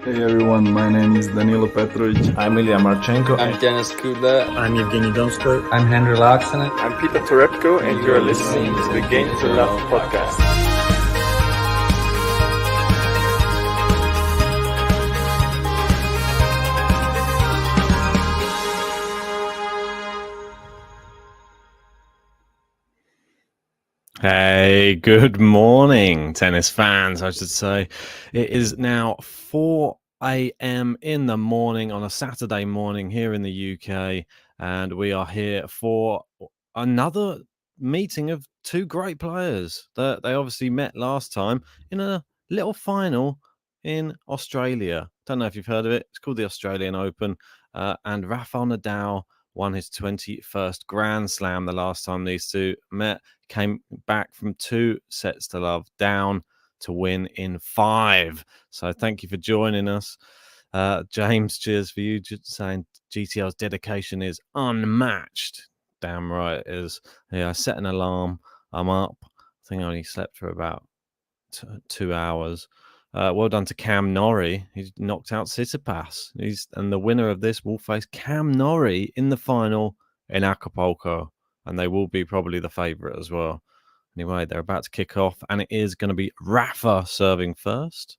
Hey everyone, my name is Daniil. I'm Ilya Marchenko. I'm Denis Kudla. I'm Evgeny Donskoy. I'm Henry Laaksonen. I'm Peter Torebko, and you're listening to the Game to Love podcast. Hey, good morning, tennis fans, I should say. It is now 4 a.m. in the morning on a Saturday morning here in the UK, and we are here for another meeting of two great players that they obviously met last time in a little final in Australia. Don't know if you've heard of it. It's called the Australian Open, and Rafael Nadal won his 21st Grand Slam the last time these two met. Came back from 2 sets to love down to win in 5. So thank you for joining us. James, cheers for you, just saying GTL's dedication is unmatched. Damn right it is. Yeah, I set an alarm. I'm up. I think I only slept for about 2 hours. Well done to Cam Norrie. He's knocked out Tsitsipas. And the winner of this will face Cam Norrie in the final in Acapulco. And they will be probably the favourite as well. Anyway, they're about to kick off, and it is going to be Rafa serving first.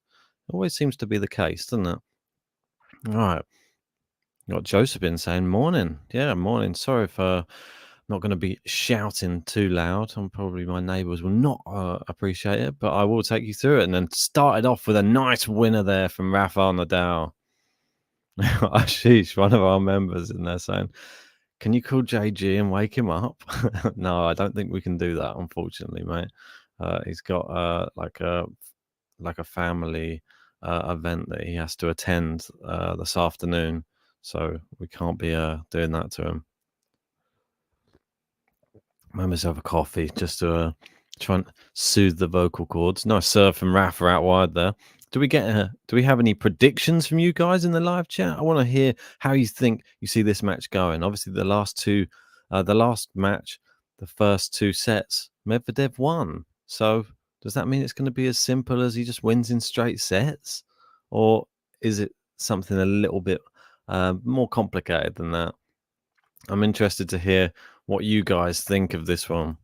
Always seems to be the case, doesn't it? All right. Got Josephine saying, morning. Yeah, morning. Sorry for not going to be shouting too loud. Probably my neighbours will not appreciate it, but I will take you through it. And then started off with a nice winner there from Rafael Nadal. Ashish, one of our members in there saying, can you call JG and wake him up? No, I don't think we can do that, unfortunately, mate. He's got like a family event that he has to attend this afternoon, so we can't be doing that to him. Made myself a coffee just to try and soothe the vocal cords. Nice serve from Rafa out wide there. Do we have any predictions from you guys in the live chat? I want to hear how you think you see this match going. Obviously, the last match, the first 2 sets, Medvedev won. So does that mean it's going to be as simple as he just wins in straight sets? Or is it something a little bit more complicated than that? I'm interested to hear what you guys think of this one.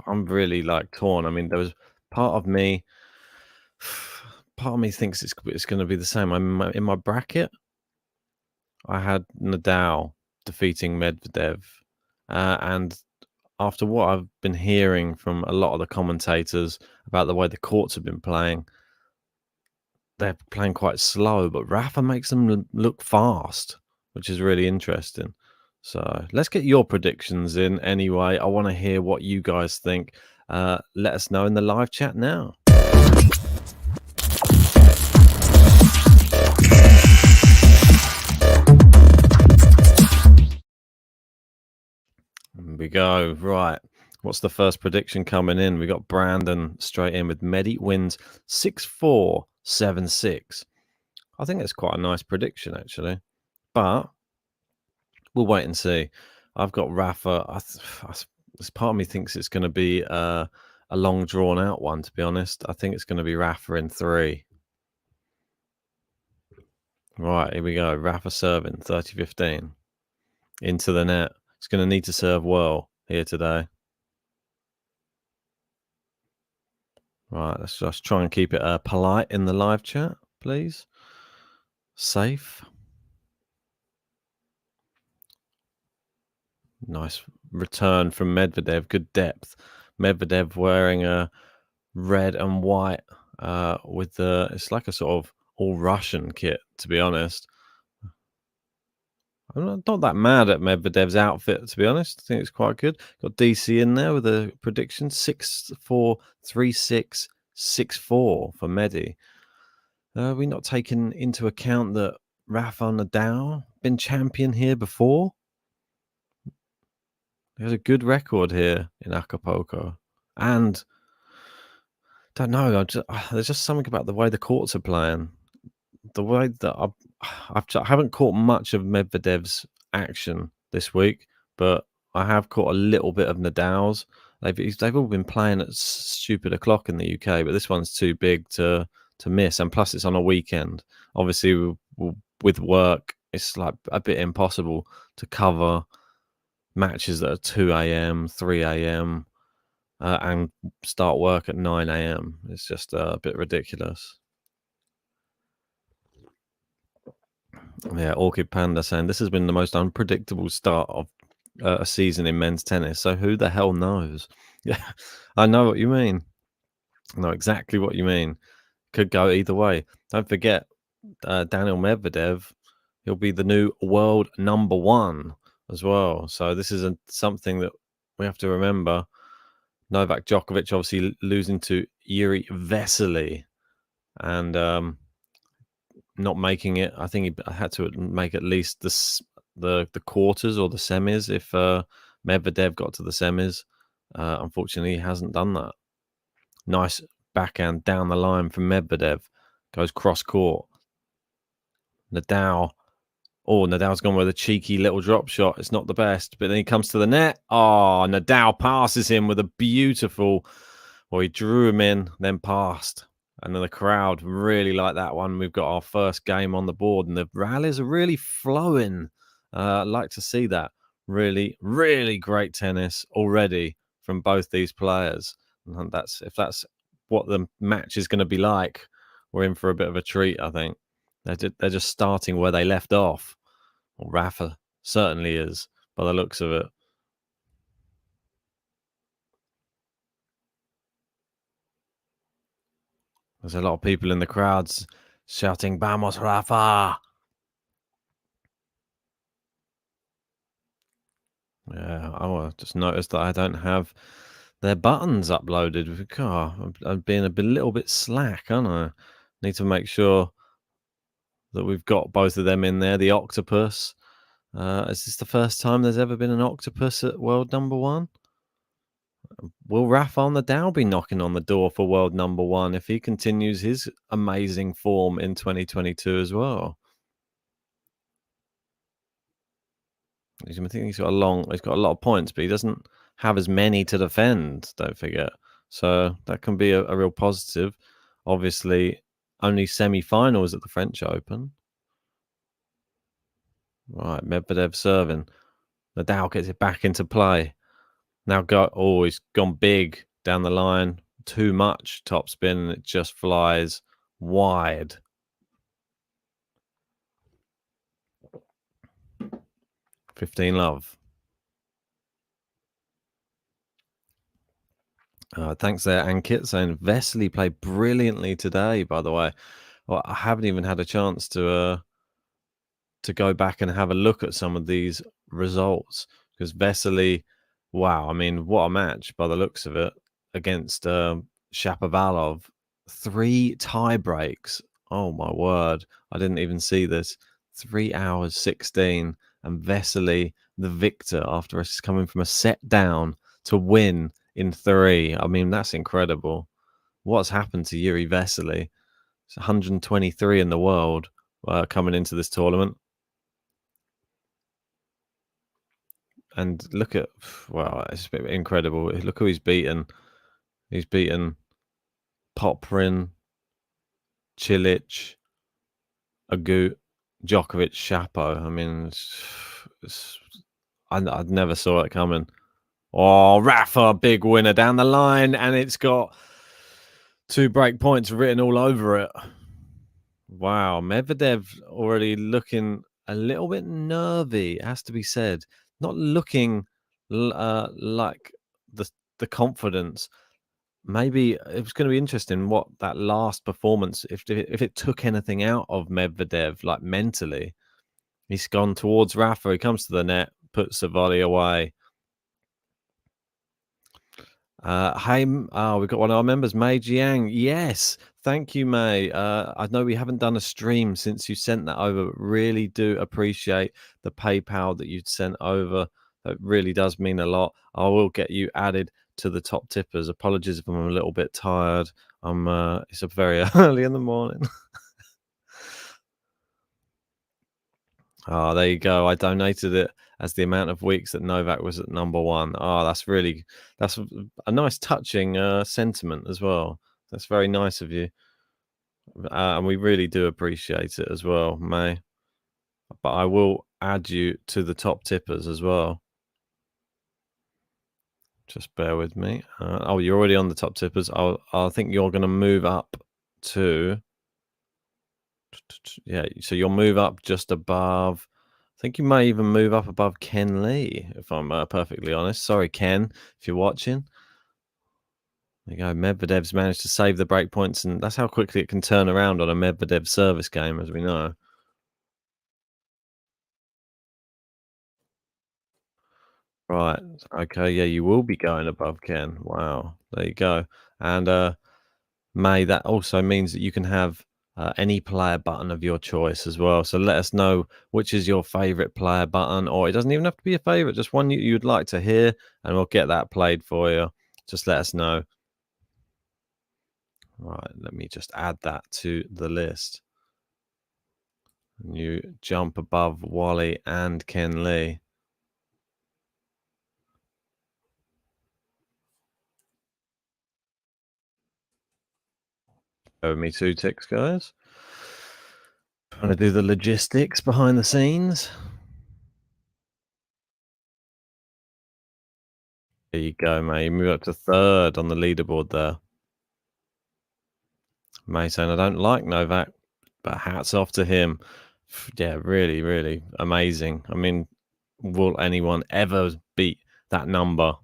I'm really torn. I mean, there was part of me thinks it's going to be the same. In my bracket, I had Nadal defeating Medvedev, and after what I've been hearing from a lot of the commentators about the way the courts have been playing, they're playing quite slow, but Rafa makes them look fast, which is really interesting. So let's get your predictions in anyway. I want to hear what you guys think. Let us know in the live chat now. Here we go. Right. What's the first prediction coming in? We got Brandon straight in with Medi wins 6-4, 7-6. I think it's quite a nice prediction, actually. But we'll wait and see. I've got Rafa. Part of me thinks it's going to be a long drawn out one, to be honest. I think it's going to be Rafa in 3. Right, here we go. Rafa serving 30-15 into the net. He's going to need to serve well here today. Right, let's just try and keep it polite in the live chat, please. Safe. Nice return from Medvedev. Good depth. Medvedev wearing a red and white with it's like a sort of all Russian kit, to be honest. I'm not that mad at Medvedev's outfit, to be honest. I think it's quite good. Got DC in there with a prediction 6-4, 3-6, 6-4 for Medi. We not taken into account that Rafael Nadal been champion here before. He has a good record here in Acapulco, and don't know. There's just something about the way the courts are playing. The way that I haven't caught much of Medvedev's action this week, but I have caught a little bit of Nadal's. They've all been playing at stupid o'clock in the UK, but this one's too big to miss, and plus it's on a weekend. Obviously, with work, it's like a bit impossible to cover matches that are 2 a.m., 3 a.m., and start work at 9 a.m. It's just a bit ridiculous. Yeah, Orchid Panda saying this has been the most unpredictable start of a season in men's tennis. So who the hell knows? Yeah, I know what you mean. I know exactly what you mean. Could go either way. Don't forget, Daniil Medvedev, he'll be the new world number one as well. So this is something that we have to remember. Novak Djokovic obviously losing to Yuri Vesely and not making it. I think he had to make at least the quarters or the semis if Medvedev got to the semis. Unfortunately, he hasn't done that. Nice backhand down the line from Medvedev. Goes cross court. Nadal. Oh, Nadal's gone with a cheeky little drop shot. It's not the best, but then he comes to the net. Oh, Nadal passes him with a beautiful. Well, he drew him in, then passed. And then the crowd really like that one. We've got our first game on the board, and the rallies are really flowing. I'd like to see that. Really, really great tennis already from both these players. And if that's what the match is going to be like, we're in for a bit of a treat, I think. They're just starting where they left off. Well, Rafa certainly is, by the looks of it. There's a lot of people in the crowds shouting, "Vamos, Rafa!" Yeah, I just noticed that I don't have their buttons uploaded. God, I'm being a little bit slack, aren't I? Need to make sure that we've got both of them in there. The octopus. Is this the first time there's ever been an octopus at world number one? Will Rafael Nadal be knocking on the door for world number one if he continues his amazing form in 2022 as well? I think he's got a lot of points, but he doesn't have as many to defend, don't forget. So that can be a real positive. Obviously, only semi-finals at the French Open. Right, Medvedev serving. Nadal gets it back into play. Now he's gone big down the line. Too much topspin, and it just flies wide. $15 thanks there, Ankit, saying Vesely played brilliantly today, by the way. Well, I haven't even had a chance to go back and have a look at some of these results because Vesely, wow, I mean, what a match by the looks of it against Shapovalov. 3 tie breaks. Oh my word. I didn't even see this. 3 hours 16 and Vesely the victor after us coming from a set down to win in 3. I mean, that's incredible. What's happened to Yuri Vesely? It's 123 in the world coming into this tournament. And look at, wow, it's incredible. Look who he's beaten. He's beaten Poprin, Cilic, Agut, Djokovic, Shapo. I mean, I never saw it coming. Oh, Rafa, big winner down the line. And it's got 2 break points written all over it. Wow, Medvedev already looking a little bit nervy, it has to be said. Not looking like the confidence. Maybe it was going to be interesting what that last performance, if it took anything out of Medvedev, like mentally. He's gone towards Rafa. He comes to the net, puts the volley away. We've got one of our members, May Jiang. Yes, thank you, May. I know we haven't done a stream since you sent that over, but really do appreciate the PayPal that you'd sent over. That really does mean a lot. I will get you added to the top tippers. Apologies if I'm a little bit tired. It's very early in the morning. Oh, there you go. I donated it as the amount of weeks that Novak was at #1. Oh, that's a nice touching sentiment as well. That's very nice of you. And we really do appreciate it as well, May. But I will add you to the top tippers as well. Just bear with me. You're already on the top tippers. I think you're going to move up to... Yeah, so you'll move up just above... I think you may even move up above Ken Lee, if I'm perfectly honest. Sorry, Ken, if you're watching. There you go. Medvedev's managed to save the break points, and that's how quickly it can turn around on a Medvedev service game, as we know. Right. Okay. Yeah, you will be going above Ken. Wow. There you go. And May, that also means that you can have any player button of your choice as well. So let us know which is your favorite player button, or it doesn't even have to be a favorite, just one you'd like to hear, and we'll get that played for you. Just let us know. Right, let me just add that to the list. And you jump above Wally and Ken Lee. Over me 2 ticks, guys. Trying to do the logistics behind the scenes. There you go, mate. You move up to 3rd on the leaderboard there. May saying, I don't like Novak, but hats off to him. Yeah, really, really amazing. I mean, will anyone ever beat that number?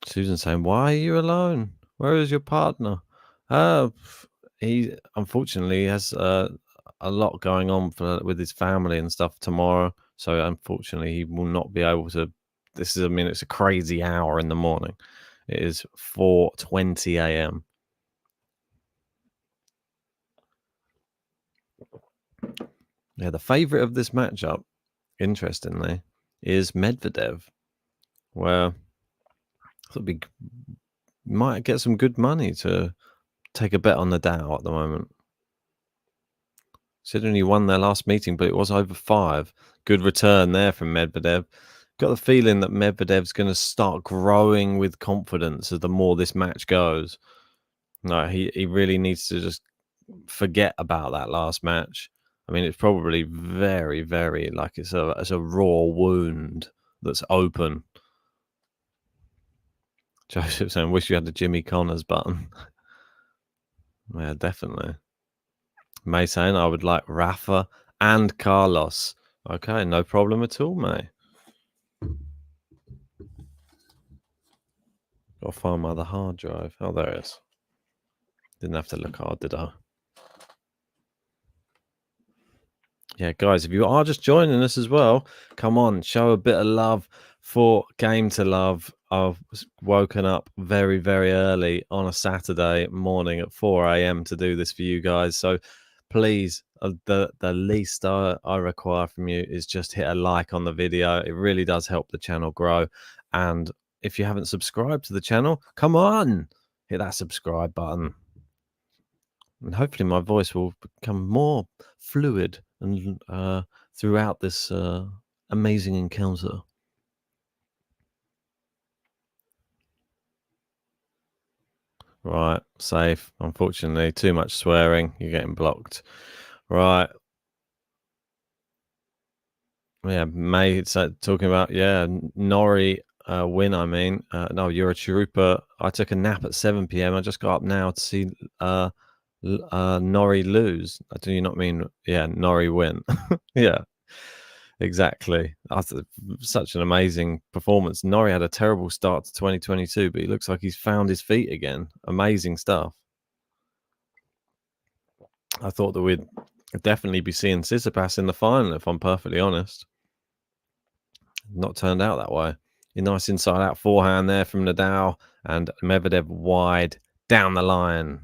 Susan saying, why are you alone? Where is your partner? He unfortunately has a lot going on with his family and stuff tomorrow. So unfortunately, he will not be able to. It's a crazy hour in the morning. It is 4:20 a.m. Yeah, the favorite of this matchup, interestingly, is Medvedev, where we might get some good money to take a bet on Nadal at the moment. Considering he won their last meeting, but it was over 5. Good return there from Medvedev. Got the feeling that Medvedev's going to start growing with confidence as the more this match goes. No, he really needs to just forget about that last match. I mean, it's probably very, very like it's a raw wound that's open. Joseph saying, wish you had the Jimmy Connors button. Yeah, definitely. May saying, I would like Rafa and Carlos. Okay, no problem at all, May. Got to find my other hard drive. Oh, there it is. Didn't have to look hard, did I? Yeah, guys, if you are just joining us as well, come on, show a bit of love for Game to Love. I've woken up very, very early on a Saturday morning at 4 a.m. to do this for you guys. So please, the least I require from you is just hit a like on the video. It really does help the channel grow. And if you haven't subscribed to the channel, come on, hit that subscribe button. And hopefully my voice will become more fluid and throughout this amazing encounter. Right, safe. Unfortunately, too much swearing. You're getting blocked. Right. Yeah, May talking about, yeah, Norrie win, I mean. No, you're a trooper. I took a nap at 7 p.m. I just got up now to see Norrie lose. Do you not mean, yeah, Norrie win? Yeah, exactly. Such an amazing performance. Norrie had a terrible start to 2022, but he looks like he's found his feet again. Amazing stuff. I thought that we'd definitely be seeing Tsitsipas in the final, if I'm perfectly honest. Not turned out that way. A nice inside-out forehand there from Nadal, and Medvedev wide down the line.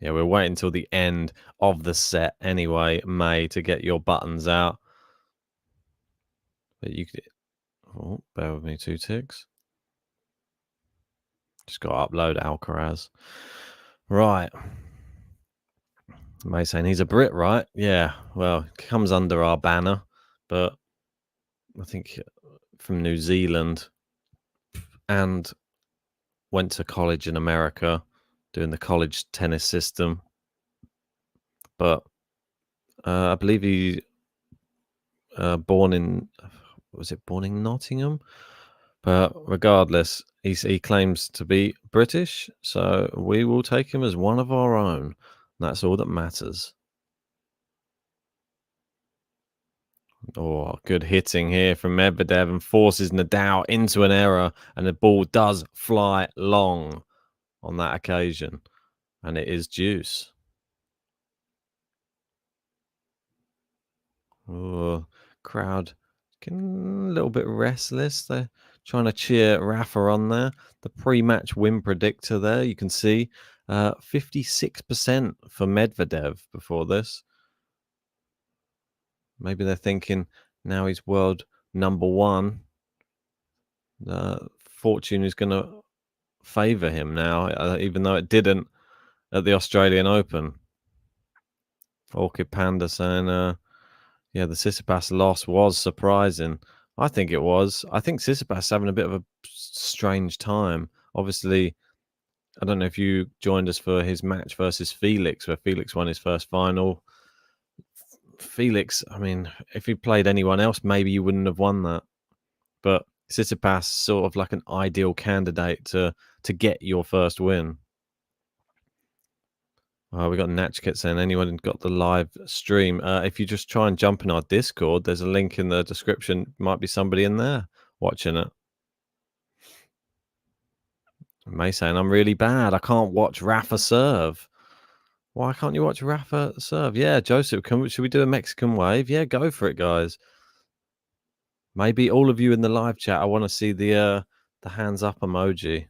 Yeah, we're waiting until the end of the set anyway, May, to get your buttons out. But you could... Oh, bear with me 2 ticks. Just got to upload Alcaraz. Right. May saying he's a Brit, right? Yeah, well, comes under our banner, but I think from New Zealand and went to college in America doing the college tennis system. But I believe he born in Nottingham? But regardless, he claims to be British, so we will take him as one of our own. That's all that matters. Oh, good hitting here from Medvedev and forces Nadal into an error, and the ball does fly long on that occasion, and it is deuce. Oh, crowd getting a little bit restless. They're trying to cheer Rafa on there. The pre-match win predictor there, you can see 56% for Medvedev before this. Maybe they're thinking now he's world number 1. Fortune is going to favour him now, even though it didn't at the Australian Open. Orchid Panda saying, yeah, the Tsitsipas loss was surprising. I think it was. I think Tsitsipas having a bit of a strange time. Obviously, I don't know if you joined us for his match versus Felix, where Felix won his first final. Felix, I mean, if he played anyone else, maybe you wouldn't have won that. But Tsitsipas sort of like an ideal candidate to get your first win. We got Natchkit saying anyone got the live stream. If you just try and jump in our Discord, there's a link in the description. Might be somebody in there watching it. May saying I'm really bad. I can't watch Rafa serve. Why can't you watch Rafa serve? Yeah, Joseph, should we do a Mexican wave? Yeah, go for it, guys. Maybe all of you in the live chat. I want to see the hands up emoji.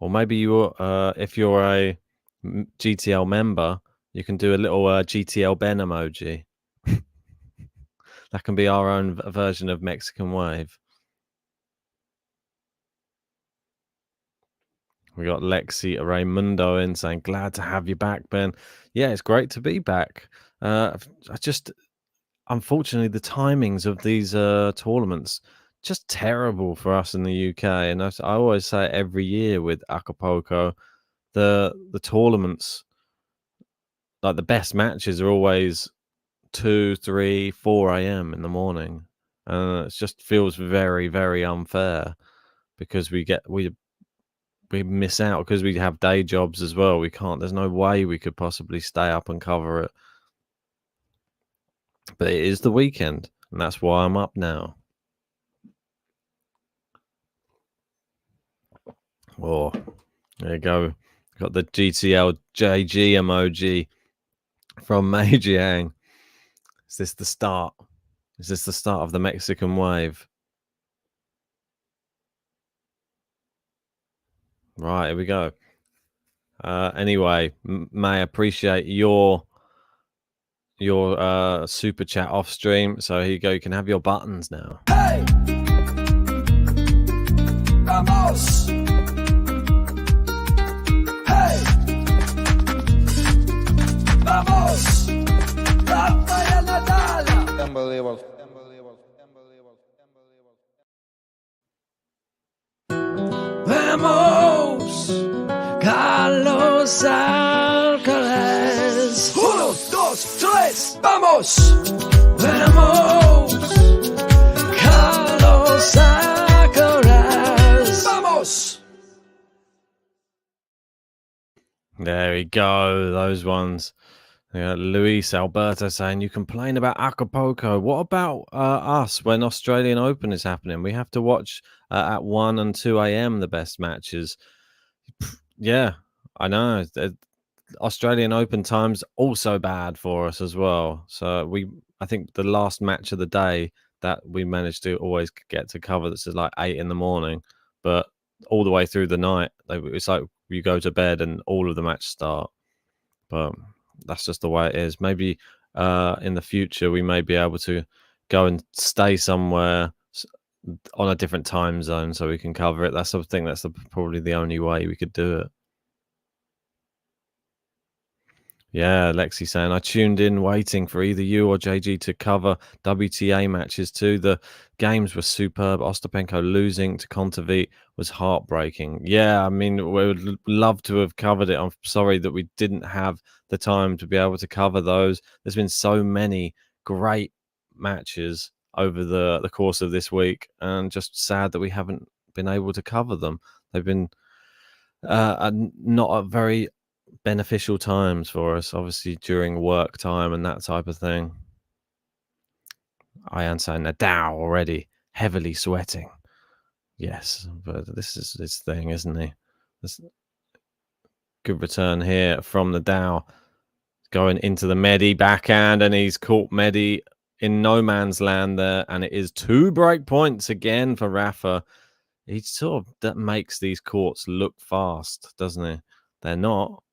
Or maybe you, if you're a GTL member, you can do a little GTL Ben emoji. That can be our own version of Mexican wave. We got Lexi Raymundo in saying, glad to have you back, Ben. Yeah, it's great to be back. Unfortunately, the timings of these tournaments, just terrible for us in the UK. And I always say every year with Acapulco, the tournaments, like the best matches are always 2, 3, 4 a.m. in the morning. And it just feels very, very unfair because we miss out because we have day jobs as well. There's no way we could possibly stay up and cover it. But it is the weekend, and that's why I'm up now. Oh, there you go. Got the GTL JG emoji from Mei Jiang. Is this the start? Is this the start of the Mexican wave? Right, here we go. Anyway, May, appreciate your super chat off stream. So here you go. You can have your buttons now. Hey! Vamos! Hey! Vamos! Rafael Nadal! Unbelievable. Vamos! Carlos Alcaraz! 1, 2, dos, tres, vamos! Vamos! Carlos Alcaraz! Vamos! There we go. Those ones. Luis Alberto saying, you complain about Acapulco. What about us when Australian Open is happening? We have to watch at 1 and 2 a.m. the best matches. Yeah, I know. Australian Open time's also bad for us as well. So I think the last match of the day that we managed to always get to cover, this is like 8 in the morning, but all the way through the night, it's like you go to bed and all of the matches start. But that's just the way it is. Maybe in the future we may be able to go and stay somewhere on a different time zone so we can cover it. That's something that's probably the only way we could do it. Yeah, Lexi saying, I tuned in waiting for either you or JG to cover WTA matches too. The games were superb. Ostapenko losing to Kontaveit was heartbreaking. Yeah, I mean, we would love to have covered it. I'm sorry that we didn't have the time to be able to cover those. There's been so many great matches over the course of this week, and just sad that we haven't been able to cover them. They've been not a very beneficial times for us, obviously during work time and that type of thing. I am saying Nadal already heavily sweating. Yes, but this is his thing, isn't he? This good return here from Nadal, going into the Medi backhand, and he's caught Medi in no man's land there, and it is 2 break points again for Rafa. He sort of that makes these courts look fast, doesn't he? They're not.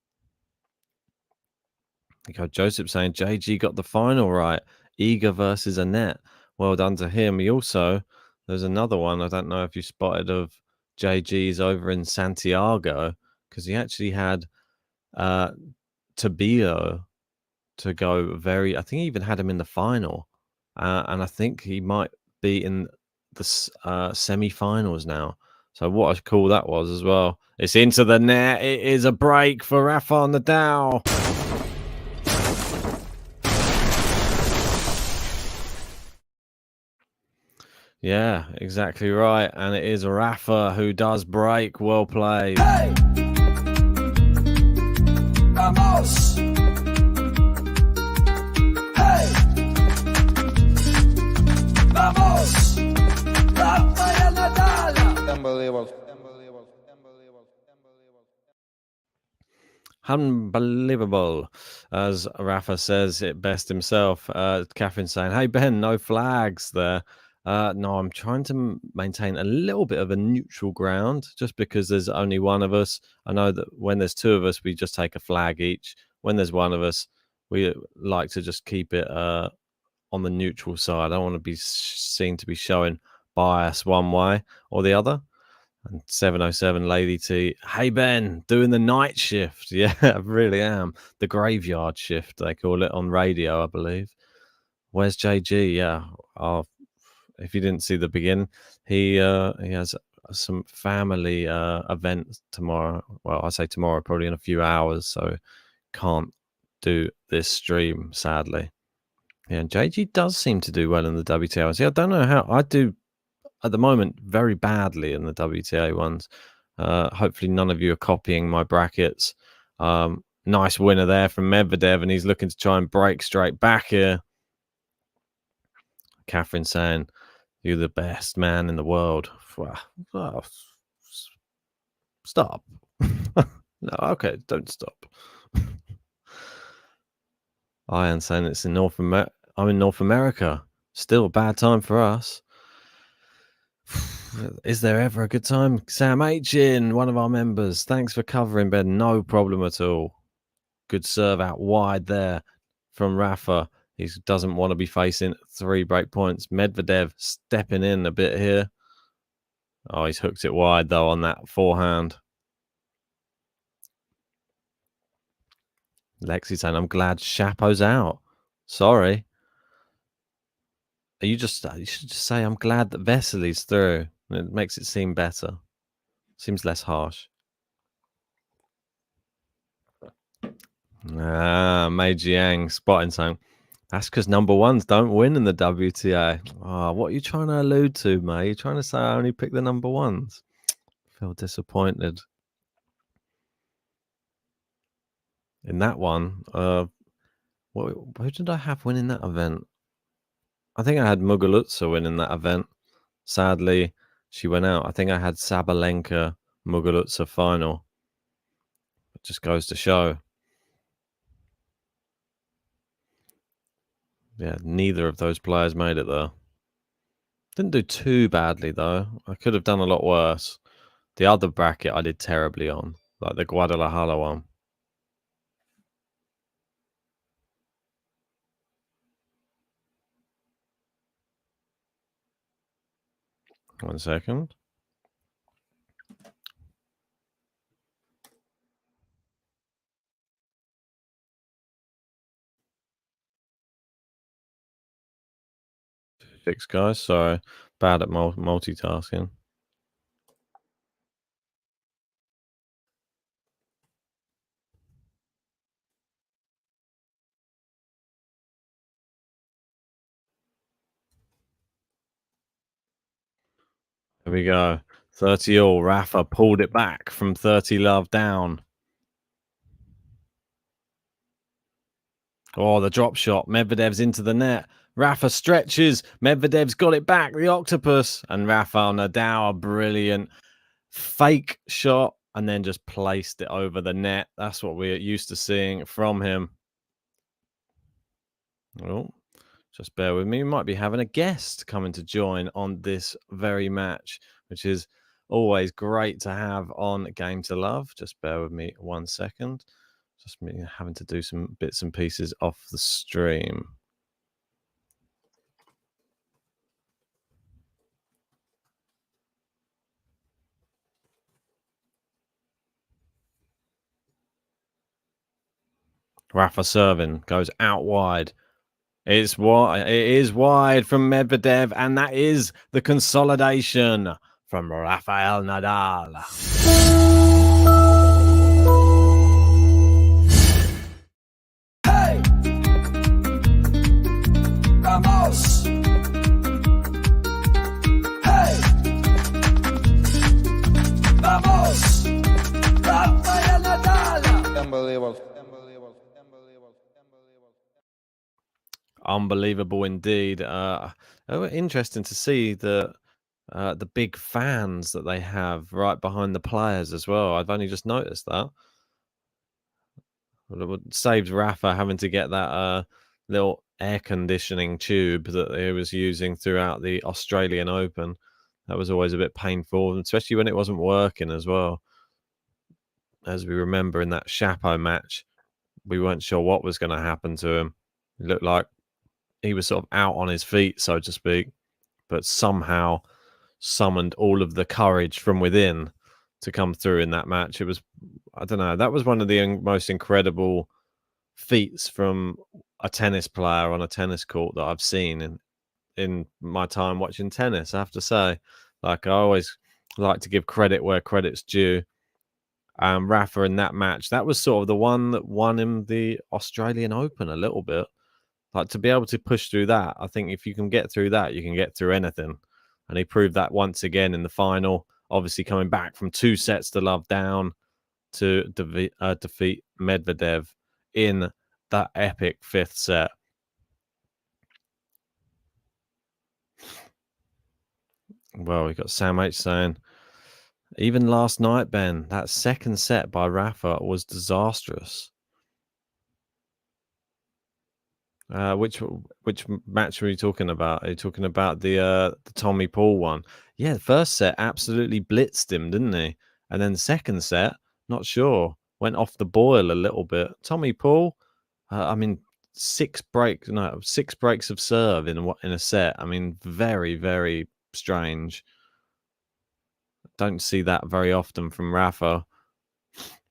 Joseph saying JG got the final right. Iga versus Annette. Well done to him. There's another one. I don't know if you spotted of JG's over in Santiago, because he actually had Tabilo to go I think he even had him in the final. And I think he might be in the semi-finals now. So what a call that was as well. It's into the net. It is a break for Rafael Nadal. Yeah, exactly right. And it is Rafa who does break. Well played. Hey! Vamos! Hey! Vamos! Rafael Nadal! Unbelievable, as Rafa says it best himself. Catherine saying, hey, Ben, no flags there. No, I'm trying to maintain a little bit of a neutral ground just because there's only one of us. I know that when there's 2 of us, we just take a flag each. When there's one of us, we like to just keep it on the neutral side. I don't want to be seen to be showing bias one way or the other. And 707 Lady T, hey Ben, doing the night shift. Yeah, I really am. The graveyard shift, they call it on radio, I believe. Where's JG? Yeah, if you didn't see the beginning, he has some family event tomorrow. Well, I say tomorrow, probably in a few hours, so can't do this stream, sadly. Yeah, and JG does seem to do well in the WTA. See, I don't know how I do at the moment very badly in the WTA ones. Hopefully none of you are copying my brackets. Nice winner there from Medvedev, and he's looking to try and break straight back here. Catherine saying, you're the best man in the world. Well, stop. No, okay, don't stop. I am saying it's in I'm in North America. Still a bad time for us. Is there ever a good time? Sam H in, one of our members. Thanks for covering, Ben. No problem at all. Good serve out wide there from Rafa. He doesn't want to be facing 3 break points. Medvedev stepping in a bit here. Oh, he's hooked it wide, though, on that forehand. Lexi saying, I'm glad Chapo's out. Sorry. You should just say, I'm glad that Vesely's through. It makes it seem better. Seems less harsh. Mei Jiang spotting something. That's because number ones don't win in the WTA. Oh, what are you trying to allude to, mate? You're trying to say I only pick the number ones? Feel disappointed. In that one, who did I have winning that event? I think I had Muguruza winning that event. Sadly, she went out. I think I had Sabalenka Muguruza final. It just goes to show. Yeah, neither of those players made it though. Didn't do too badly though. I could have done a lot worse. The other bracket I did terribly on, like the Guadalajara one. One second. Six guys, sorry. Bad at multitasking. Here we go. 30 all. Rafa pulled it back from 30 love down. Oh, the drop shot. Medvedev's into the net. Rafa stretches. Medvedev's got it back. The octopus. And Rafael Nadal, a brilliant fake shot, and then just placed it over the net. That's what we're used to seeing from him. Oh, just bear with me. We might be having a guest coming to join on this very match, which is always great to have on Game to Love. Just bear with me 1 second. Just me having to do some bits and pieces off the stream. Rafa serving goes out wide. It's wide. It is wide from Medvedev, and that is the consolidation from Rafael Nadal. Hey! Vamos! Hey! Vamos! Rafael Nadal! Unbelievable indeed. Interesting to see the big fans that they have right behind the players as well. I've only just noticed that. It saved Rafa having to get that little air conditioning tube that he was using throughout the Australian Open. That was always a bit painful, especially when it wasn't working as well. As we remember in that Chapeau match, we weren't sure what was going to happen to him. It looked like he was sort of out on his feet, so to speak, but somehow summoned all of the courage from within to come through in that match. It was, I don't know, that was one of the most incredible feats from a tennis player on a tennis court that I've seen in my time watching tennis. I have to say, like, I always like to give credit where credit's due. Rafa in that match, that was sort of the one that won him the Australian Open a little bit. Like, to be able to push through that, I think if you can get through that, you can get through anything. And he proved that once again in the final, obviously coming back from 2 sets to love down to defeat Medvedev in that epic 5th set. Well, we got Sam H saying, even last night, Ben, that second set by Rafa was disastrous. Which match were you talking about? Are you talking about the Tommy Paul one? Yeah, the first set absolutely blitzed him, didn't he? And then the second set, not sure, went off the boil a little bit. Tommy Paul, I mean, 6 breaks of serve in a set. I mean, very, very strange. Don't see that very often from Rafa.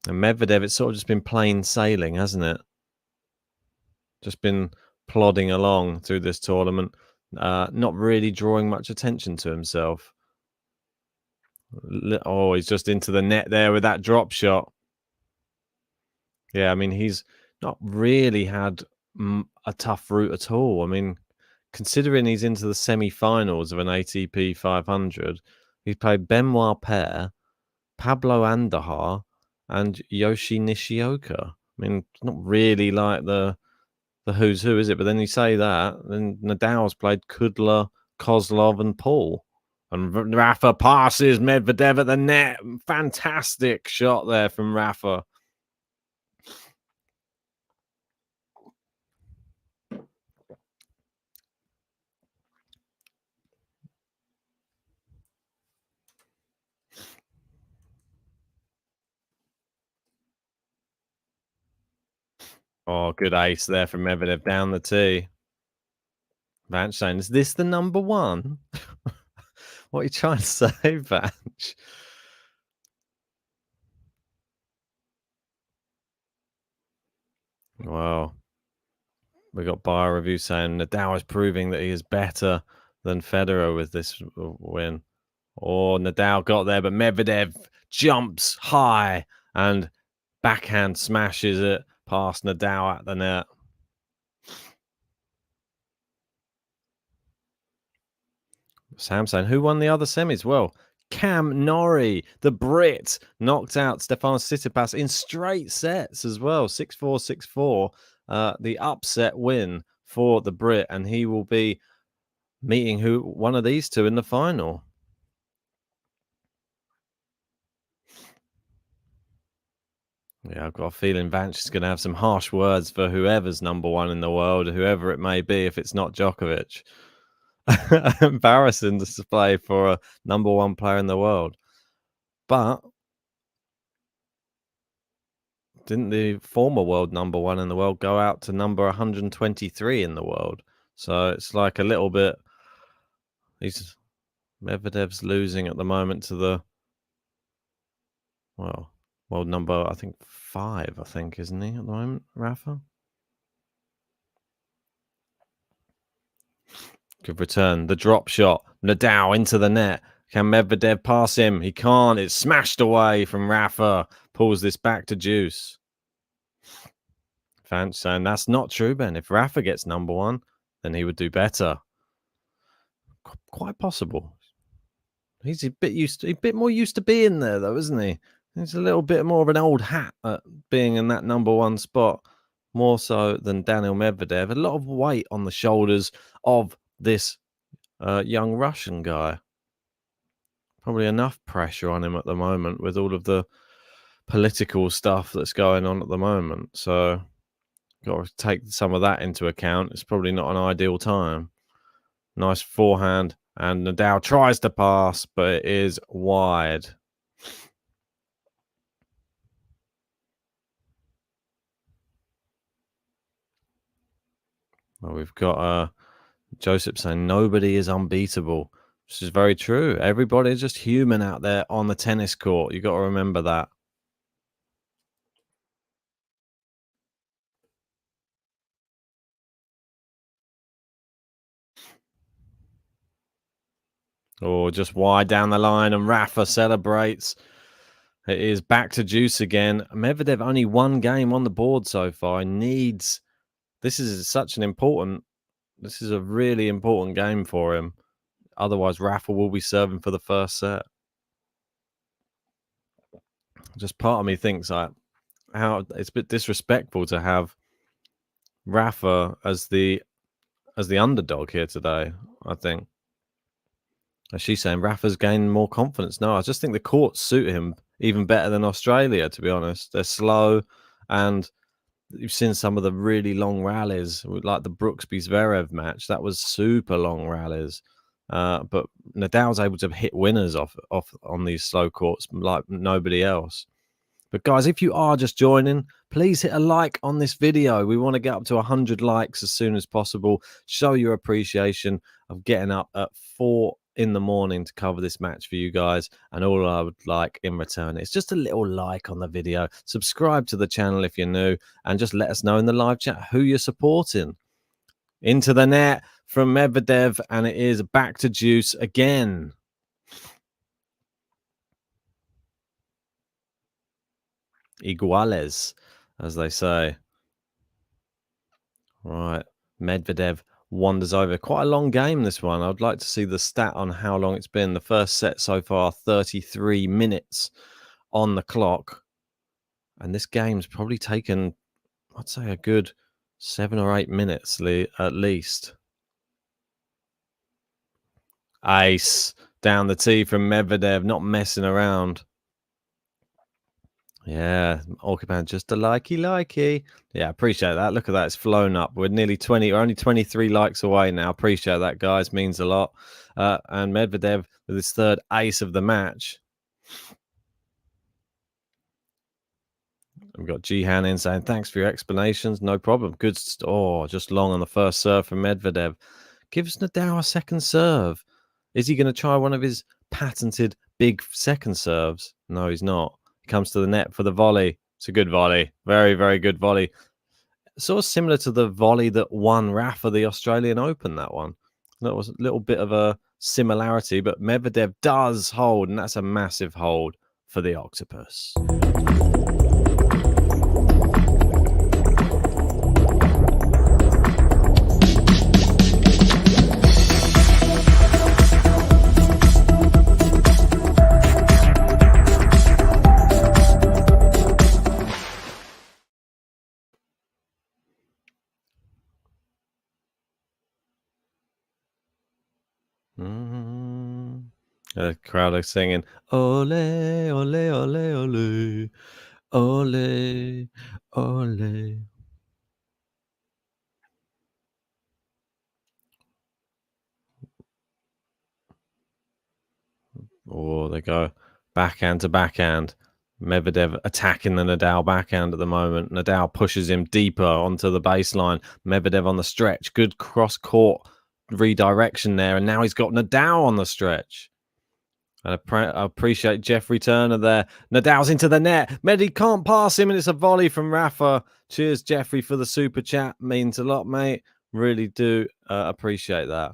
And Medvedev, it's sort of just been plain sailing, hasn't it? Just been plodding along through this tournament, not really drawing much attention to himself. Oh, he's just into the net there with that drop shot. Yeah, I mean, he's not really had a tough route at all. I mean, considering he's into the semi-finals of an ATP 500, he's played Benoit Paire, Pablo Andujar, and Yoshi Nishioka. I mean, it's not really like the who's who, is it? But then you say that, then Nadal's played Kudla, Kozlov, and Paul. And Rafa passes Medvedev at the net. Fantastic shot there from Rafa. Oh, good ace there from Medvedev down the tee. Vanch saying, is this the number one? What are you trying to say, Vanch? Well, we got buyer review saying Nadal is proving that he is better than Federer with this win. Or Nadal got there, but Medvedev jumps high and backhand smashes it past Nadal at the net. Sam saying, who won the other semis? Well, Cam Norrie, the Brit, knocked out Stefanos Tsitsipas in straight sets as well. 6-4, 6-4. The upset win for the Brit, and he will be meeting one of these two in the final. Yeah, I've got a feeling Vanch is going to have some harsh words for whoever's number one in the world, whoever it may be, if it's not Djokovic. Embarrassing display for a number one player in the world. But didn't the former world number one in the world go out to number 123 in the world? So it's like a little bit. Medvedev's losing at the moment to the world number, I think 5. I think, isn't he at the moment, Rafa? Good return. The drop shot. Nadal into the net. Can Medvedev pass him? He can't. It's smashed away from Rafa. Pulls this back to Juice. Fans saying that's not true, Ben. If Rafa gets number one, then he would do better. Quite possible. He's a bit more used to being there, though, isn't he? He's a little bit more of an old hat at being in that number one spot, more so than Daniil Medvedev. A lot of weight on the shoulders of this young Russian guy. Probably enough pressure on him at the moment with all of the political stuff that's going on at the moment. So got to take some of that into account. It's probably not an ideal time. Nice forehand, and Nadal tries to pass, but it is wide. Well, we've got Joseph saying nobody is unbeatable, which is very true. Everybody is just human out there on the tennis court. You got to remember that. Oh, just wide down the line, and Rafa celebrates. It is back to Juice again. Medvedev only one game on the board so far. This is a really important game for him. Otherwise, Rafa will be serving for the first set. Just part of me thinks like how it's a bit disrespectful to have Rafa as the underdog here today. I think. As she's saying, Rafa's gained more confidence. No, I just think the courts suit him even better than Australia, to be honest. They're slow, and you've seen some of the really long rallies, like the Brooksby Zverev match. That was super long rallies. But Nadal's able to hit winners off on these slow courts like nobody else. But guys, if you are just joining, please hit a like on this video. We want to get up to 100 likes as soon as possible. Show your appreciation of getting up at 4 in the morning to cover this match for you guys. And all I would like in return is just a little like on the video. Subscribe to the channel if you're new, and just let us know in the live chat who you're supporting. Into the net from Medvedev, and it is back to Juice again. Iguales, as they say. Right. Medvedev wanders over. Quite a long game, this one. I'd like to see the stat on how long it's been. The first set so far, 33 minutes on the clock. And this game's probably taken, I'd say, a good 7 or 8 minutes at least. Ace down the tee from Medvedev, not messing around. Yeah, Orchid just a likey. Yeah, appreciate that. Look at that. It's flown up. We're nearly 20. We're only 23 likes away now. Appreciate that, guys. Means a lot. And Medvedev with his third ace of the match. We've got Jihan in saying, thanks for your explanations. No problem. Good. Just long on the first serve from Medvedev. Gives Nadal a second serve. Is he going to try one of his patented big second serves? No, he's not. He comes to the net for the volley. It's a good volley. Very, very good volley. Sort of similar to the volley that won Rafa the Australian Open, that one. That was a little bit of a similarity, but Medvedev does hold, and that's a massive hold for the Octopus. The crowd are singing, ole, ole, ole, ole, ole, ole. Oh, they go backhand to backhand. Medvedev attacking the Nadal backhand at the moment. Nadal pushes him deeper onto the baseline. Medvedev on the stretch. Good cross-court redirection there. And now he's got Nadal on the stretch. And I appreciate Jeffrey Turner there. Nadal's into the net. Medi can't pass him, and it's a volley from Rafa. Cheers, Jeffrey, for the super chat. Means a lot, mate. Really do appreciate that.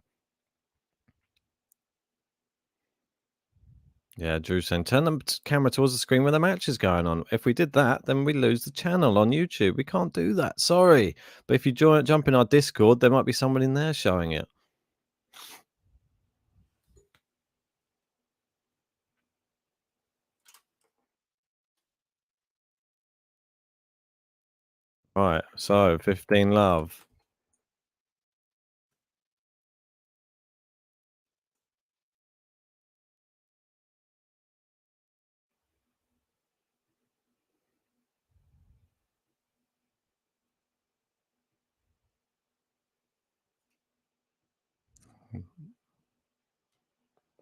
Yeah, Drew saying, turn the camera towards the screen where the match is going on. If we did that, then we lose the channel on YouTube. We can't do that. Sorry. But if you jump in our Discord, there might be someone in there showing it. Right, so 15 love.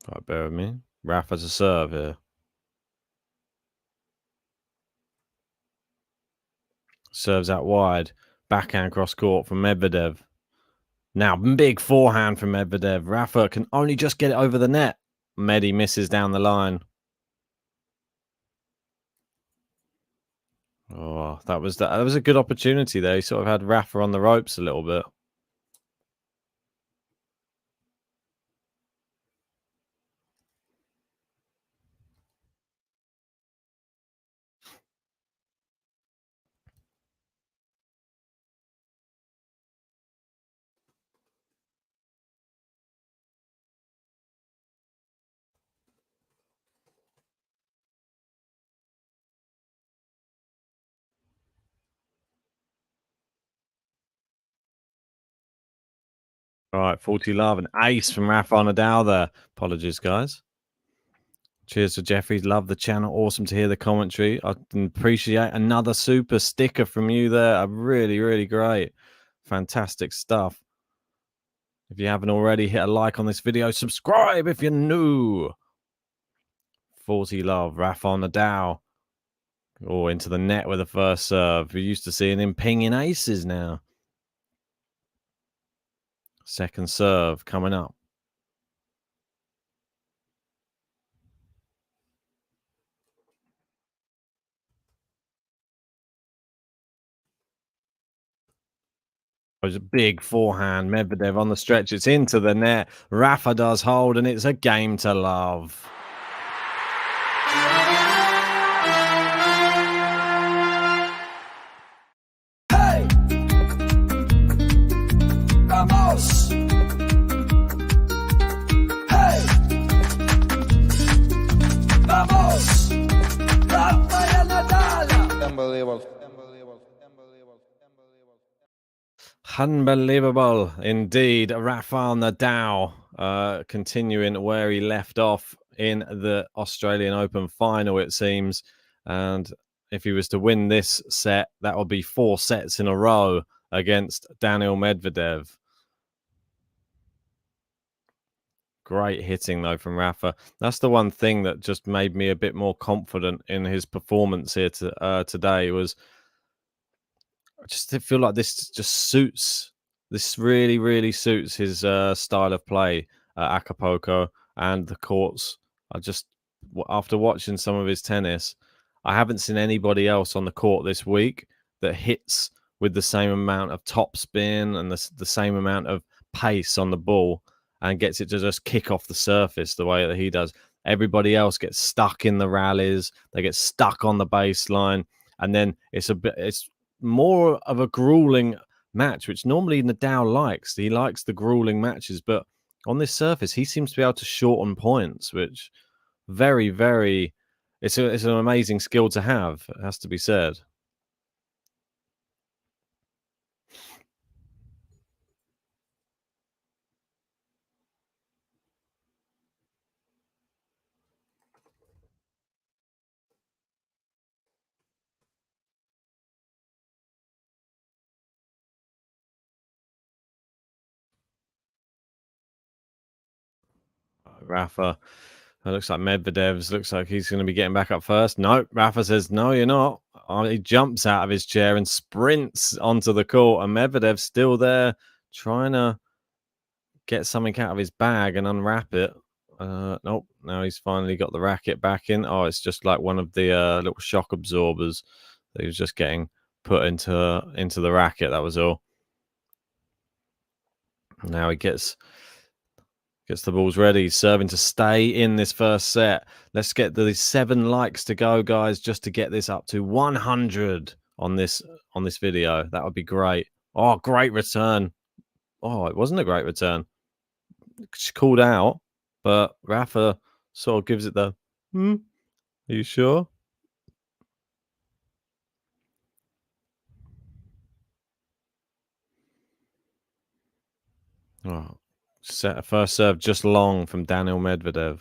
Right, bear with me. Rafa's a serve here. Serves out wide. Backhand cross court from Medvedev. Now, big forehand from Medvedev. Rafa can only just get it over the net. Medi misses down the line. Oh, that was a good opportunity there. He sort of had Rafa on the ropes a little bit. All right, 40 love. An ace from Rafael Nadal there. Apologies, guys. Cheers to Jeffrey. Love the channel. Awesome to hear the commentary. I appreciate another super sticker from you there. Really, really great. Fantastic stuff. If you haven't already, hit a like on this video. Subscribe if you're new. 40 love. Rafael Nadal. Oh, into the net with the first serve. We're used to seeing him pinging aces now. Second serve coming up. It was a big forehand. Medvedev on the stretch. It's into the net. Rafa does hold, and it's a game to love. Hey! Unbelievable indeed. Rafael Nadal continuing where he left off in the Australian Open final, it seems. And if he was to win this set, that would be 4 sets in a row against Daniil Medvedev. Great hitting, though, from Rafa. That's the one thing that just made me a bit more confident in his performance here today was I just feel like this just suits. This really, really suits his style of play at Acapulco and the courts. After watching some of his tennis, I haven't seen anybody else on the court this week that hits with the same amount of topspin and the same amount of pace on the ball and gets it to just kick off the surface the way that he does. Everybody else gets stuck in the rallies. They get stuck on the baseline. And then it's more of a grueling match, which normally Nadal likes. He likes the grueling matches, but on this surface, he seems to be able to shorten points, which very, very, it's an amazing skill to have. It has to be said. Rafa. It looks like Medvedev's. Looks like he's going to be getting back up first. No, Rafa says, no, you're not. He jumps out of his chair and sprints onto the court. And Medvedev's still there trying to get something out of his bag and unwrap it. Nope. Now he's finally got the racket back in. Oh, it's just like one of the little shock absorbers that he was just getting put into the racket. That was all. Now he gets the balls ready, serving to stay in this first set. Let's get the 7 likes to go, guys, just to get this up to 100 on this video. That would be great. Oh, great return. Oh, it wasn't a great return. It's called out, but Rafa sort of gives it the, Are you sure? Oh, first serve just long from Daniil Medvedev.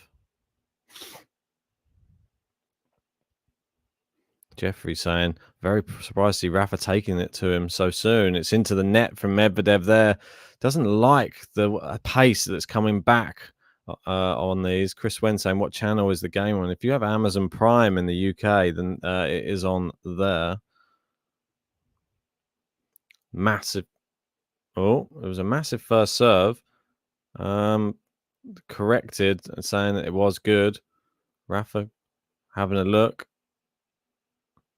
Jeffrey saying, very surprised to see Rafa taking it to him so soon. It's into the net from Medvedev there. Doesn't like the pace that's coming back on these. Chris Wen saying, what channel is the game on? If you have Amazon Prime in the UK, then it is on there. Massive. Oh, it was a massive first serve. Corrected and saying that it was good. Rafa having a look.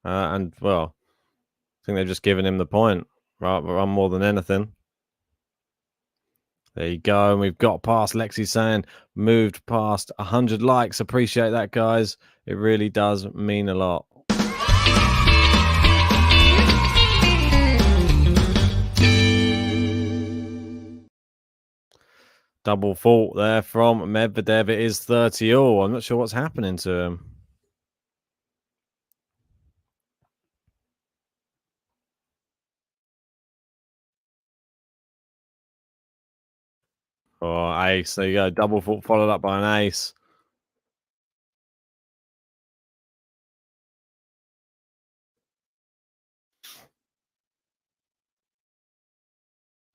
And, well, I think they've just given him the point, right? More than anything. There you go. And we've got past Lexi saying, moved past 100 likes. Appreciate that, guys. It really does mean a lot. Double fault there from Medvedev. It is 30-all. I'm not sure what's happening to him. Oh, ace. There you go. Double fault followed up by an ace.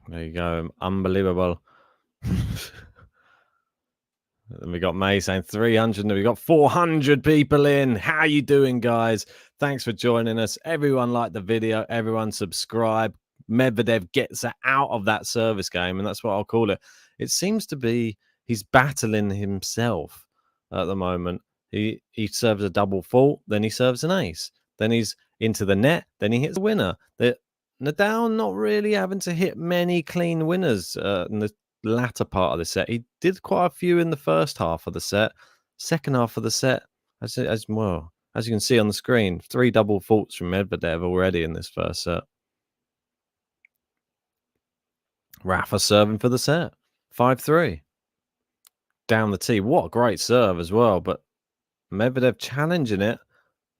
There you go. Unbelievable. And we got May saying 300. And we got 400 people in. How you doing, guys? Thanks for joining us. Everyone like the video. Everyone subscribe. Medvedev gets out of that service game, and that's what I'll call it. It seems to be he's battling himself at the moment. He serves a double fault, then he serves an ace, then he's into the net, then he hits a winner. Nadal not really having to hit many clean winners in the latter part of the set. He did quite a few in the first half of the set. Second half of the set, as you can see on the screen, 3 double faults from Medvedev already in this first set. Rafa serving for the set. 5-3. Down the tee. What a great serve as well. But Medvedev challenging it.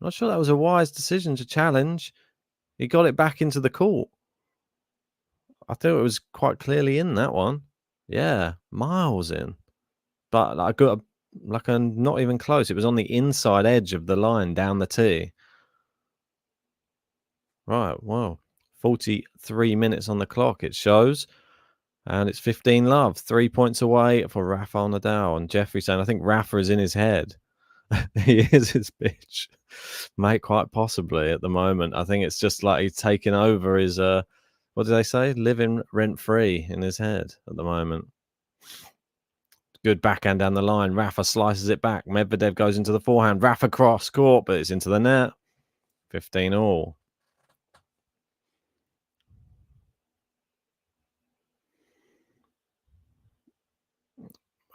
Not sure that was a wise decision to challenge. He got it back into the court. I thought it was quite clearly in that one. Yeah, miles in. But I got a not even close. It was on the inside edge of the line down the tee. Right, well, 43 minutes on the clock, it shows. And it's 15 love, 3 points away for Rafael Nadal. And Jeffrey saying, I think Rafa is in his head. He is his bitch. Mate, quite possibly at the moment. I think it's just like he's taking over his, what do they say? Living rent-free in his head at the moment. Good backhand down the line. Rafa slices it back. Medvedev goes into the forehand. Rafa cross court, but it's into the net. 15 all.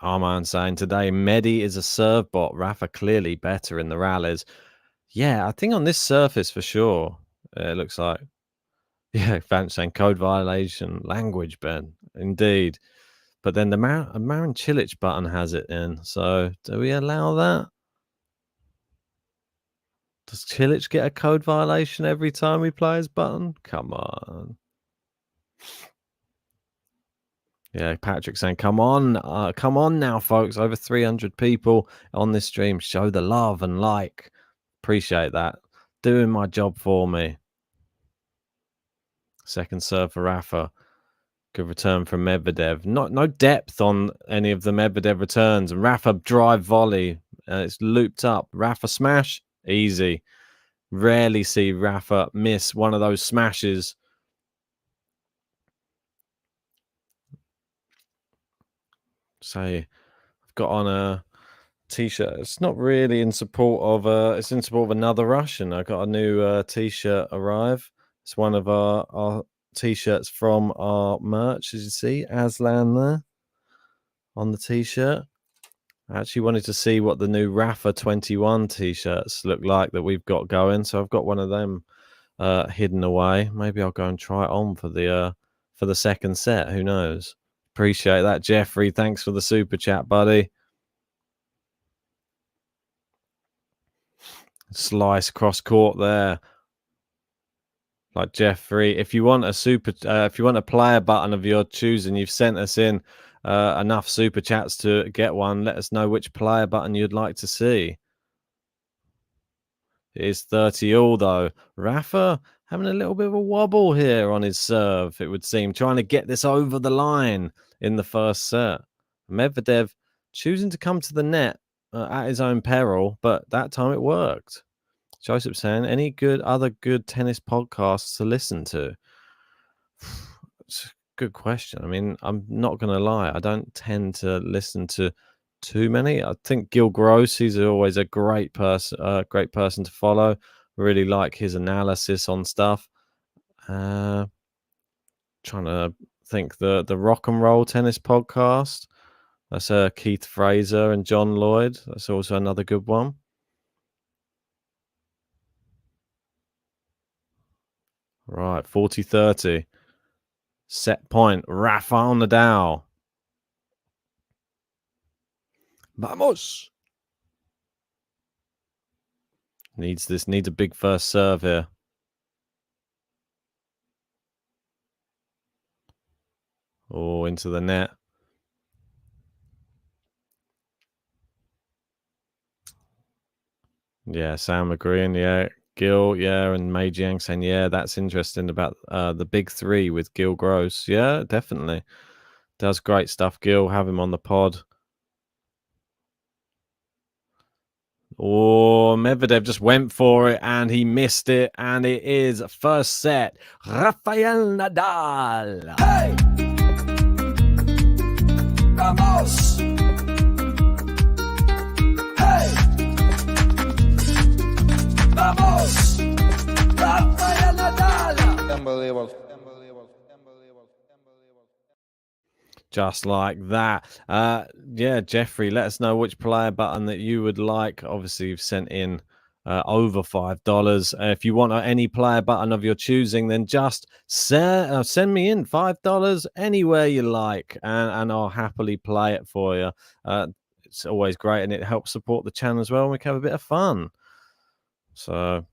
Arman saying today, Medi is a serve bot. Rafa clearly better in the rallies. Yeah, I think on this surface for sure. It looks like. Yeah, Vance saying code violation. Language, Ben. Indeed. But then the Marin Cilic button has it in. So do we allow that? Does Cilic get a code violation every time we play his button? Come on. Yeah, Patrick saying, come on now, folks. Over 300 people on this stream. Show the love and like. Appreciate that. Doing my job for me. Second serve for Rafa. Good return from Medvedev. No depth on any of the Medvedev returns. And Rafa drive volley. It's looped up. Rafa smash. Easy. Rarely see Rafa miss one of those smashes. So I've got on a t-shirt. It's not really in support of it's in support of another Russian. I got a new t-shirt arrive. It's one of our t-shirts from our merch, as you see, Aslan there on the t-shirt. I actually wanted to see what the new Rafa 21 t-shirts look like that we've got going, so I've got one of them hidden away. Maybe I'll go and try it on for the second set. Who knows? Appreciate that, Jeffrey. Thanks for the super chat, buddy. Slice cross court there. Like Jeffrey, if you want a player button of your choosing, you've sent us in enough super chats to get one. Let us know which player button you'd like to see. It is 30 all though. Rafa having a little bit of a wobble here on his serve, it would seem, trying to get this over the line in the first set. Medvedev choosing to come to the net at his own peril, but that time it worked. Joseph saying, any other good tennis podcasts to listen to? It's a good question. I mean, I'm not going to lie. I don't tend to listen to too many. I think Gil Gross, he's always a great person to follow. Really like his analysis on stuff. Trying to think the Rock and Roll Tennis podcast. That's Keith Fraser and John Lloyd. That's also another good one. Right, 40-30. Set point. Rafael Nadal. Vamos. Needs a big first serve here. Oh, into the net. Yeah, Sam agreeing. Yeah, Gil. Yeah, and Mei Jiang saying, yeah, that's interesting about the big three with Gil Gross. Yeah, definitely. Does great stuff, Gil. Have him on the pod. Oh, Medvedev just went for it and he missed it. And it is first set. Rafael Nadal. Hey! Vamos! Hey! Vamos! Rafael Nadal! Unbelievable. Just like that. Yeah, Jeffrey, let us know which player button that you would like. Obviously, you've sent in over $5. If you want any player button of your choosing, then just send me in $5 anywhere you like, and I'll happily play it for you. It's always great, and it helps support the channel as well, and we can have a bit of fun. So,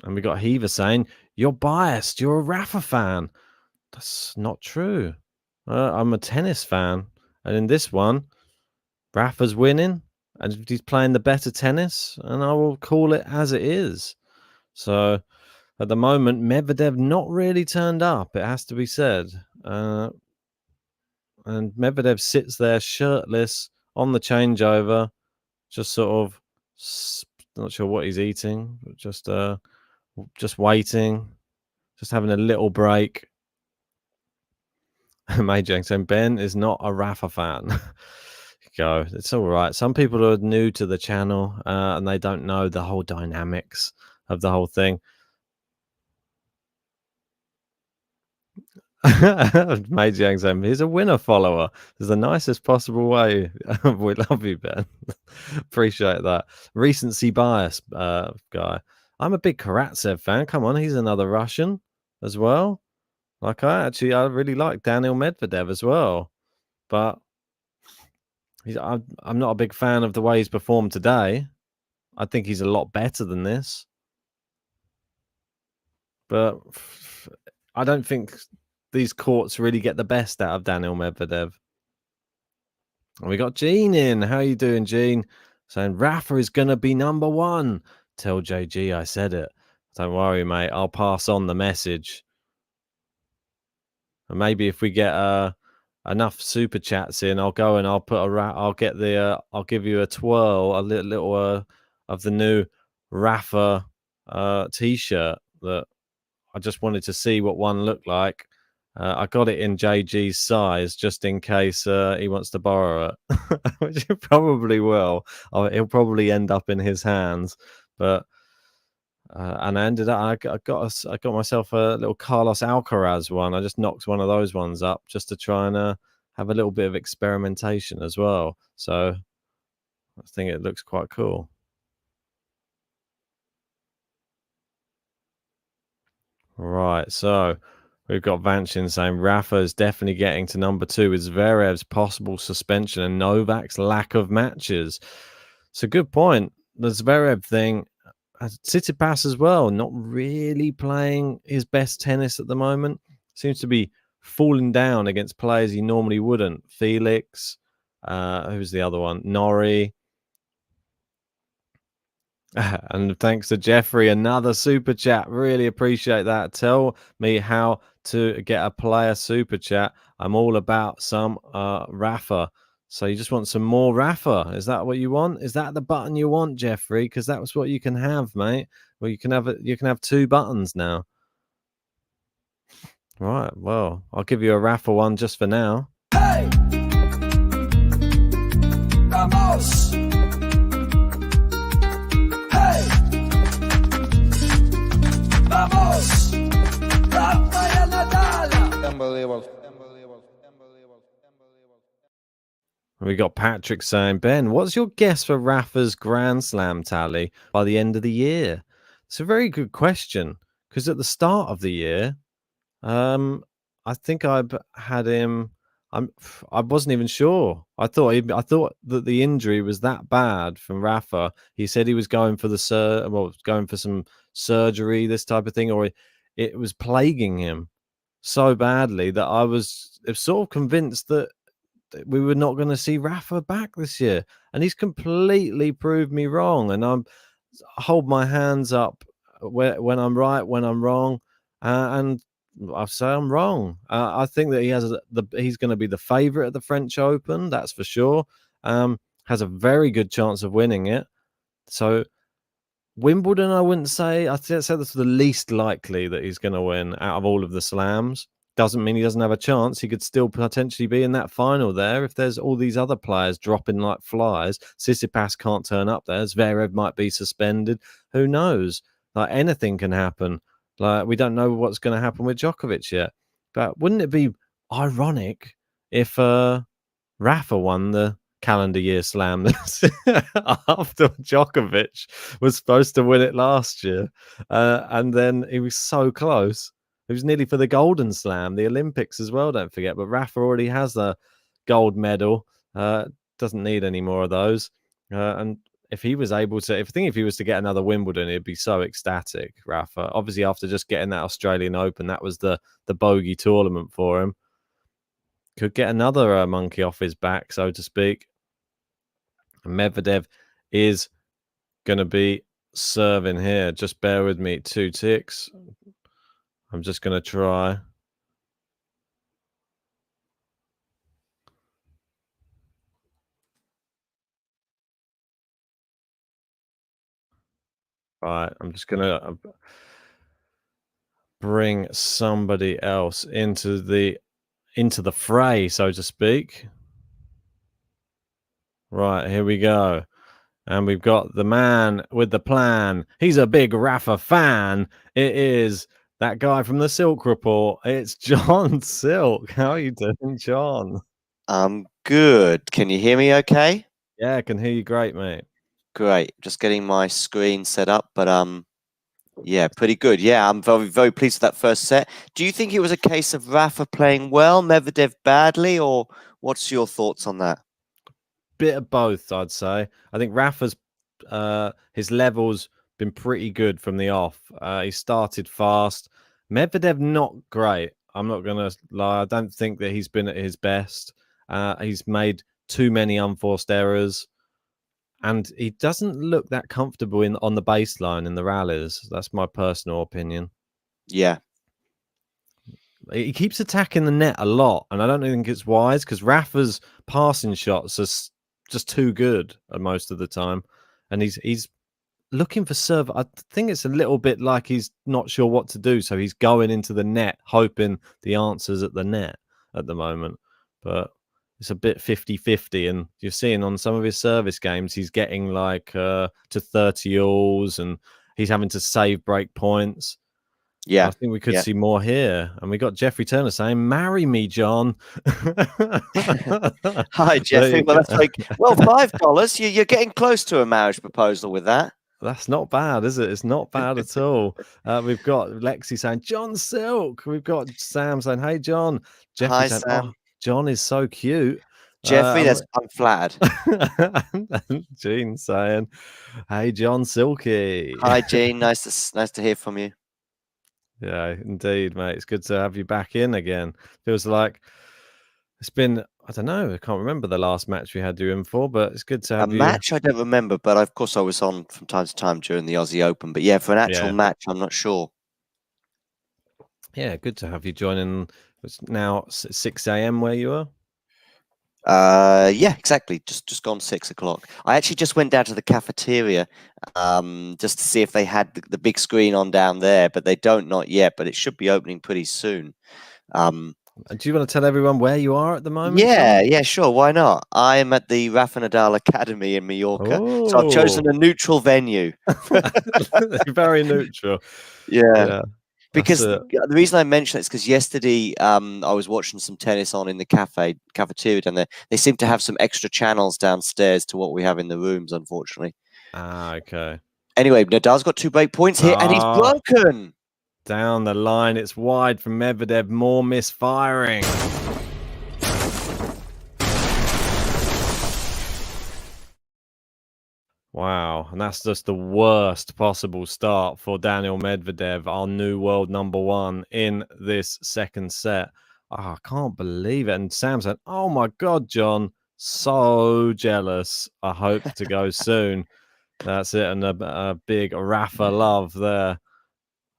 and we got Heaver saying, you're biased. You're a Rafa fan. That's not true. I'm a tennis fan, and in this one, Rafa's winning, and he's playing the better tennis, and I will call it as it is. So at the moment, Medvedev not really turned up, it has to be said. And Medvedev sits there shirtless on the changeover, just sort of not sure what he's eating, but just waiting, just having a little break. Major saying Ben is not a Rafa fan. Go, it's all right. Some people are new to the channel and they don't know the whole dynamics of the whole thing. Major Yang saying he's a winner follower. It's the nicest possible way. We love you, Ben. Appreciate that. Recency bias guy. I'm a big Karatsev fan. Come on, he's another Russian as well. Like I really like Daniil Medvedev as well, but I'm not a big fan of the way he's performed today. I think he's a lot better than this, but I don't think these courts really get the best out of Daniil Medvedev. And we got Gene in. How you doing, Gene? Saying Rafa is going to be number one. Tell JG I said it. Don't worry, mate. I'll pass on the message. And maybe if we get enough super chats in, I'll go and I'll put I'll give you a twirl, a little of the new Rafa t-shirt that I just wanted to see what one looked like. I got it in JG's size just in case he wants to borrow it, which he probably will. He'll probably end up in his hands, but and I ended up I got myself a little Carlos Alcaraz one. I just knocked one of those ones up just to try and have a little bit of experimentation as well. So I think it looks quite cool. Right, so we've got Vanchin saying Rafa is definitely getting to number 2 with Zverev's possible suspension and Novak's lack of matches. It's a good point. The Zverev thing, Tsitsipas as well, not really playing his best tennis at the moment. Seems to be falling down against players he normally wouldn't. Felix, who's the other one? Norrie. And thanks to Jeffrey, another super chat. Really appreciate that. Tell me how to get a player super chat. I'm all about some Rafa. So you just want some more Rafa? Is that what you want? Is that the button you want, Jeffrey? Because that was what you can have, mate. Well, you can have 2 buttons now. Right. Well, I'll give you a Rafa one just for now. Hey! Vamos! Hey! Vamos! Rafael Nadal! Unbelievable. We got Patrick saying, Ben, what's your guess for Rafa's Grand Slam tally by the end of the year? It's a very good question because at the start of the year, I think I had him. I wasn't even sure. I thought that the injury was that bad from Rafa. He said he was going for going for some surgery, this type of thing, or it was plaguing him so badly that I was sort of convinced that we were not going to see Rafa back this year, and he's completely proved me wrong. And I hold my hands up when I'm right, when I'm wrong, and I say I'm wrong. I think that he's going to be the favourite at the French Open, that's for sure. Has a very good chance of winning it. So Wimbledon, I wouldn't say. I'd say that's the least likely that he's going to win out of all of the slams. Doesn't mean he doesn't have a chance. He could still potentially be in that final there if there's all these other players dropping like flies. Tsitsipas can't turn up there. Zverev might be suspended. Who knows? Like anything can happen. Like we don't know what's going to happen with Djokovic yet. But wouldn't it be ironic if Rafa won the calendar year slam after Djokovic was supposed to win it last year? And then he was so close. It was nearly for the Golden Slam, the Olympics as well, don't forget. But Rafa already has the gold medal. Doesn't need any more of those. And if he was able to, if he was to get another Wimbledon, he'd be so ecstatic, Rafa. Obviously, after just getting that Australian Open, that was the bogey tournament for him. Could get another monkey off his back, so to speak. And Medvedev is going to be serving here. Just bear with me 2 ticks. I'm just going to try. Right, I'm just going to bring somebody else into the fray, so to speak. Right, here we go. And we've got the man with the plan. He's a big Rafa fan. It is that guy from the Silk Report. It's John Silk. How are you doing, John? I'm good. Can you hear me okay? Yeah, I can hear you great, mate. Great. Just getting my screen set up, but yeah, pretty good. Yeah, I'm very, very pleased with that first set. Do you think it was a case of Rafa playing well, Medvedev badly, or what's your thoughts on that? Bit of both, I'd say. I think Rafa's his levels been pretty good from the off. He started fast. Medvedev not great. I'm not gonna lie. I don't think that he's been at his best. He's made too many unforced errors, and he doesn't look that comfortable on the baseline in the rallies. That's my personal opinion. Yeah. He keeps attacking the net a lot, and I don't think it's wise because Rafa's passing shots are just too good most of the time, and he's looking for serve. I think it's a little bit like he's not sure what to do, so he's going into the net, hoping the answer's at the net at the moment. But it's a bit 50-50, and you're seeing on some of his service games, he's getting like to 30 alls, and he's having to save break points. Yeah. I think we could see more here. And we got Jeffrey Turner saying, "Marry me, John." Hi, Jeffrey. Well, that's like, well, $5. You're getting close to a marriage proposal with that. That's not bad, is it? It's not bad at all. We've got Lexi saying, "John Silk." We've got Sam saying, "Hey, John." Jeffrey Hi, saying, Sam. "Oh, John is so cute." Jeffrey, I'm flattered. And Jean saying, "Hey, John Silky." Hi, Jean. Nice to hear from you. Yeah, indeed, mate. It's good to have you back in again. Feels like it's been, I don't know, I can't remember the last match we had you in for, but it's good to have a match I don't remember, but of course I was on from time to time during the Aussie Open. But yeah, for an actual match, I'm not sure. Yeah, good to have you joining. It's now 6 a.m. where you are. Yeah, exactly. Just gone 6 o'clock. I actually just went down to the cafeteria just to see if they had the big screen on down there, but they don't, not yet, but it should be opening pretty soon. Do you want to tell everyone where you are at the moment? Yeah, John? Yeah, sure. Why not? I am at the Rafa Nadal Academy in Mallorca. Oh. So I've chosen a neutral venue. Very neutral. Yeah. Because the reason I mention it is because yesterday I was watching some tennis on in the cafeteria down there. They seem to have some extra channels downstairs to what we have in the rooms, unfortunately. Ah, okay. Anyway, Nadal's got 2 break points here, and he's broken. Down the line, it's wide from Medvedev. More misfiring. Wow, and that's just the worst possible start for Daniil Medvedev, our new world number 1 in this second set. Oh, I can't believe it. And Sam said, "Oh my God, John, so jealous. I hope to go soon." That's it, and a big Rafa love there.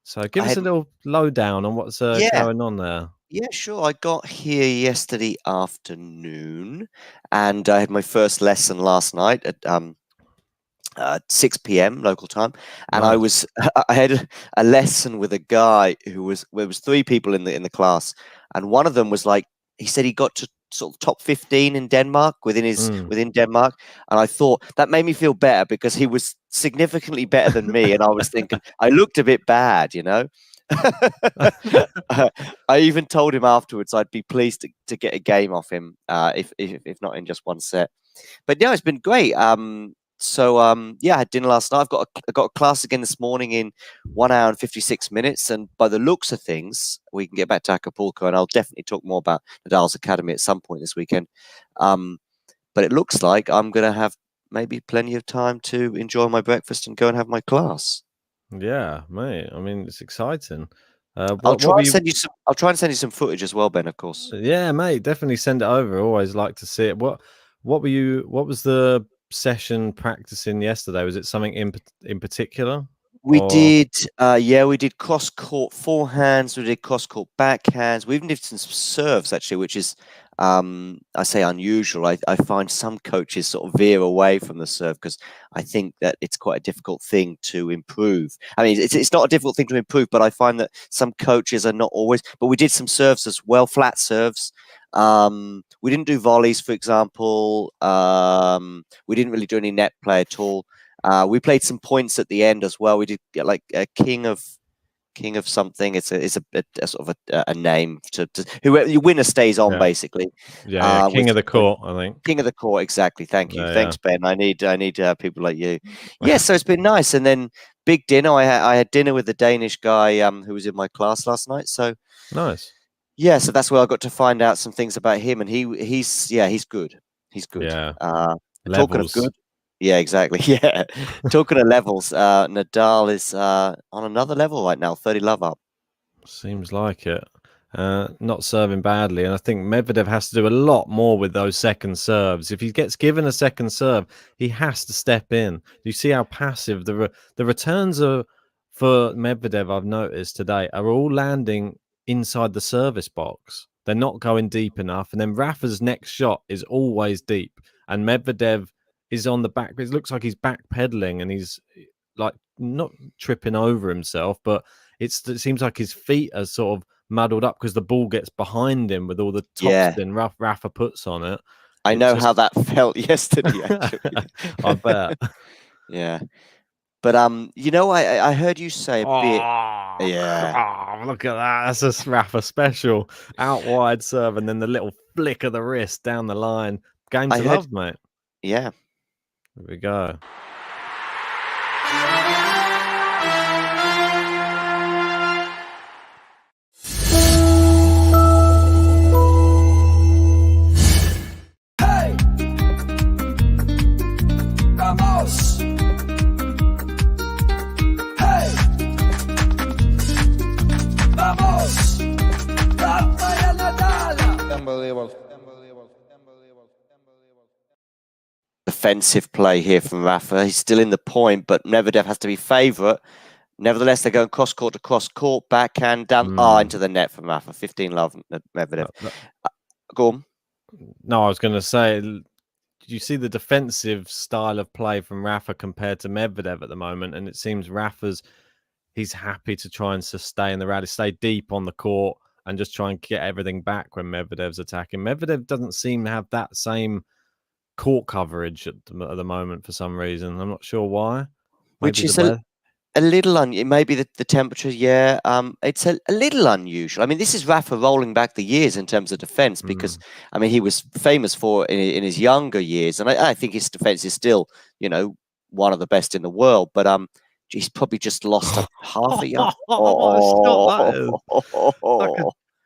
So give us a little lowdown on what's going on there. Yeah, sure. I got here yesterday afternoon, and I had my first lesson last night at 6 p.m. local time, and Nice. I had a lesson with a guy there was 3 people in the class, and one of them was like, he said he got to sort of top 15 in Denmark within Denmark, and I thought that made me feel better because he was significantly better than me, and I was thinking I looked a bit bad, you know. I even told him afterwards I'd be pleased to get a game off him, if not in just one set. But yeah, it's been great. So yeah, I had dinner last night. I got a class again this morning in 1 hour and 56 minutes. And by the looks of things, we can get back to Acapulco, and I'll definitely talk more about Nadal's Academy at some point this weekend. But it looks like I'm going to have maybe plenty of time to enjoy my breakfast and go and have my class. Yeah, mate. I mean, it's exciting. I'll What try were and you? send you some. I'll try and send you some footage as well, Ben. Of course. Yeah, mate. Definitely send it over. Always like to see it. What were you? What was the session practicing yesterday? Was it something in particular? We Or did, we did cross court forehands. We did cross court backhands. We even did some serves actually, which is, I say unusual. I find some coaches sort of veer away from the serve because I think that it's quite a difficult thing to improve. I mean, it's not a difficult thing to improve, but I find that some coaches are not always. But we did some serves as well, flat serves. We didn't do volleys, for example. We didn't really do any net play at all. We played some points at the end as well. We did get like a king of something. It's a sort of a name to whoever your winner stays on, Yeah. basically. yeah, King of the Court, I think. King of the Court, exactly. Thank you. Yeah, Thanks, Ben. I need people like you. Yeah, so it's been nice. And then big dinner. I had dinner with the Danish guy who was in my class last night. So Nice. yeah, so that's where I got to find out some things about him. And he's good. He's good. Yeah. Talking of Levels. good. Yeah, exactly. Yeah. Talking of levels, Nadal is on another level right now, 30 love up. Seems like it. Not serving badly, and I think Medvedev has to do a lot more with those second serves. If he gets given a second serve, he has to step in. You see how passive the returns are for Medvedev. I've noticed today are all landing inside the service box. They're not going deep enough, and then Rafa's next shot is always deep, and Medvedev is on the back. It looks like he's backpedaling, and he's like not tripping over himself, but it seems like his feet are sort of muddled up because the ball gets behind him with all the topspin Rafa puts on it. I know how that felt yesterday, actually. I bet. Yeah. But I heard you say a bit. Yeah. Oh, look at that. That's a Rafa special. Out wide serve and then the little flick of the wrist down the line. Game to love, mate. Yeah. Here we go. Hey! Vamos! Hey! Vamos! Rafael Nadal! Unbelievable. Defensive play here from Rafa. He's still in the point, but Medvedev has to be favourite. Nevertheless, they're going cross court to cross court, backhand down into the net from Rafa. 15 love Medvedev. Go on. No, I was going to say, did you see the defensive style of play from Rafa compared to Medvedev at the moment? And it seems he's happy to try and sustain the rally, stay deep on the court and just try and get everything back when Medvedev's attacking. Medvedev doesn't seem to have that same court coverage at the moment for some reason. I'm not sure why. Which is a little it may be the temperature. Yeah, it's a little unusual. I mean, this is Rafa rolling back the years in terms of defense because I mean he was famous for in his younger years, and I think his defense is still one of the best in the world. But he's probably just lost half a yard.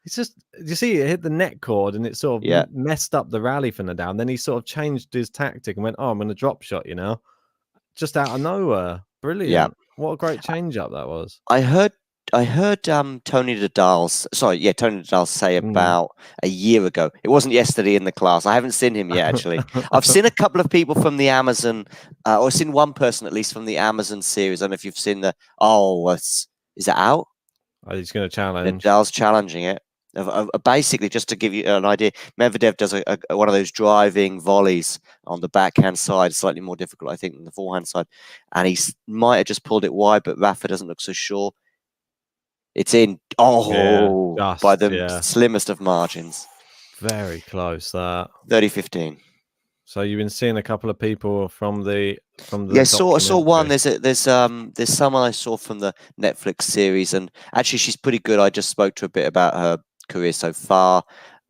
It's just, you see, it hit the net cord and it sort of messed up the rally for Nadal. And then he sort of changed his tactic and went, "Oh, I'm going to drop shot," just out of nowhere. Brilliant! Yeah. What a great change up that was. I heard Tony Nadal say about a year ago. It wasn't yesterday in the class. I haven't seen him yet, actually. I've seen a couple of people from the Amazon, or I've seen one person at least from the Amazon series. I don't know if you've seen is it out? Oh, he's going to challenge. Nadal's challenging it. Basically, just to give you an idea, Medvedev does one of those driving volleys on the backhand side, slightly more difficult, I think, than the forehand side. And he might have just pulled it wide, but Rafa doesn't look so sure. It's in. By the slimmest of margins. Very close, that. 30-15. So you've been seeing a couple of people from the I saw one. There's someone I saw from the Netflix series, and actually she's pretty good. I just spoke to a bit about her career so far,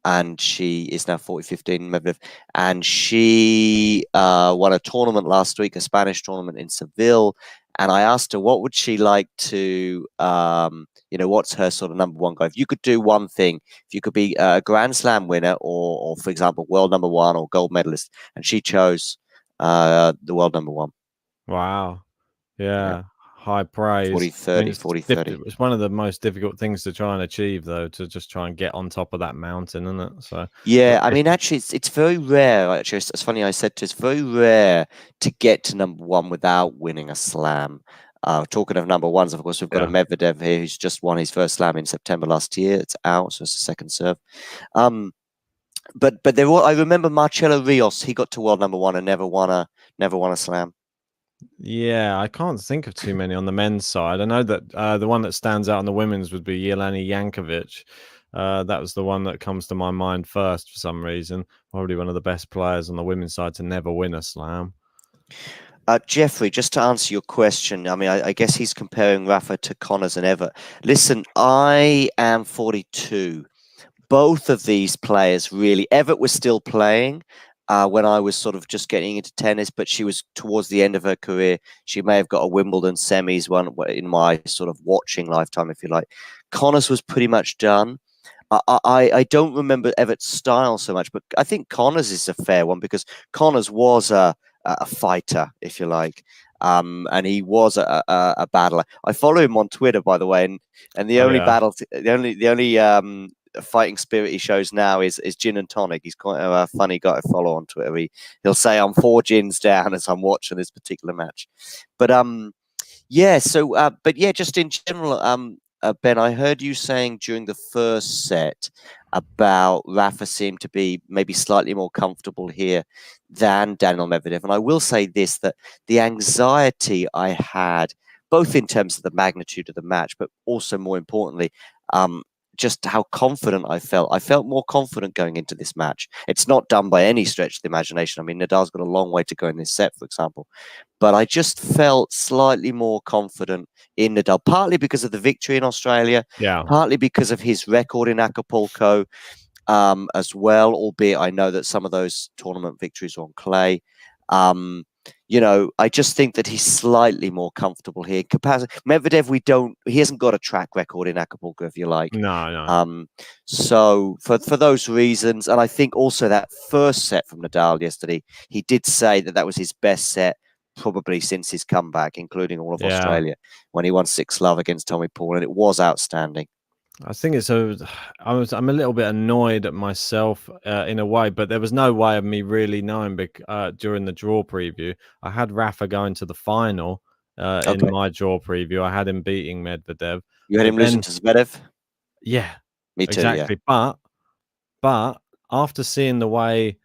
and she is now 40-15 Medvedev, and she won a tournament last week, a Spanish tournament in Seville, and I asked her what would she like to what's her sort of number one goal. If you could do one thing, if you could be a Grand Slam winner or for example world number one or gold medalist, and she chose the world number one. Wow. Yeah. High praise. 40-30, 40-30. It's one of the most difficult things to try and achieve, though, to just try and get on top of that mountain, isn't it? So Yeah, I mean, actually, it's very rare. Actually, it's funny. I said it's very rare to get to number one without winning a slam. Talking of number ones, of course, we've got a Medvedev here who's just won his first slam in September last year. It's out, so it's a second serve. But there were, I remember Marcelo Rios. He got to world number one and never won a slam. Yeah, I can't think of too many on the men's side. I know that the one that stands out on the women's would be Jelena Jankovic. That was the one that comes to my mind first for some reason. Probably one of the best players on the women's side to never win a slam. Jeffrey, just to answer your question, I mean, I guess he's comparing Rafa to Connors and Evert. Listen, I am 42. Both of these players really, Evert was still playing when I was sort of just getting into tennis, but she was towards the end of her career. She may have got a Wimbledon semis one in my sort of watching lifetime, if you like. Connors was pretty much done. I don't remember Evert's style so much, but I think Connors is a fair one because Connors was a fighter, if you like, and he was a battler. I follow him on Twitter, by the way, and the only battle, the only fighting spirit he shows now is gin and tonic. He's quite a funny guy to follow on Twitter. He'll say I'm 4 gins down as I'm watching this particular match, but yeah. So, but yeah, just in general, Ben, I heard you saying during the first set about Rafa seemed to be maybe slightly more comfortable here than Daniil Medvedev. And I will say this, that the anxiety I had, both in terms of the magnitude of the match, but also more importantly, just how confident I felt. I felt more confident going into this match. It's not done by any stretch of the imagination. I mean, Nadal's got a long way to go in this set, for example. But I just felt slightly more confident in Nadal, partly because of the victory in Australia, partly because of his record in Acapulco as well, albeit I know that some of those tournament victories are on clay. You know, I just think that he's slightly more comfortable here. Medvedev, he hasn't got a track record in Acapulco, if you like. No. So for those reasons, and I think also that first set from Nadal yesterday, he did say that was his best set probably since his comeback, including all of Australia, when he won 6-love against Tommy Paul, and it was outstanding. I think I'm a little bit annoyed at myself in a way, but there was no way of me really knowing during the draw preview. I had Rafa going to the final in my draw preview. I had him beating Medvedev. You had him losing to Zverev? Yeah. Me too, exactly. Yeah. But after seeing the way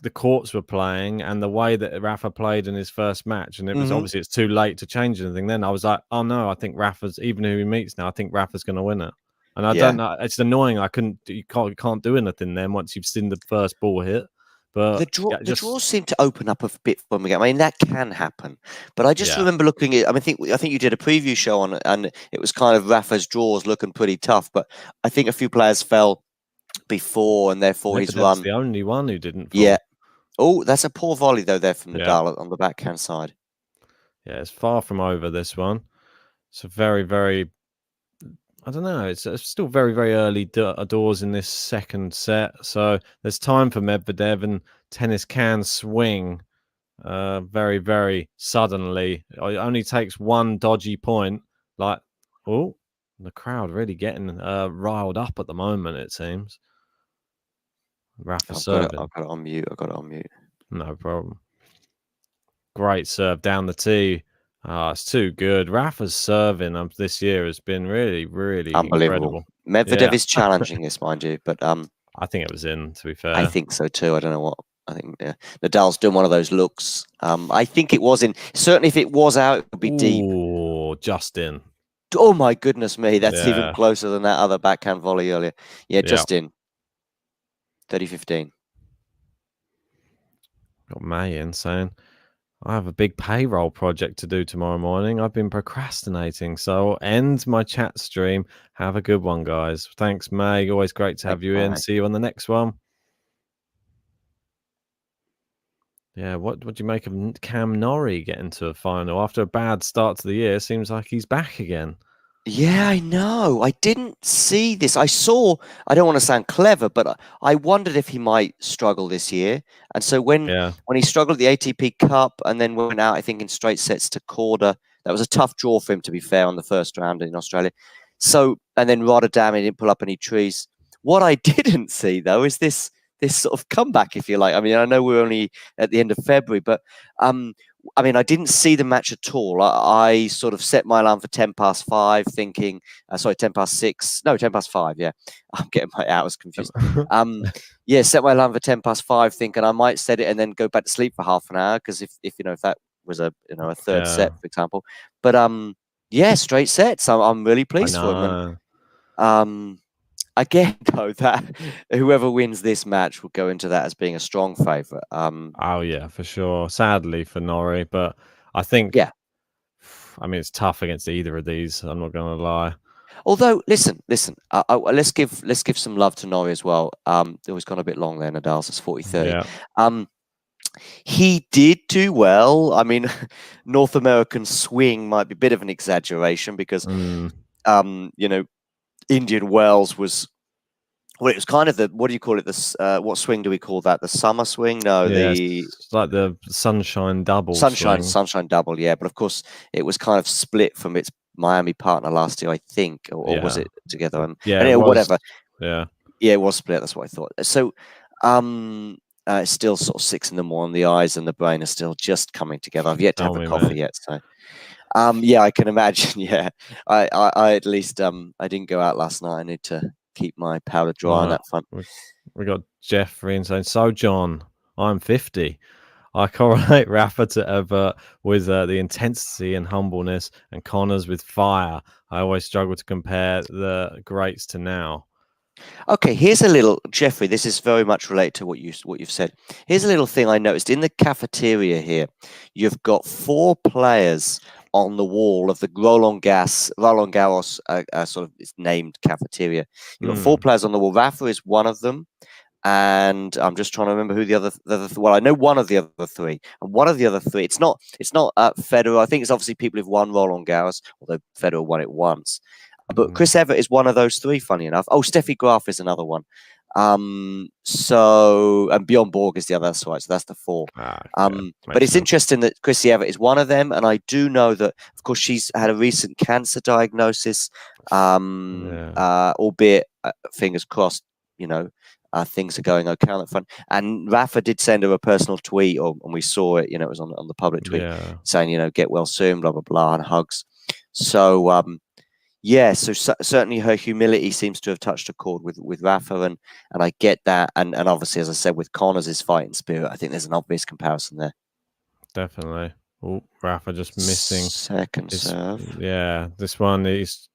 the courts were playing and the way that Rafa played in his first match, and it was obviously it's too late to change anything. Then I was like, oh no, I think Rafa's, even who he meets now, I think Rafa's going to win it. And I don't know, it's annoying. You can't do anything then once you've seen the first ball hit. But the draw seemed to open up a bit when we get. I mean, that can happen, but I just remember looking at. I think you did a preview show on it, and it was kind of Rafa's draws looking pretty tough. But I think a few players fell before, and therefore his run. The only one who didn't fall. Yeah. Oh, that's a poor volley though there from Nadal on the backhand side. Yeah, it's far from over, this one. It's a very, very, I don't know, it's still very, very early doors in this second set. So there's time for Medvedev, and tennis can swing very, very suddenly. It only takes one dodgy point. Like, oh, the crowd really getting riled up at the moment, it seems. Rafa serving. I've got it on mute. No problem. Great serve down the tee. It's too good. Rafa's serving this year has been really, really unbelievable. Incredible. Medvedev is challenging this, mind you, but I think it was in, to be fair. I think so too. I don't know what. I think Nadal's doing one of those looks. I think it was in. Certainly, if it was out, it would be deep. Oh, just in. Oh my goodness me, that's even closer than that other backhand volley earlier. Yeah, just in. 30-15. Got May in saying, I have a big payroll project to do tomorrow morning. I've been procrastinating, so I'll end my chat stream. Have a good one, guys. Thanks, May. Always great to have you in. See you on the next one. Yeah, what do you make of Cam Norrie getting to a final after a bad start to the year? Seems like he's back again. Yeah, I know. I didn't see this. I don't want to sound clever, but I wondered if he might struggle this year. And so when Yeah. he struggled at the ATP Cup and then went out, I think, in straight sets to Korda, that was a tough draw for him, to be fair, on the first round in Australia. So, and then Rotterdam, he didn't pull up any trees. What I didn't see, though, is this sort of comeback, if you like. I mean, I know we're only at the end of February, but I mean, I didn't see the match at all. I sort of set my alarm for 5:10, thinking, sorry, 5:10. No, 5:10. Yeah, I'm getting my hours confused. Yeah, set my alarm for 5:10, thinking I might set it and then go back to sleep for half an hour because if if that was a third set, for example. But yeah, straight sets. I'm really pleased for him. And, again, though, that whoever wins this match will go into that as being a strong favourite. Oh yeah, for sure. Sadly for Norrie, but I think, yeah. I mean, it's tough against either of these. I'm not going to lie. Although, listen, let's give some love to Norrie as well. It was gone a bit long there, Nadal, so it's 40-30. Yeah. He did do well. I mean, North American swing might be a bit of an exaggeration because, Indian Wells was, well, it was kind of the, what do you call it? This, what swing do we call that? The summer swing? No, yeah, the it's like the sunshine double. sunshine double. Yeah, but of course, it was kind of split from its Miami partner last year, I think, or was it together? Yeah, anyway, whatever. Yeah, it was split. That's what I thought. So, it's still sort of 6 in the morning. The eyes and the brain are still just coming together. I've yet to have a coffee yet, so. Yeah, I can imagine. Yeah, I at least I didn't go out last night. I need to keep my powder dry on that front. We got Jeffrey and saying, so John, I'm 50. I correlate Rafa to Evert with the intensity and humbleness, and Connors with fire. I always struggle to compare the greats to now. Okay, here's a little, Jeffrey. This is very much related to what you've said. Here's a little thing I noticed in the cafeteria here. You've got 4 players on the wall of the Roland Garros sort of it's named cafeteria. You've got 4 players on the wall. Rafa is one of them. And I'm just trying to remember who the other well, I know one of the other 3, and one of the other 3. It's not Federer. I think it's obviously people who've won Roland Garros, although Federer won it once. But Chris Evert is one of those 3. Funny enough. Oh, Steffi Graf is another one. So, and Bjorn Borg is the other. That's right. So that's the 4. But it's interesting that Chrissy Evert is one of them, and I do know that, of course, she's had a recent cancer diagnosis. Albeit fingers crossed, things are going okay on that front. And Rafa did send her a personal tweet, and we saw it. It was on the public tweet saying, get well soon, blah blah blah, and hugs. So so certainly her humility seems to have touched a chord with Rafa, and I get that. And obviously, as I said, with Connors' fighting spirit, I think there's an obvious comparison there. Definitely. Oh, Rafa just missing second serve. Yeah, this one is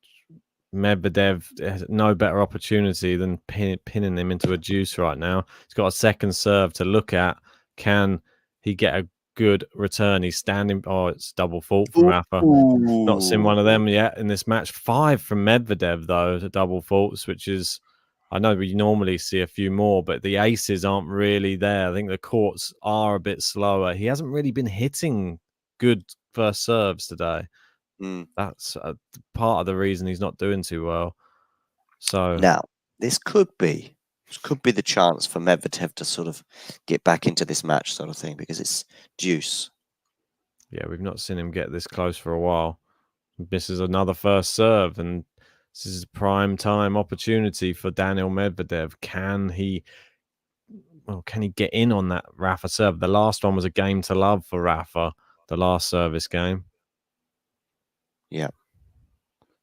Medvedev has no better opportunity than pinning him into a juice right now. He's got a second serve to look at. Can he get a good return? He's standing. Oh, it's double fault from Rafa. Not seen one of them yet in this match. 5 from Medvedev, though, the double faults, which is, I know we normally see a few more, but the aces aren't really there. I think the courts are a bit slower. He hasn't really been hitting good first serves today. That's part of the reason he's not doing too well. So now this could be the chance for Medvedev to sort of get back into this match, sort of thing, because it's deuce. Yeah, we've not seen him get this close for a while. This is another first serve, and this is a prime time opportunity for Daniil Medvedev. Can he get in on that Rafa serve? The last one was a game to love for Rafa, the last service game. Yeah.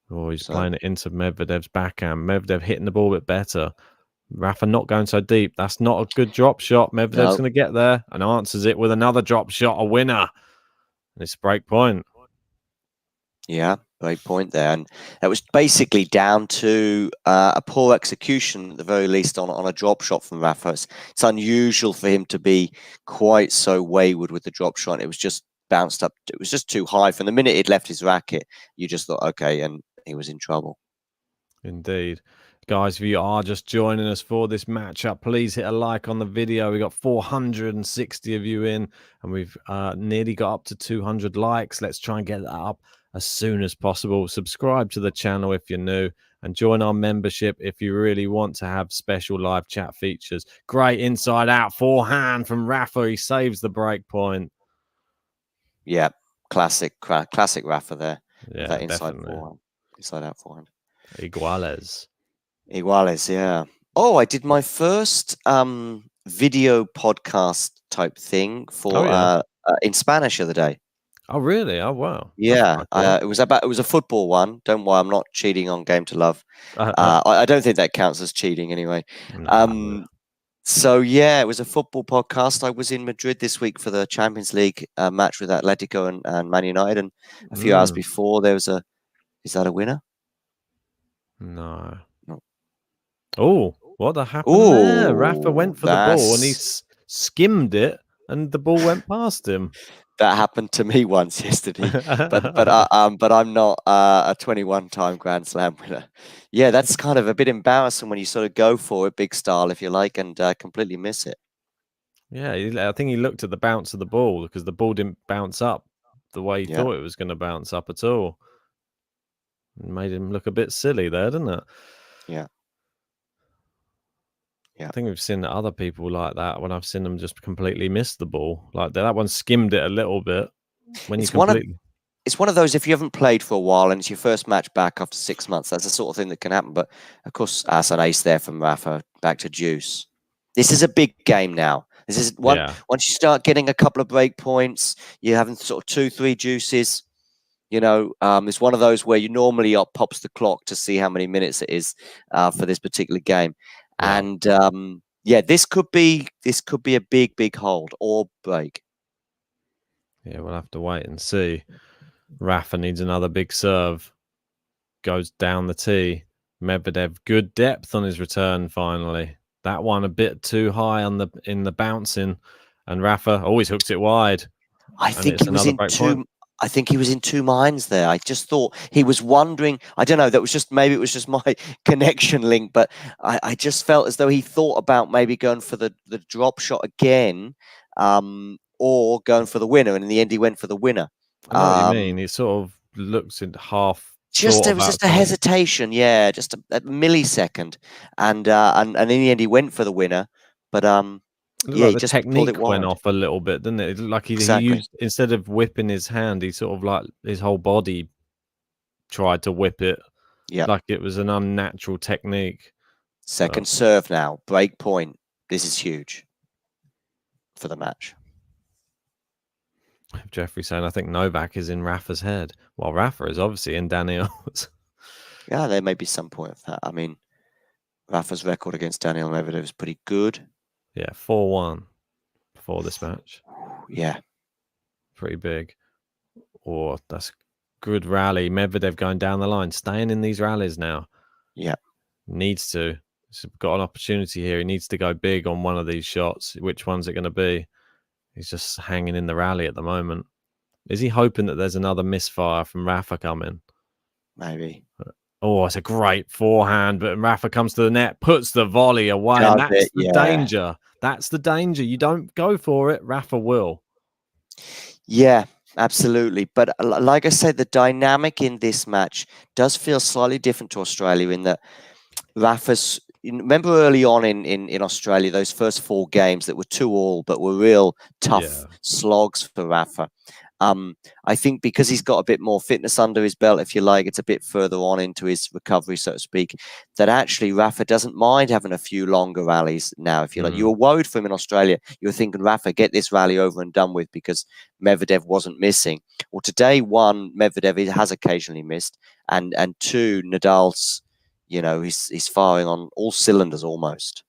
Oh, he's playing it into Medvedev's backhand. Medvedev hitting the ball a bit better. Rafa not going so deep. That's not a good drop shot. Medvedev's going to get there and answers it with another drop shot, a winner. And it's break point. Yeah, great point there. And that was basically down to a poor execution, at the very least, on a drop shot from Rafa. It's unusual for him to be quite so wayward with the drop shot. It was just bounced up. It was just too high. From the minute he'd left his racket, you just thought, okay, and he was in trouble. Indeed. Guys, if you are just joining us for this matchup, please hit a like on the video. We got 460 of you in, and we've nearly got up to 200 likes. Let's try and get that up as soon as possible. Subscribe to the channel if you're new, and join our membership if you really want to have special live chat features. Great inside out forehand from Rafa. He saves the break point. Yeah, classic Rafa there. Yeah, That inside definitely. forehand, inside out forehand. Iguales. Iguales, yeah. Oh, I did my first video podcast type thing for in Spanish the other day. Oh, really? Oh, wow. Yeah, it was a football one. Don't worry, I'm not cheating on Game to Love. I don't think that counts as cheating anyway. No. So yeah, it was a football podcast. I was in Madrid this week for the Champions League match with Atletico and Man United, and a few hours before there was a. Is that a winner? No. No. Oh, what happened there? Rafa went for the ball and he skimmed it, and the ball went past him. That happened to me once yesterday, but I'm not a 21-time Grand Slam winner. Yeah, that's kind of a bit embarrassing when you sort of go for it, big style, if you like, and completely miss it. Yeah, I think he looked at the bounce of the ball because the ball didn't bounce up the way he thought it was going to bounce up at all. It made him look a bit silly there, didn't it? Yeah. Yeah. I think we've seen other people like that when I've seen them just completely miss the ball. Like that one skimmed it a little bit. It's one of those, if you haven't played for a while and it's your first match back after 6 months, that's the sort of thing that can happen. But of course, as an ace there from Rafa, back to Juice. This is a big game now. This is once you start getting a couple of break points, you're having sort of 2-3 juices. It's one of those where you normally pops the clock to see how many minutes it is for this particular game. Yeah. And this could be a big hold or break. Yeah, we'll have to wait and see. Rafa needs another big serve. Goes down the tee. Medvedev, good depth on his return finally. That one a bit too high in the bouncing, and Rafa always hooks it wide. I think he was in two minds there. I just thought he was wondering. I don't know. Maybe it was just my connection link, but I just felt as though he thought about maybe going for the drop shot again, or going for the winner. And in the end, he went for the winner. I know what you mean. He sort of looks in half. There was just a hesitation, just a millisecond, and in the end, he went for the winner. But the technique went off a little bit, didn't it? Like he used, instead of whipping his hand, he sort of like his whole body tried to whip it. Yeah, like it was an unnatural technique. Second serve now, break point. This is huge for the match. Jeffrey saying, I think Novak is in Rafa's head. Well, Rafa is obviously in Daniil's. Yeah, there may be some point of that. I mean, Rafa's record against Daniil Medvedev is pretty good. Yeah, 4-1 before this match. Yeah. Pretty big. That's good rally. Medvedev going down the line, staying in these rallies now. Yeah. Needs to. He's got an opportunity here. He needs to go big on one of these shots. Which one's it going to be? He's just hanging in the rally at the moment. Is he hoping that there's another misfire from Rafa coming? Maybe. Oh, it's a great forehand, but Rafa comes to the net, puts the volley away, and that's the danger. That's the danger. You don't go for it, Rafa will. Yeah, absolutely. But like I said, the dynamic in this match does feel slightly different to Australia in that Rafa's... Remember early on in Australia, those first 4 games that were 2-2, but were real tough slogs for Rafa. I think because he's got a bit more fitness under his belt, if you like, it's a bit further on into his recovery, so to speak, that actually Rafa doesn't mind having a few longer rallies now, if you like. You were worried for him in Australia. You were thinking, Rafa, get this rally over and done with because Medvedev wasn't missing. Well, today, 1, Medvedev has occasionally missed, and 2, Nadal's, he's firing on all cylinders almost.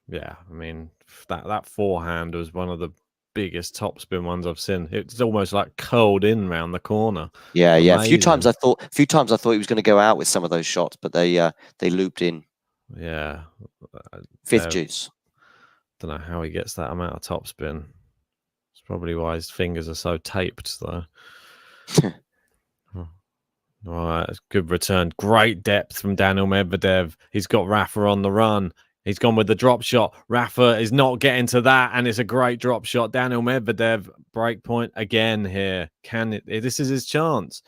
Yeah, I mean, that forehand was one of the biggest topspin ones I've seen. It's almost like curled in round the corner. Yeah. A few times I thought he was going to go out with some of those shots, but they looped in. Yeah. Fifth juice. Don't know how he gets that amount of topspin. It's probably why his fingers are so taped, though. All right, good return. Great depth from Daniil Medvedev. He's got Rafa on the run. He's gone with the drop shot. Rafa is not getting to that, and it's a great drop shot. Daniil Medvedev, break point again here. This is his chance.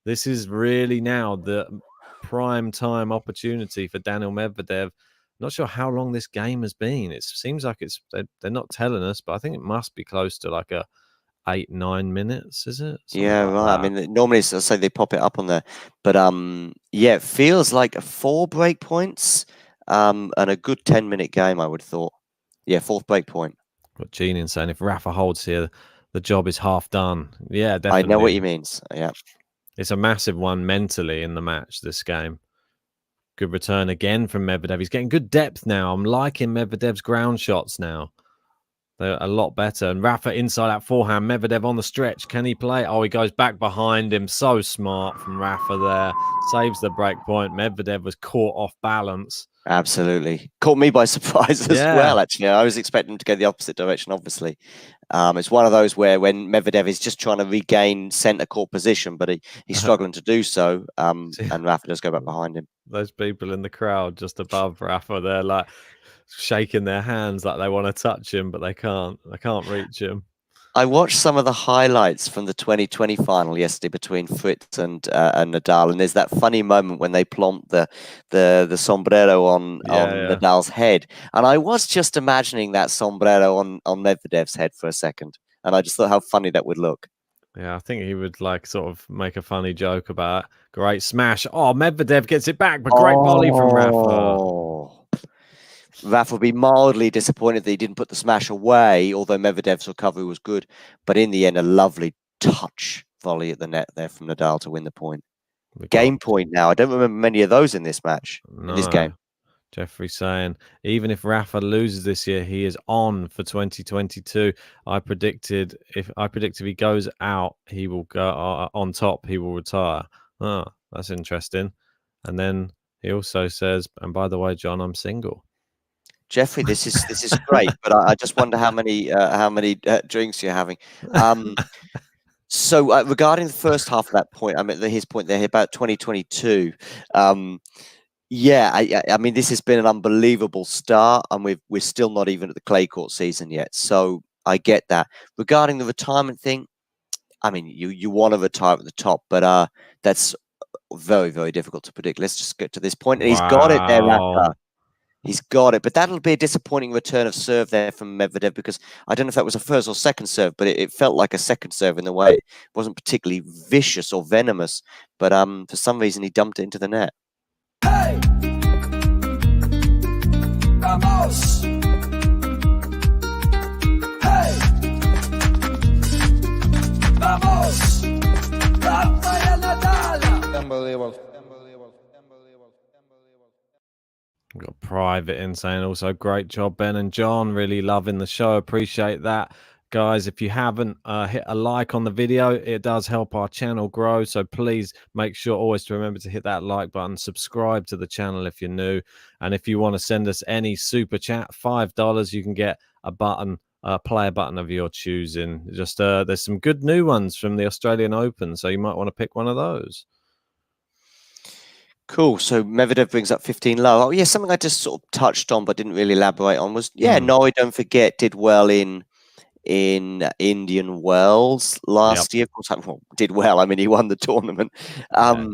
This is really now the prime time opportunity for Daniil Medvedev. Not sure how long this game has been. It seems like they're not telling us, but I think it must be close to like a 8-9 minutes, is it? Something Yeah, like right. I that. mean, normally I say they pop it up on there, but yeah, it feels like 4 break points, and a good 10-minute game. I would have thought. Yeah, 4th break point. What Gene saying, if Rafa holds here, the job is half done. Yeah, I definitely. know what he means. Yeah. It's a massive one mentally in the match, this game. Good return again from Medvedev. He's getting good depth now. I'm liking Medvedev's ground shots now. They're a lot better. And Rafa inside that forehand. Medvedev on the stretch. Can he play? Oh, he goes back behind him. So smart from Rafa there. Saves the break point. Medvedev was caught off balance. Absolutely. Caught me by surprise as Yeah. well, actually. I was expecting him to go the opposite direction, obviously. It's one of those where when Medvedev is just trying to regain centre court position, but he's struggling to do so, and Rafa does go back behind him. Those people in the crowd just above Rafa, they're like shaking their hands like they want to touch him, but they can't. They can't reach him. I watched some of the highlights from the 2020 final yesterday between Fritz and Nadal, and there's that funny moment when they plonked the sombrero on Nadal's head, and I was just imagining that sombrero on Medvedev's head for a second, and I just thought how funny that would look. Yeah, I think he would like sort of make a funny joke about great smash. Oh, Medvedev gets it back, but great volley from Rafa. Rafa will be mildly disappointed that he didn't put the smash away, although Medvedev's recovery was good. But in the end, a lovely touch volley at the net there from Nadal to win the point. Game point now. I don't remember many of those in this match, in this game. Jeffrey saying, even if Rafa loses this year, he is on for 2022. I predicted if he goes out, he will go on top. He will retire. Oh, that's interesting. And then he also says, and by the way, John, I'm single. Jeffrey, this is great, but I just wonder how many drinks you're having. So regarding the first half of that point, I mean his point there about 2022. Yeah, I mean this has been an unbelievable start, and we're still not even at the clay court season yet. So I get that. Regarding the retirement thing, I mean you want to retire at the top, but that's very, very difficult to predict. Let's just get to this point, and he's got it there, Rafa. He's got it, but that'll be a disappointing return of serve there from Medvedev, because I don't know if that was a first or second serve, but it felt like a second serve in the way it wasn't particularly vicious or venomous, but for some reason he dumped it into the net. Hey! Vamos! Hey! Vamos! Rafael Nadal! Unbelievable. We've got Private in saying also great job, Ben and John. Really loving the show. Appreciate that. Guys, if you haven't hit a like on the video, it does help our channel grow. So please make sure always to remember to hit that like button. Subscribe to the channel if you're new. And if you want to send us any super chat, $5, you can get a button, a player button of your choosing. Just there's some good new ones from the Australian Open, so you might want to pick one of those. Cool. So Medvedev brings up 15 low. Oh, yeah, something I just sort of touched on but didn't really elaborate on was, Norrie, don't forget, did well in Indian Wells last year. Of course, did well. I mean, he won the tournament. Not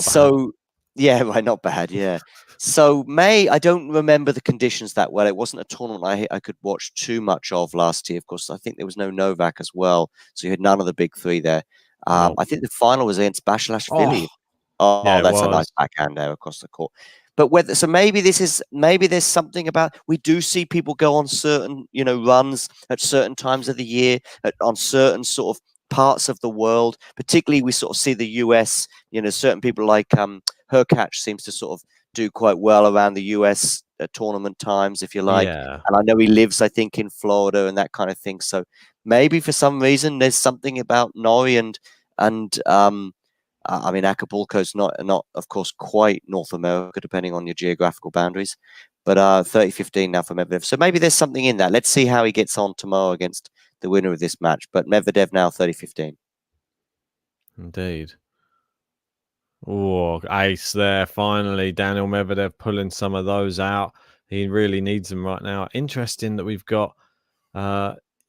so, bad. Not bad, yeah. So I don't remember the conditions that well. It wasn't a tournament I could watch too much of last year. Of course, I think there was no Novak as well. So you had none of the big three there. I think the final was against Basilashvili. That's a nice backhand there across the court. But maybe there's something about, we do see people go on certain runs at certain times of the year on certain sort of parts of the world. Particularly, we sort of see the US. Certain people like Hurkacz seems to sort of do quite well around the US tournament times, if you like. Yeah. And I know he lives, I think, in Florida and that kind of thing. So maybe for some reason there's something about Norrie and I mean, Acapulco's not, of course, quite North America, depending on your geographical boundaries. But 30-15 now for Medvedev. So maybe there's something in that. Let's see how he gets on tomorrow against the winner of this match. But Medvedev now 30-15. Indeed. Oh, ace there. Finally, Daniil Medvedev pulling some of those out. He really needs them right now. Interesting that we've got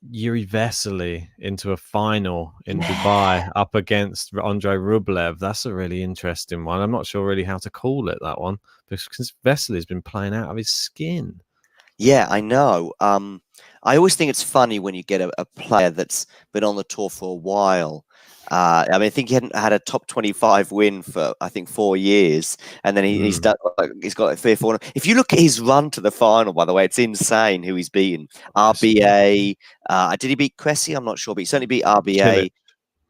Yuri Vesely into a final in Dubai up against Andrei Rublev. That's a really interesting one. I'm not sure really how to call it, that one, because Vesely's been playing out of his skin. Yeah, I know. I always think it's funny when you get a player that's been on the tour for a while. I mean, I think he hadn't had a top 25 win for, I think, 4 years, and then he's done. He's got like 3 or 4. If you look at his run to the final, by the way, it's insane who he's beaten. RBA. Did he beat Cressy? I'm not sure, but he certainly beat RBA.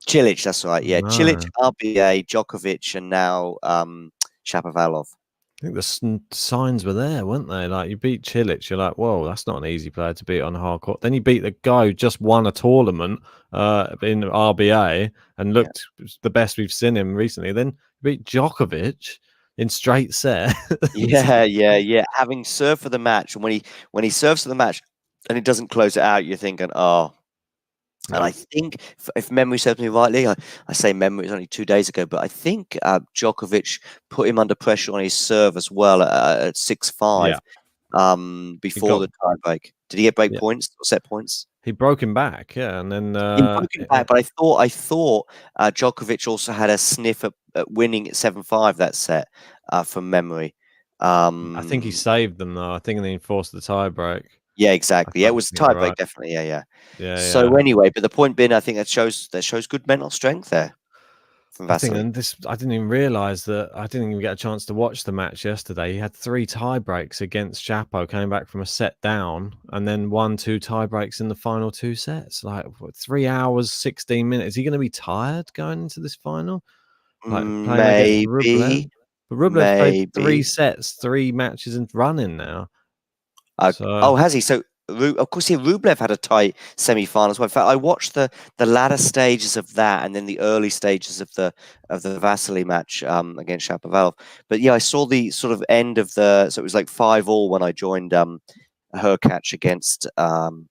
Cilic, that's right. Yeah, No. Cilic, RBA, Djokovic, and now Shapovalov. I think the signs were there, weren't they? Like, you beat Cilic, you're like, whoa, that's not an easy player to beat on hard court. Then you beat the guy who just won a tournament in RBA and looked the best we've seen him recently. Then you beat Djokovic in straight set. Yeah. Having served for the match, and when he serves for the match and he doesn't close it out, you're thinking, oh. And I think, if memory serves me rightly, I say memory, it was only 2 days ago, but I think Djokovic put him under pressure on his serve as well at 6-5 before the tie break. Did he get break points or set points? He broke him back, and then he broke him back. But I thought Djokovic also had a sniff at winning at 7-5 that set from memory. I think he saved them though. I think they enforced the tie break. Yeah, exactly. Yeah, it was tie break, definitely. Yeah. So anyway, but the point being, I think that shows good mental strength there from Vasily. I didn't even realize that. I didn't even get a chance to watch the match yesterday. He had 3 tie breaks against Chapo, came back from a set down, and then 1-2 tie breaks in the final 2 sets. Like, 3 hours, 16 minutes. Is he going to be tired going into this final? Like, maybe. Rublev? But Rublev played 3 sets, 3 matches and running now. Has he? So, of course, Rublev had a tight semi-final as well. In fact, I watched the latter stages of that, and then the early stages of the Vasily match against Shapovalov. But yeah, I saw the sort of end of so it was like 5-5 when I joined her catch against Rublev,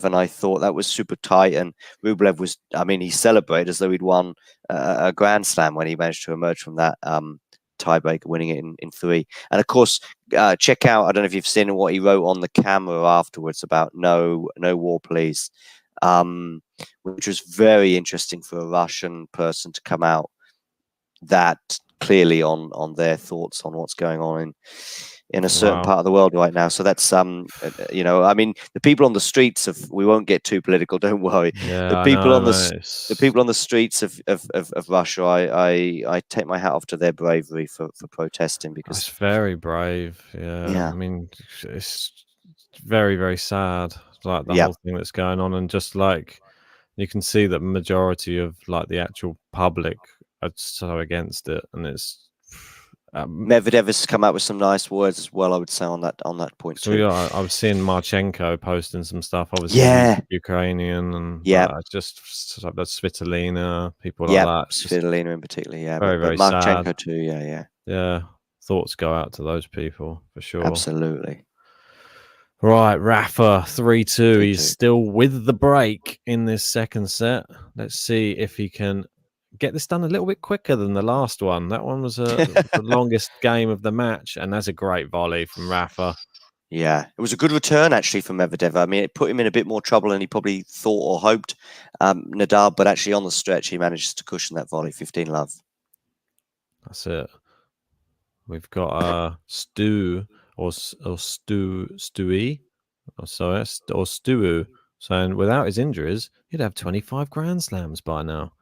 and I thought that was super tight. And Rublev was, I mean, he celebrated as though he'd won a Grand Slam when he managed to emerge from that tiebreaker, winning it in 3. And of course, check out, I don't know if you've seen what he wrote on the camera afterwards about no war, please, which was very interesting for a Russian person to come out that clearly on their thoughts on what's going on in a certain part of the world right now. So that's I mean, the people on the streets we won't get too political, don't worry. The people on the streets of Russia, I take my hat off to their bravery for protesting, because it's very brave. I mean, it's very, very sad, like the whole thing that's going on, and just like you can see that majority of like the actual public are so against it, and it's Medvedev has come out with some nice words as well, I would say, on that point too. So I was seeing Marchenko posting some stuff, obviously Ukrainian, and just that's Svitolina, people like that. Svitolina in particular, very, very Marchenko sad. too, yeah. Thoughts go out to those people for sure. Absolutely. Right, Rafa 3-2. He's still with the break in this second set. Let's see if he can get this done a little bit quicker than the last one. That one was the longest game of the match, and that's a great volley from Rafa. Yeah, it was a good return actually from Medvedev. I mean, it put him in a bit more trouble than he probably thought or hoped, Nadal, but actually on the stretch he managed to cushion that volley. 15-love. That's it. We've got Stu or Stewie, or Stu, saying without his injuries, he'd have 25 Grand Slams by now.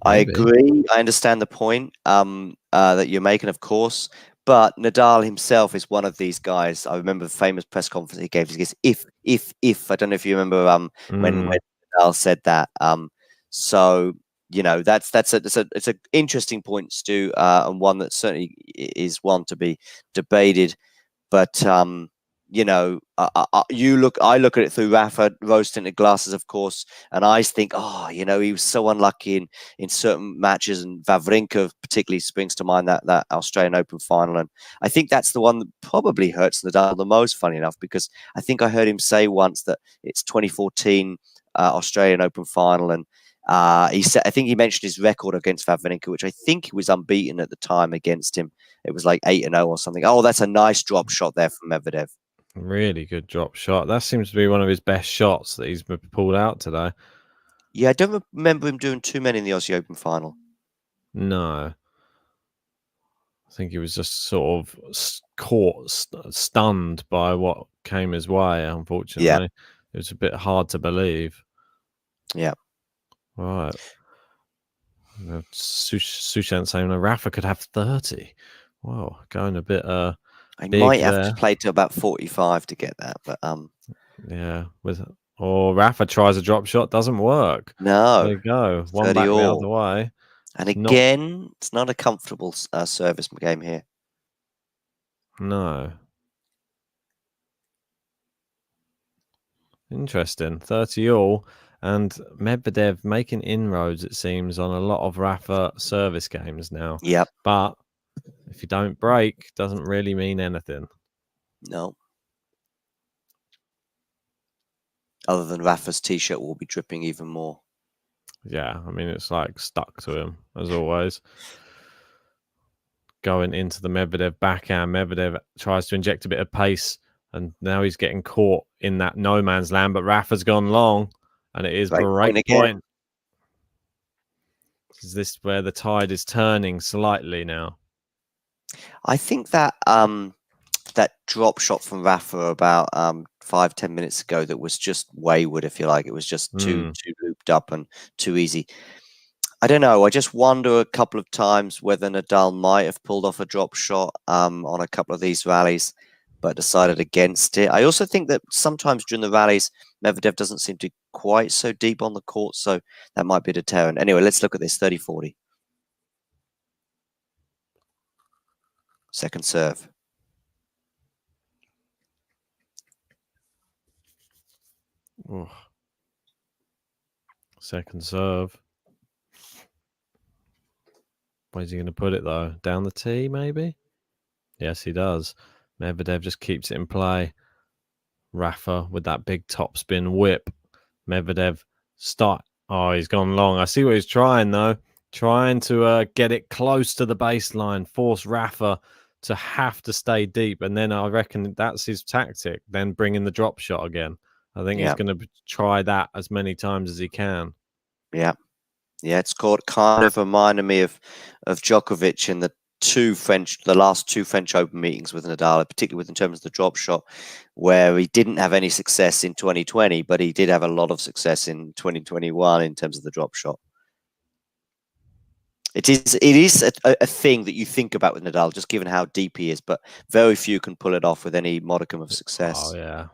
I agree. I understand the point that you're making, of course. But Nadal himself is one of these guys. I remember the famous press conference he gave. He goes, if. I don't know if you remember when Nadal said that. So it's an interesting point, Stu, and one that certainly is one to be debated. But I look at it through Rafa rose-tinted glasses, of course, and I think, he was so unlucky in certain matches, and Wawrinka particularly springs to mind, that Australian Open final, and I think that's the one that probably hurts Nadal the most, funny enough, because I think I heard him say once that it's 2014 Australian Open final, and I think he mentioned his record against Wawrinka, which I think he was unbeaten at the time against him. It was like 8-0 or something. Oh, that's a nice drop shot there from Medvedev. Really good drop shot. That seems to be one of his best shots that he's pulled out today. Yeah, I don't remember him doing too many in the Aussie Open final. No. I think he was just sort of caught, stunned by what came his way, unfortunately. It was a bit hard to believe. Yeah. Right. Sushant saying Rafa could have 30. Wow, going a bit I big might have there. to play to about 45 to get that, but Yeah, Rafa tries a drop shot, doesn't work. no. There you go. One 30 back the all. other way. And It's again, it's not a comfortable service game here. No. Interesting. 30 all. And Medvedev making inroads, it seems, on a lot of Rafa service games now. Yep. But if you don't break, doesn't really mean anything. No. Other than Rafa's t-shirt will be dripping even more. Yeah, I mean, it's like stuck to him, as always. Going into the Medvedev backhand, Medvedev tries to inject a bit of pace, and now he's getting caught in that no man's land, but Rafa's gone long, and it is break point. Is this where the tide is turning slightly now? I think that that drop shot from Rafa about 5-10 minutes ago that was just wayward, if you like. It was just too looped up and too easy. I don't know. I just wonder a couple of times whether Nadal might have pulled off a drop shot on a couple of these rallies, but decided against it. I also think that sometimes during the rallies, Medvedev doesn't seem to be quite so deep on the court, so that might be a deterrent. Anyway, let's look at this 30-40. Second serve. Oh. Second serve. Where's he going to put it, though? Down the tee, maybe? Yes, he does. Medvedev just keeps it in play. Rafa with that big topspin whip. Medvedev start. Oh, he's gone long. I see what he's trying, though. Trying to get it close to the baseline, force Rafa to have to stay deep. And then I reckon that's his tactic. Then bring in the drop shot again. I think he's going to try that as many times as he can. Yeah. Yeah, it's kind of reminded me of Djokovic in the last two French Open meetings with Nadal, particularly in terms of the drop shot, where he didn't have any success in 2020, but he did have a lot of success in 2021 in terms of the drop shot. It is a thing that you think about with Nadal, just given how deep he is, but very few can pull it off with any modicum of success. Oh, yeah.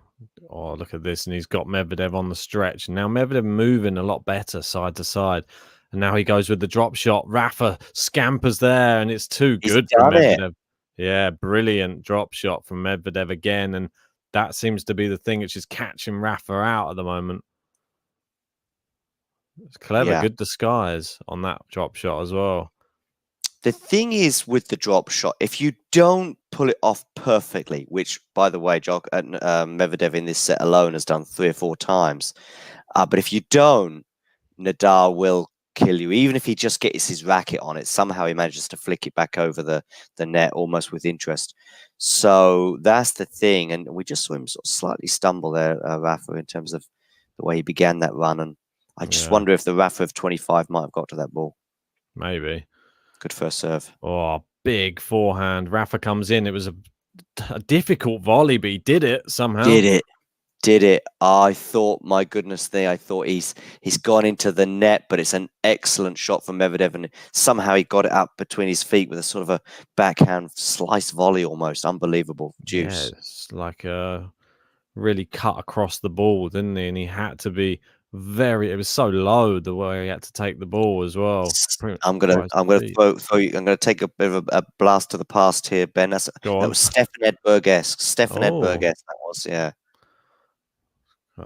Oh, look at this. And he's got Medvedev on the stretch. Now Medvedev moving a lot better side to side. And now he goes with the drop shot. Rafa scampers there, and it's too good for Medvedev. Yeah, brilliant drop shot from Medvedev again. And that seems to be the thing which is catching Rafa out at the moment. It's clever, good disguise on that drop shot as well. The thing is with the drop shot, if you don't pull it off perfectly, which, by the way, Medvedev in this set alone has done 3 or 4 times, but if you don't, Nadal will kill you. Even if he just gets his racket on it, somehow he manages to flick it back over the net almost with interest. So that's the thing. And we just saw him sort of slightly stumble there, Rafa, in terms of the way he began that run. And I just wonder if the Rafa of 25 might have got to that ball. Maybe. Good first serve. Oh, big forehand. Rafa comes in. It was a difficult volley, but he did it somehow. Did it. I thought, my goodness, I thought he's gone into the net, but it's an excellent shot from Medvedev, and somehow he got it up between his feet with a sort of a backhand slice volley almost. Unbelievable juice. Yeah, it's like really cut across the ball, didn't he? And he had to be it was so low the way he had to take the ball as well. I'm gonna take a bit of a blast to the past here, Ben. That was Stefan Edberg-esque. Edberg-esque, that was, yeah.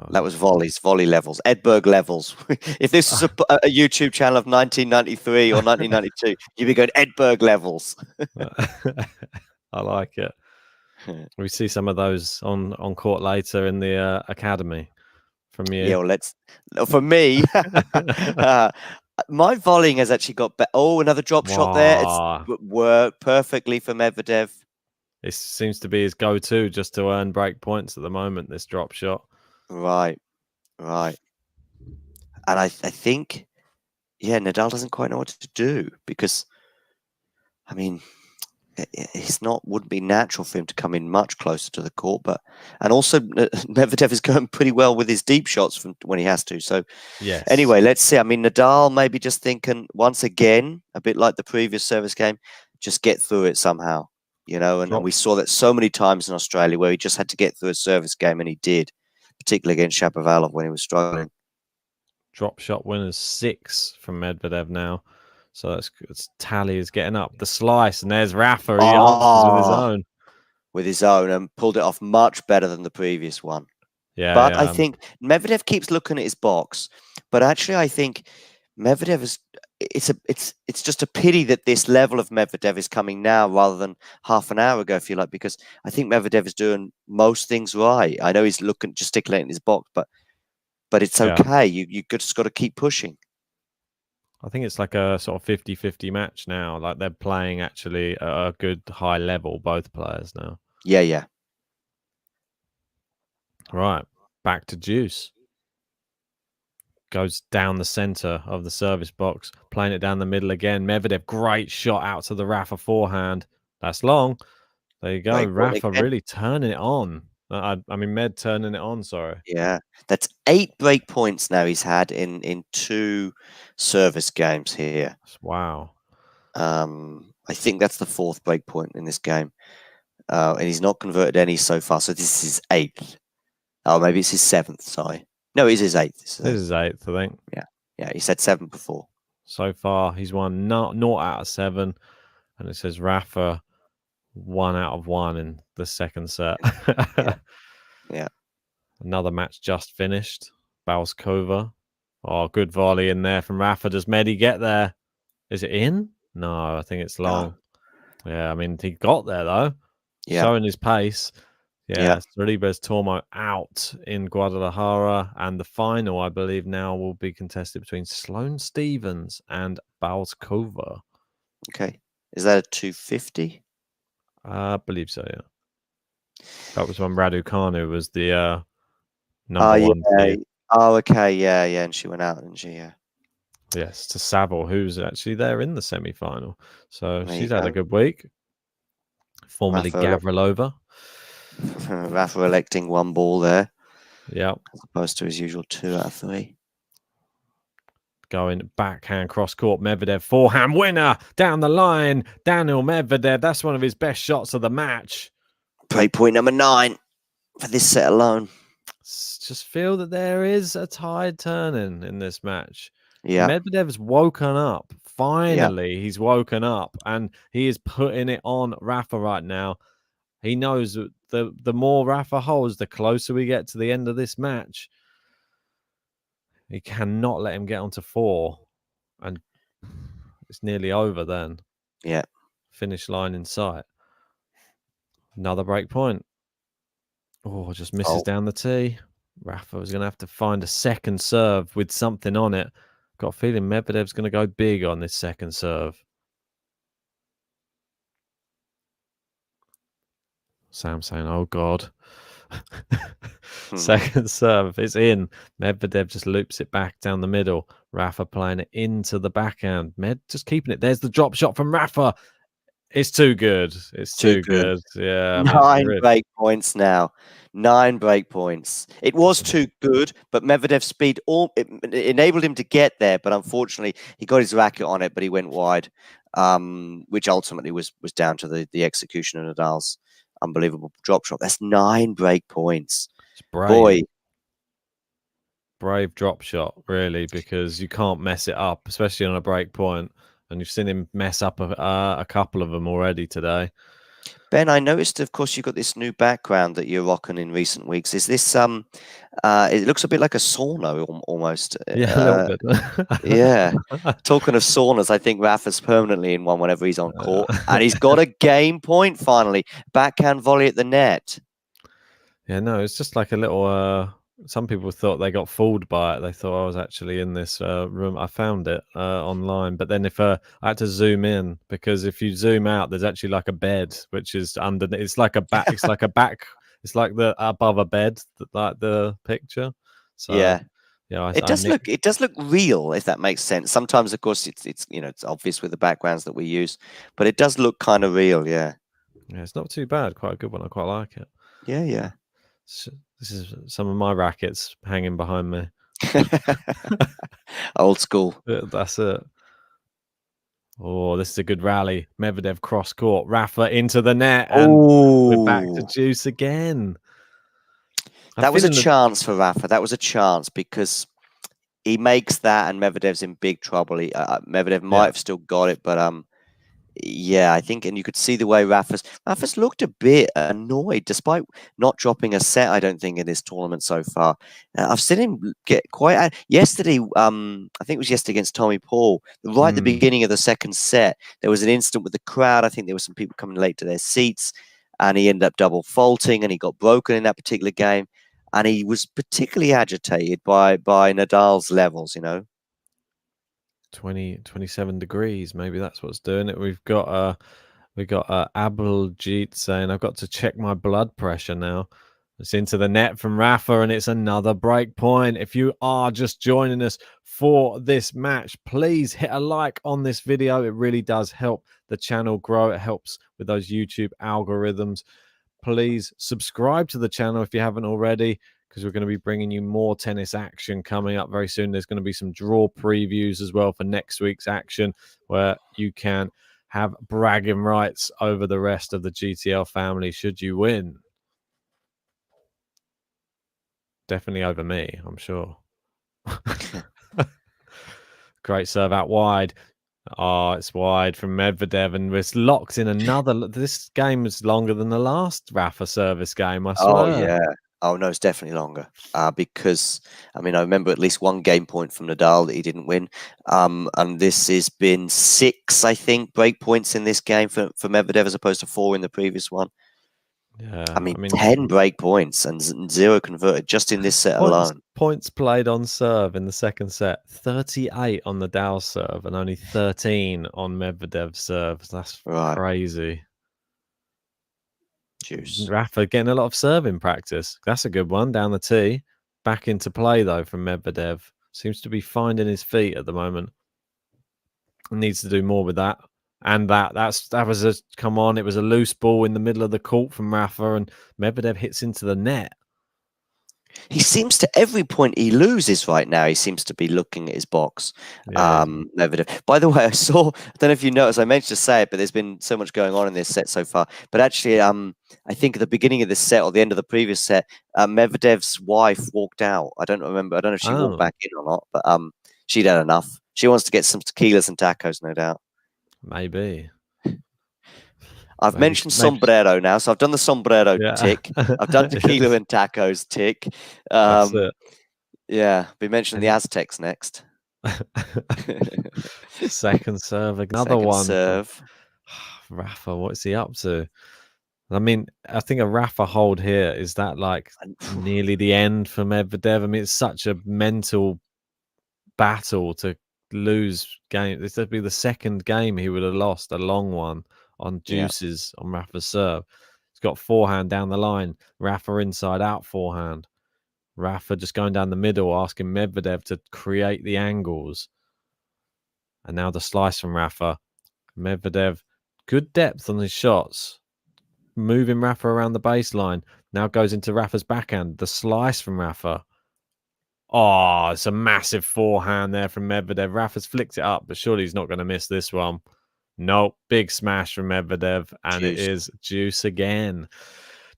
That was volley levels, Edberg levels. If this was a YouTube channel of 1993 or 1992, you'd be going Edberg levels. I like it. We see some of those on court later in the academy from you. Yeah, for me, my volleying has actually got better. Oh, another drop shot there. It's worked perfectly for Medvedev. It seems to be his go-to just to earn break points at the moment, this drop shot. Right. And I think, yeah, Nadal doesn't quite know what to do because, I mean, wouldn't be natural for him to come in much closer to the court, and also Medvedev is going pretty well with his deep shots from when he has to. So Yes. Anyway, let's see. I mean, Nadal maybe just thinking once again, a bit like the previous service game, just get through it somehow, and we saw that so many times in Australia where he just had to get through a service game, and he did, particularly against Shapovalov when he was struggling. Drop shot winners 6 from Medvedev now. So that's tally is getting up. The slice, and there's Rafa. He answers with his own. With his own, and pulled it off much better than the previous one. Yeah. But I think Medvedev keeps looking at his box. But actually, I think Medvedev is. It's just a pity that this level of Medvedev is coming now rather than half an hour ago, if you like, because I think Medvedev is doing most things right. I know he's gesticulating his box, but it's okay. You just got to keep pushing. I think it's like a sort of 50-50 match now. Like they're playing actually at a good high level, both players now. Yeah. Right. Back to Juice. Goes down the center of the service box, playing it down the middle again. Medvedev, great shot out to the Rafa forehand. That's long. There you go. Rafa really turning it on. I mean, Med turning it on, sorry. Yeah. That's 8 break points now he's had in 2 service games here. Wow. I think that's the 4th break point in this game. And he's not converted any so far. So this is his 8th. Oh, maybe it's his 7th, sorry. No, it's his 8th. This is 8th, I think. Yeah, he said 7 before. So far, he's won 0 out of 7. And it says Rafa 1 out of 1 in the second set. Yeah. Another match just finished. Balskova. Oh, good volley in there from Rafa. Does Medi get there? Is it in? No, I think it's long. No. Yeah, I mean, he got there, though. Yeah. Showing his pace. Yeah, Sorribes Tormo out in Guadalajara. And the final, I believe, now will be contested between Sloane Stephens and Balskova. Okay. Is that a 250? I believe so, yeah. That was when Raducanu was the number 1 seed. Oh, okay. Yeah. And she went out, didn't she? Yeah. Yes, to Saville, who's actually there in the semi-final. So There she's you had go. a good week. Formerly Gavrilova. Rafa electing 1 ball there. Yeah. As opposed to his usual 2 out of 3. Going backhand cross-court. Medvedev forehand winner down the line. Daniil Medvedev. That's one of his best shots of the match. Break point number 9 for this set alone. Just feel that there is a tide turning in this match. Yeah. Medvedev's woken up. Finally, he's woken up and he is putting it on Rafa right now. He knows that the more Rafa holds, the closer we get to the end of this match. He cannot let him get onto 4. And it's nearly over then. Yeah. Finish line in sight. Another break point. Oh, just misses down the tee. Rafa was going to have to find a second serve with something on it. Got a feeling Medvedev's going to go big on this second serve. Sam saying, oh, God. Second serve. It's in. Medvedev just loops it back down the middle. Rafa playing it into the backhand. Med just keeping it. There's the drop shot from Rafa. It's too good. It's too good. Yeah. 9 break points now. 9 break points. It was too good, but Medvedev's speed it enabled him to get there. But unfortunately, he got his racket on it, but he went wide, which ultimately was down to the execution of Nadal's unbelievable drop shot. That's 9 break points. It's brave. Boy. Brave drop shot, really, because you can't mess it up, especially on a break point. And you've seen him mess up a couple of them already today. Ben, I noticed, of course, you've got this new background that you're rocking in recent weeks. Is this it looks a bit like a sauna almost. Yeah, a little bit. Yeah. Talking of saunas, I think Rafa's permanently in one whenever he's on court. And he's got a game point finally. Backhand volley at the net. Yeah, no, it's just like a little some people thought they got fooled by it. They thought I was actually in this room. I found it online, but then if I had to zoom in, because if you zoom out, there's actually like a bed which is under. It's like a back. It's like a back. It's like the above a bed, like the picture. So Yeah. yeah, It does look real, if that makes sense. Sometimes, of course, it's it's obvious with the backgrounds that we use, but it does look kind of real. Yeah. Yeah, it's not too bad. Quite a good one. I quite like it. Yeah. Yeah. So this is some of my rackets hanging behind me. Old school. That's it. Oh, this is a good rally. Medvedev cross court. Rafa into the net. And we're back to Juice again. That was a chance for Rafa. That was a chance because he makes that and Medvedev's in big trouble. Medvedev might have still got it, but yeah, I think, and you could see the way Rafa's looked a bit annoyed, despite not dropping a set. I don't think in this tournament so far. I've seen him get quite yesterday. I think it was yesterday against Tommy Paul. Right at the beginning of the second set, there was an incident with the crowd. I think there were some people coming late to their seats, and he ended up double faulting, and he got broken in that particular game. And he was particularly agitated by Nadal's levels. 27 degrees. Maybe that's what's doing it. We've got Abeljeet saying, I've got to check my blood pressure now. It's into the net from Rafa, and it's another break point. If you are just joining us for this match, please hit a like on this video. It really does help the channel grow. It helps with those YouTube algorithms. Please subscribe to the channel if you haven't already, because we're going to be bringing you more tennis action coming up very soon. There's going to be some draw previews as well for next week's action, where you can have bragging rights over the rest of the GTL family should you win. Definitely over me, I'm sure. Great serve out wide. Oh, it's wide from Medvedev, and it's locked in another. This game is longer than the last Rafa service game, I swear. Oh, yeah. Oh, no, it's definitely longer because, I mean, I remember at least one game point from Nadal that he didn't win. And this has been 6, I think, break points in this game for Medvedev as opposed to 4 in the previous one. Yeah, I mean 10 break points and 0 converted just in this set alone. Points played on serve in the second set, 38 on Nadal's serve and only 13 on Medvedev's serve. That's crazy. Juice. Rafa getting a lot of serving practice. That's a good one down the tee. Back into play though from Medvedev. Seems to be finding his feet at the moment. Needs to do more with that. And that was a come on. It was a loose ball in the middle of the court from Rafa, and Medvedev hits into the net. He seems to, every point he loses right now, he seems to be looking at his box. Medvedev. By the way, I don't know if you noticed, I meant to say it, but there's been so much going on in this set so far. But actually, I think at the beginning of this set or the end of the previous set, Medvedev's wife walked out. I don't remember. I don't know if she walked back in or not, but she'd had enough. She wants to get some tequilas and tacos, no doubt. Maybe. I've mentioned sombrero now, so I've done the sombrero tick. I've done tequila and tacos tick. That's it. Yeah, be mentioning the Aztecs next. Second serve, another one. Serve. Rafa, what's he up to? I mean, I think a Rafa hold here, is that like nearly the end for Medvedev? I mean, it's such a mental battle to lose game. This would be the second game he would have lost, a long one on juices on Rafa's serve. He's got forehand down the line. Rafa inside out forehand. Rafa just going down the middle, asking Medvedev to create the angles. And now the slice from Rafa. Medvedev, good depth on his shots. Moving Rafa around the baseline. Now goes into Rafa's backhand. The slice from Rafa. Oh, it's a massive forehand there from Medvedev. Rafa's flicked it up, but surely he's not going to miss this one. Nope, big smash from Medvedev, and it is juice again.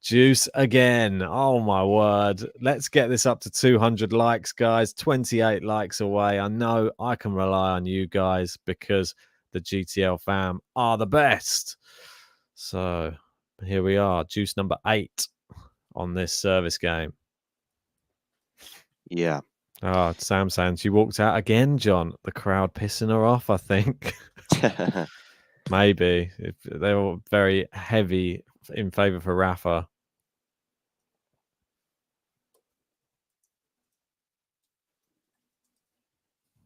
Juice again. Oh, my word. Let's get this up to 200 likes, guys. 28 likes away. I know I can rely on you guys because the GTL fam are the best. So here we are, juice number 8 on this service game. Yeah. Oh, Sam saying she walked out again, John. The crowd pissing her off, I think. Maybe. They were very heavy in favour for Rafa.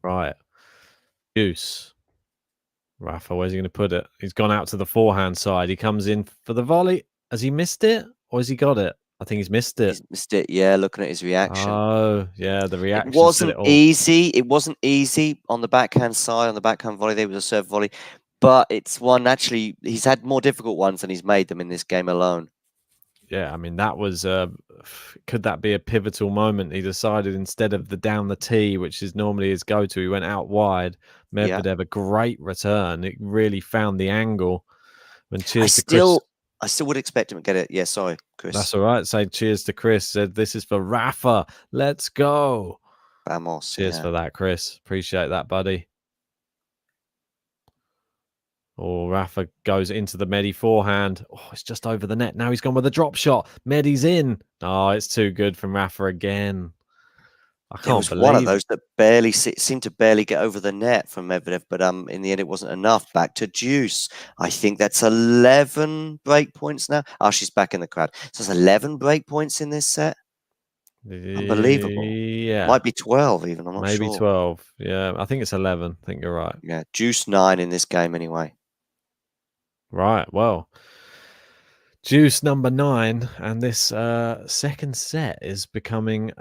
Right. Juice. Rafa, where's he going to put it? He's gone out to the forehand side. He comes in for the volley. Has he missed it or has he got it? I think he's missed it. He's missed it. Yeah, looking at his reaction. Oh, yeah, the reaction. It wasn't easy. It wasn't easy on the backhand side, on the backhand volley. There was a serve volley. But it's one, actually, he's had more difficult ones than he's made them in this game alone. Yeah, I mean, that was, could that be a pivotal moment? He decided instead of the down the tee, which is normally his go-to, he went out wide. Medvedev, a great return. It really found the angle. And cheers to Chris. I still would expect him to get it. Yeah, sorry, Chris. That's all right. Say cheers to Chris. Said, this is for Rafa. Let's go. Vamos. Cheers for that, Chris. Appreciate that, buddy. Oh, Rafa goes into the Medi forehand. Oh, it's just over the net. Now he's gone with a drop shot. Medi's in. Oh, it's too good from Rafa again. I can't believe one of those that barely seemed to barely get over the net from Medvedev, but in the end it wasn't enough. Back to Juice. I think that's 11 break points now. Oh, she's back in the crowd. So it's 11 break points in this set. Unbelievable. Yeah. Might be 12 even. I'm not sure. Maybe 12. Yeah, I think it's 11. I think you're right. Yeah, Juice 9 in this game anyway. Right. Well, Juice number 9, and this second set is becoming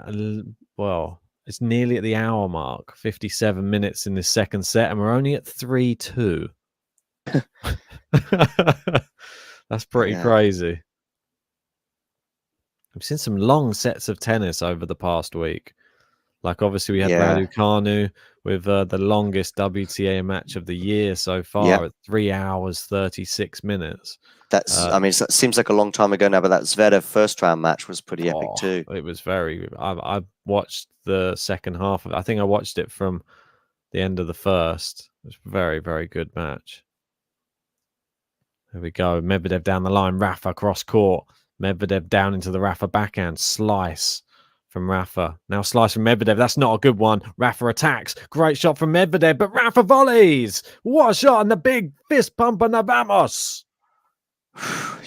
it's nearly at the hour mark. 57 minutes in this second set, and we're only at 3-2. That's pretty crazy. I've seen some long sets of tennis over the past week. Like, obviously, we had Raducanu with the longest WTA match of the year so far at 3 hours, 36 minutes. That's, I mean, it seems like a long time ago now, but that Zverev first round match was pretty epic too. It was very, I watched the second half of it. I think I watched it from the end of the first. It was a very, very good match. There we go. Medvedev down the line. Rafa cross court. Medvedev down into the Rafa backhand. Slice from Rafa. Now slice from Medvedev. That's not a good one. Rafa attacks. Great shot from Medvedev, but Rafa volleys. What a shot, and the big fist pump and the vamos.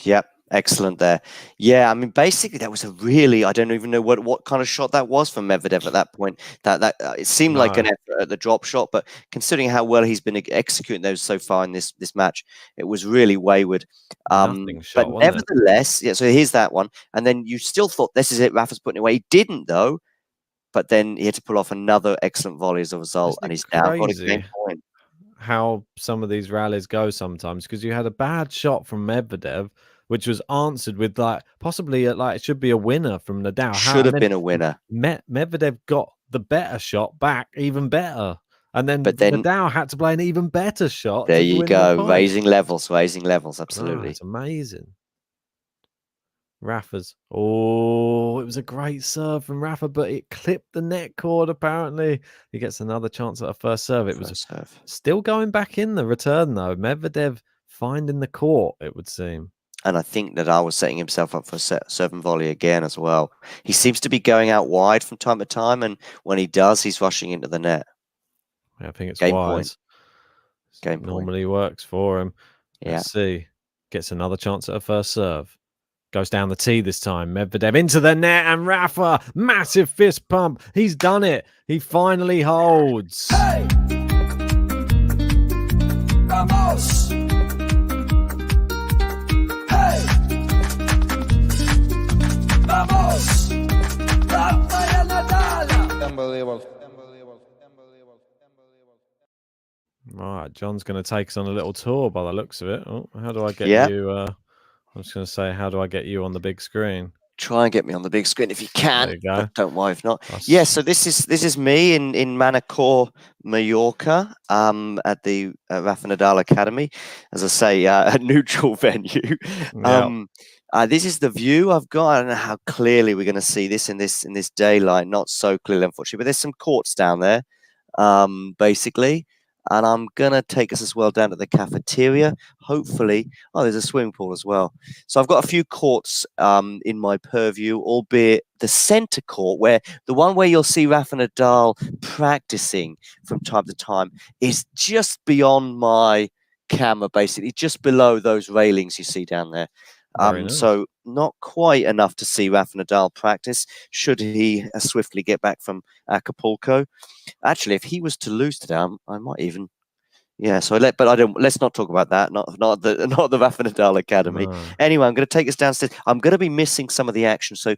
Yep, excellent there. Yeah, I mean, basically that was a really, I don't even know what kind of shot that was from Medvedev at that point. That it seemed like an effort at the drop shot, but considering how well he's been executing those so far in this match, it was really wayward. But nevertheless, so here's that one. And then you still thought, this is it, Rafa's putting it away. He didn't, though. But then he had to pull off another excellent volley as a result, and he's now got a game point. How some of these rallies go sometimes, because you had a bad shot from Medvedev, which was answered with possibly it should be a winner from Nadal. Should have been a winner. Medvedev got the better shot back, even better, and then Nadal had to play an even better shot. There you go, raising levels, absolutely. It's amazing. Rafa's. Oh, it was a great serve from Rafa, but it clipped the net cord, apparently. He gets another chance at a first serve. It was still going back in the return, though. Medvedev finding the court, it would seem. And I think Nadal was setting himself up for a serve and volley again as well. He seems to be going out wide from time to time, and when he does, he's rushing into the net. Yeah, I think it's wise. Game normally works for him. Yeah. Let's see. Gets another chance at a first serve. Goes down the tee this time. Medvedev into the net, and Rafa, massive fist pump. He's done it. He finally holds. Hey! Vamos! Hey! Vamos! Rafael Nadal! Unbelievable. Right, John's going to take us on a little tour by the looks of it. Oh, how do I get you? I was going to say, how do I get you on the big screen? Try and get me on the big screen if you can. There you go. Don't worry if not. Yeah, so this is me in Manacor, Mallorca, at the Rafa Nadal Academy. As I say, a neutral venue. This is the view I've got. I don't know how clearly we're going to see this in this daylight. Not so clearly, unfortunately, but there's some courts down there, basically. And I'm going to take us as well down to the cafeteria. Hopefully, there's a swimming pool as well. So I've got a few courts in my purview, albeit the center court, where the one where you'll see Rafa Nadal practicing from time to time, is just beyond my camera, basically, just below those railings you see down there. Nice. So not quite enough to see Rafa Nadal practice. Should he swiftly get back from Acapulco? Actually, if he was to lose today, I might even. Yeah, but I don't. Let's not talk about that. Not the Rafa Nadal Academy. No. Anyway, I'm going to take us downstairs. I'm going to be missing some of the action, so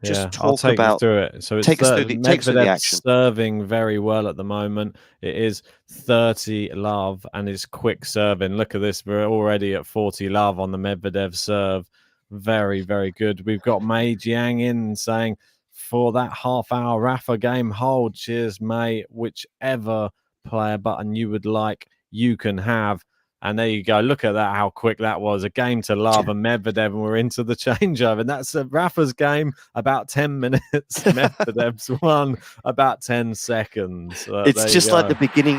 just I'll talk take you about. through it. So it's Take us through the Medvedev action. serving very well at the moment. It is 30 love and it's quick serving. Look at this. We're already at 40 love on the Medvedev serve. Very, very good. We've got Mei Jiang in saying for that half-hour Rafa game, hold. Cheers, Mei. Whichever player button you would like, you can have. And there you go. Look at that, how quick that was. A game to love and Medvedev, and we're into the changeover. And that's Rafa's game, about 10 minutes. Medvedev's won about 10 seconds. It's just like the beginning.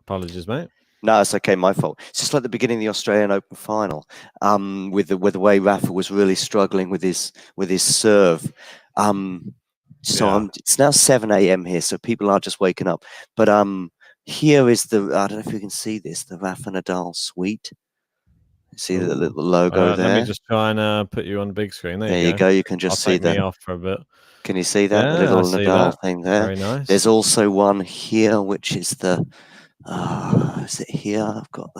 Apologies, mate. No, it's okay. My fault. It's just like the beginning of the Australian Open final, with the way Rafa was really struggling with his serve. It's now 7 a.m. here, so people are just waking up. But here is I don't know if you can see this, the Rafa Nadal suite. See the little logo there? Let me just try and put you on the big screen. There you go. You can just see that. Me off for a bit. Can you see that? The little Nadal thing there. Very nice. There's also one here, which is the. Is it here? I've got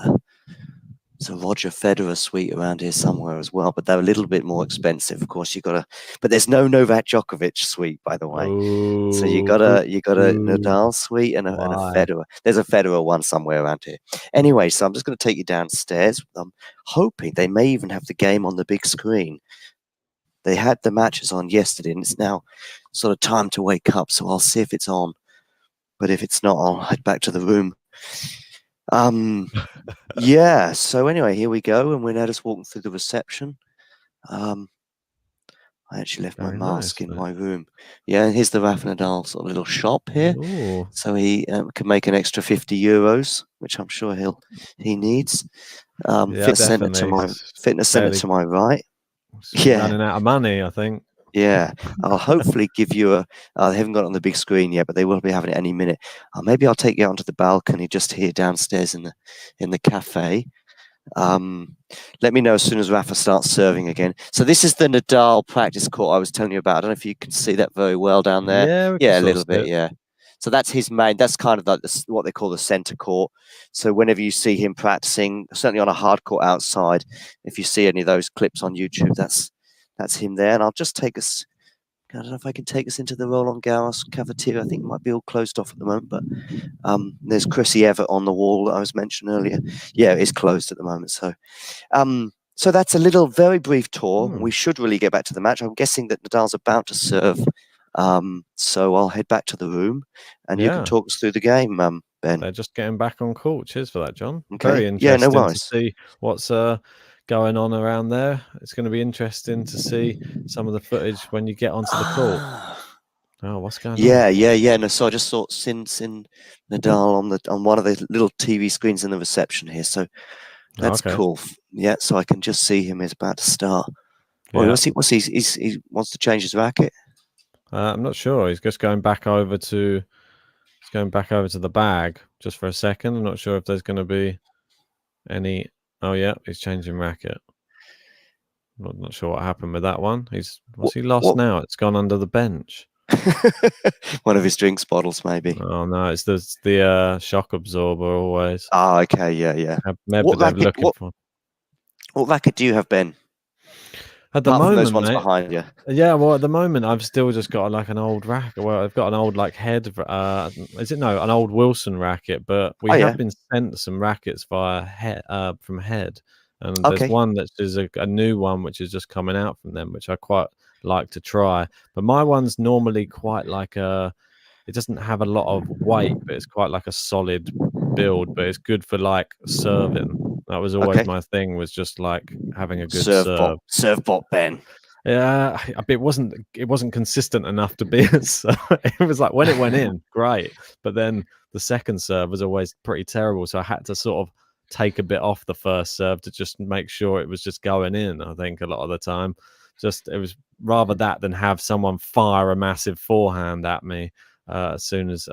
it's a Roger Federer suite around here somewhere as well, but they're a little bit more expensive. Of course, but there's no Novak Djokovic suite, by the way. Ooh, so you got a Nadal suite and a Federer. There's a Federer one somewhere around here. Anyway, so I'm just going to take you downstairs. I'm hoping they may even have the game on the big screen. They had the matches on yesterday, and it's now sort of time to wake up. So I'll see if it's on. But if it's not, I'll head back to the room. Yeah, so anyway, here we go, and we're now just walking through the reception. I actually left my mask in my room. Yeah, here's the Rafa Nadal sort of little shop here. Ooh. So he can make an extra €50, which I'm sure he needs. Fitness center to my right. Running out of money, I think. Yeah, I'll hopefully give you they haven't got it on the big screen yet, but they will be having it any minute. Maybe I'll take you out onto the balcony just here downstairs in the cafe. Let me know as soon as Rafa starts serving again. So this is the Nadal practice court I was telling you about. I don't know if you can see that very well down there. Yeah, a little bit. Yeah. So that's his main. That's kind of like what they call the center court. So whenever you see him practicing, certainly on a hard court outside, if you see any of those clips on YouTube, that's him there. And I'll just take us. I don't know if I can take us into the Roland Garros cafeteria. I think it might be all closed off at the moment, but there's Chrissy Everett on the wall that I was mentioning earlier. Yeah, it is closed at the moment. So that's a little very brief tour. We should really get back to the match. I'm guessing that Nadal's about to serve. So I'll head back to the room and you can talk us through the game, Ben. They're just getting back on court. Cheers for that, John. Okay. Very interesting no worries. to see what's going on around there. It's going to be interesting to see some of the footage when you get onto the court. Oh, what's going on? Yeah. No, so I just saw Sin Nadal on one of the little TV screens in the reception here. So that's cool. Yeah, so I can just see him. He's about to start. Well, he wants to change his racket. I'm not sure. He's just going back over to the bag just for a second. I'm not sure if there's going to be any. Oh yeah, he's changing racket. I'm not sure what happened with that one. What's he lost now? It's gone under the bench. One of his drinks bottles, maybe. Oh no, it's the shock absorber always. Oh, okay, yeah. What racket do you have, Ben? At the moment, those ones behind you. Yeah, well, at the moment, I've still just got like an old racket. Well, I've got an old head. An old Wilson racket? But we have been sent some rackets via from Head, and there's one that is a new one which is just coming out from them, which I quite like to try. But my one's normally quite like it doesn't have a lot of weight, but it's quite like a solid build. But it's good for like serving. That was always my thing, was just like having a good serve. Serve bot, Ben. Yeah, it wasn't consistent enough to be. So it was like when it went in, great, but then the second serve was always pretty terrible. So I had to sort of take a bit off the first serve to just make sure it was just going in. I think a lot of the time, it was rather that than have someone fire a massive forehand at me as soon as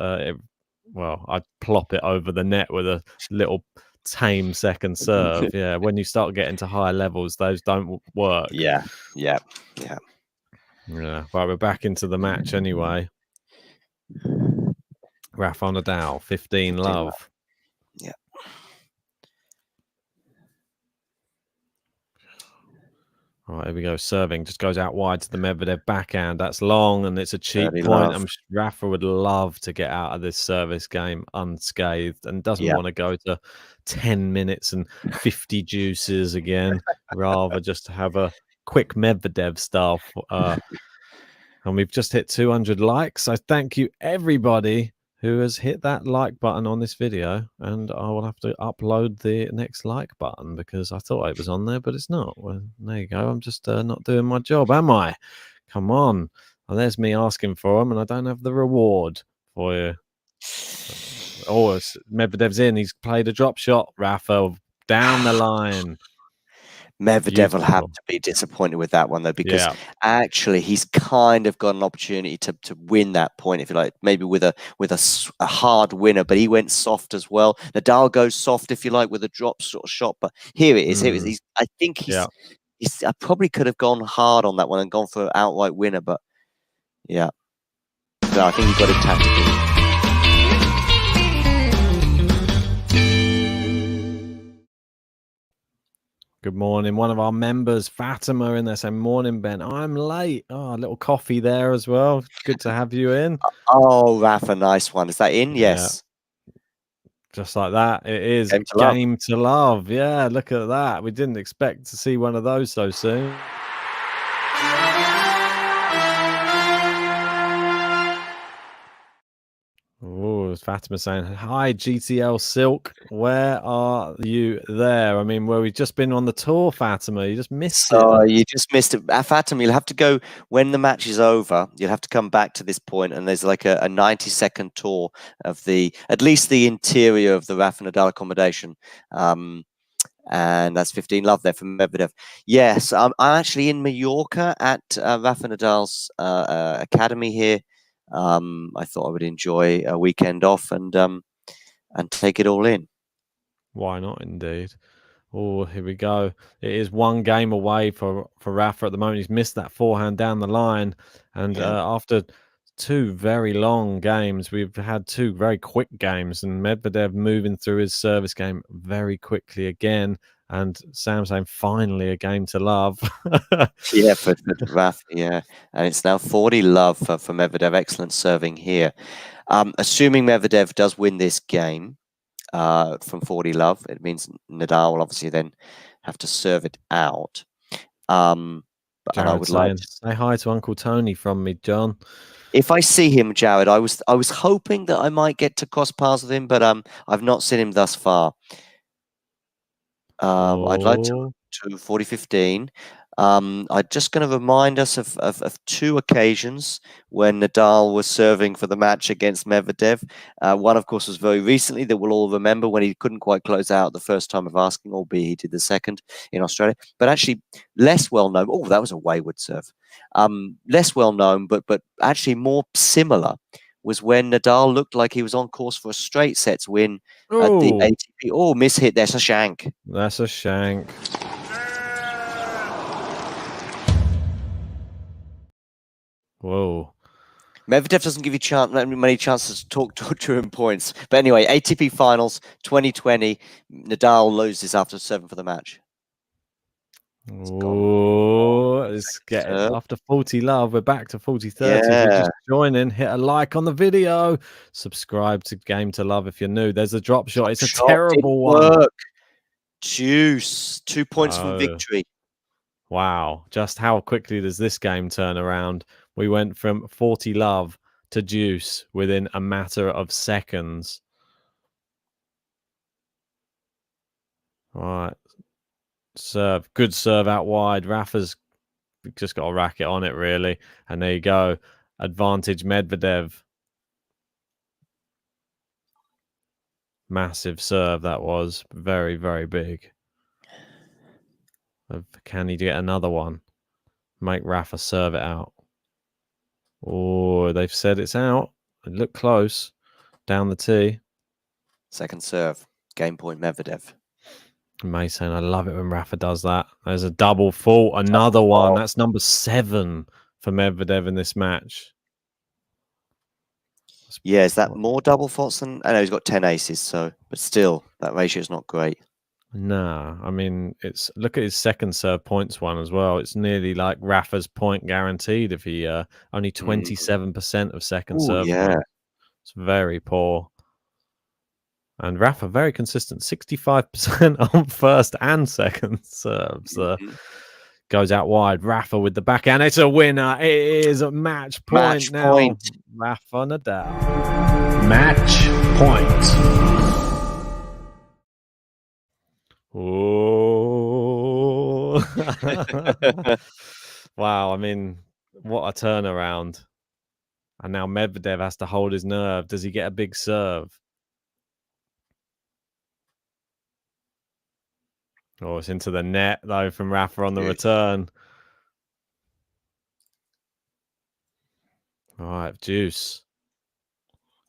well, I'd plop it over the net with a little tame second serve. Yeah, when you start getting to higher levels, those don't work. Yeah. Yeah, right, we're back into the match anyway. Rafael Nadal, 15 love. Yeah. All right, here we go. Serving just goes out wide to the Medvedev backhand. That's long and it's a cheap Dirty point. love. I'm sure Rafa would love to get out of this service game unscathed and doesn't Yeah. want to go to 10 minutes and 50 juices again, rather just to have a quick Medvedev stuff. And we've just hit 200 likes. So thank you, everybody who has hit that like button on this video. And I will have to upload the next like button because I thought it was on there, but it's not. Well, there you go. I'm just not doing my job, am I? Come on. And there's me asking for them, and I don't have the reward for you. Oh, Medvedev's in. He's played a drop shot. Rafael down the line. Medvedev will have Beautiful. to be disappointed with that one, though, because Yeah. actually he's kind of got an opportunity to win that point, if you like, maybe with a hard winner, but he went soft as well. Nadal goes soft, if you like, with a drop sort of shot, but here it is. Here it is. I think he's I probably could have gone hard on that one and gone for an outright winner, but yeah. No, I think he got it tactically. Good morning. One of our members, Fatima, in there saying, morning, Ben. I'm late. Oh, a little coffee there as well. Good to have you in. Oh, Rafa, nice one. Is that in? Yes. Yeah. Just like that. It is Game to love. Yeah, look at that. We didn't expect to see one of those so soon. Oh, Fatima saying, hi, GTL Silk. Where are you there? I mean, we've just been on the tour, Fatima. You just missed it. You just missed it. Fatima, you'll have to go when the match is over. You'll have to come back to this point, and there's like a 90-second tour of at least the interior of the Rafa Nadal accommodation. And that's 15 love there from Medvedev. Yes, I'm actually in Mallorca at Rafa Nadal's academy here. I thought I would enjoy a weekend off and take it all in. Why not, indeed? Oh, here we go. It is one game away for Rafa at the moment. He's missed that forehand down the line. And after two very long games, we've had two very quick games. And Medvedev moving through his service game very quickly again. And Sam saying, finally, a game to love. Yeah, for Rafa, yeah. And it's now 40 love for Medvedev. Excellent serving here. Assuming Medvedev does win this game from 40 love, it means Nadal will obviously then have to serve it out. And I would like to say hi to Uncle Tony from me, John. If I see him, Jared, I was hoping that I might get to cross paths with him, but I've not seen him thus far. I'd like to 40-15. I'm just going to remind us of two occasions when Nadal was serving for the match against Medvedev. One, of course, was very recently that we'll all remember when he couldn't quite close out the first time of asking, albeit he did the second in Australia. But actually, less well known. Oh, that was a wayward serve. Less well known, but actually more similar was when Nadal looked like he was on course for a straight sets win at the ATP. Oh, mishit. That's a shank. That's a shank. Whoa. Medvedev doesn't give you many chances to talk to him points. But anyway, ATP Finals 2020. Nadal loses after serving for the match. It's getting after 40 love. We're back to 40-30. Yeah. If you're just joining, hit a like on the video. Subscribe to Game to Love if you're new. There's a drop shot. It's a terrible one. Juice. 2 points from victory. Wow. Just how quickly does this game turn around? We went from 40 love to juice within a matter of seconds. All right. Serve. Good serve out wide. Rafa's just got a racket on it, really. And there you go. Advantage Medvedev. Massive serve that was. Very, very big. Can he get another one? Make Rafa serve it out. Oh, they've said it's out. It looked close. down the tee. Second serve, game point Medvedev. Mason, I love it when Rafa does that. There's a double fault, another one. That's number 7 for Medvedev in this match. Yeah, is that more double faults than? I know he's got 10 aces, but still, that ratio is not great. No, I mean, look at his second serve points one as well. It's nearly like Rafa's point guaranteed if he only 27% of second serve points. It's very poor. And Rafa, very consistent, 65% on first and second serves. Goes out wide. Rafa with the backhand. It's a winner. It is a match point now. Rafa Nadal. Match point. Oh. Wow. I mean, what a turnaround. And now Medvedev has to hold his nerve. Does he get a big serve? Oh, it's into the net, though, from Rafa on the return. All right, Juice.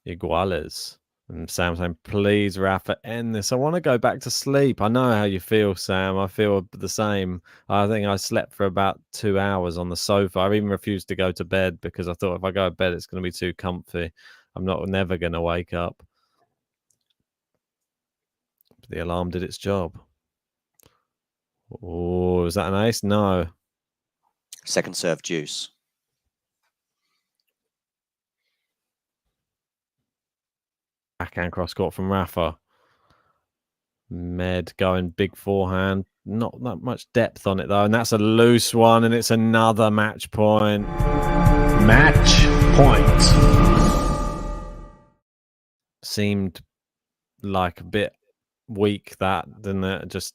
Iguales. And Sam saying, please, Rafa, end this. I want to go back to sleep. I know how you feel, Sam. I feel the same. I think I slept for about 2 hours on the sofa. I even refused to go to bed because I thought if I go to bed, it's going to be too comfy. I'm never going to wake up. But the alarm did its job. Oh, is that an ace? No. Second serve, Juice. Backhand cross court from Rafa. Med going big forehand. Not that much depth on it, though. And that's a loose one, and it's another match point. Match point. Seemed like a bit weak, that, didn't it? Just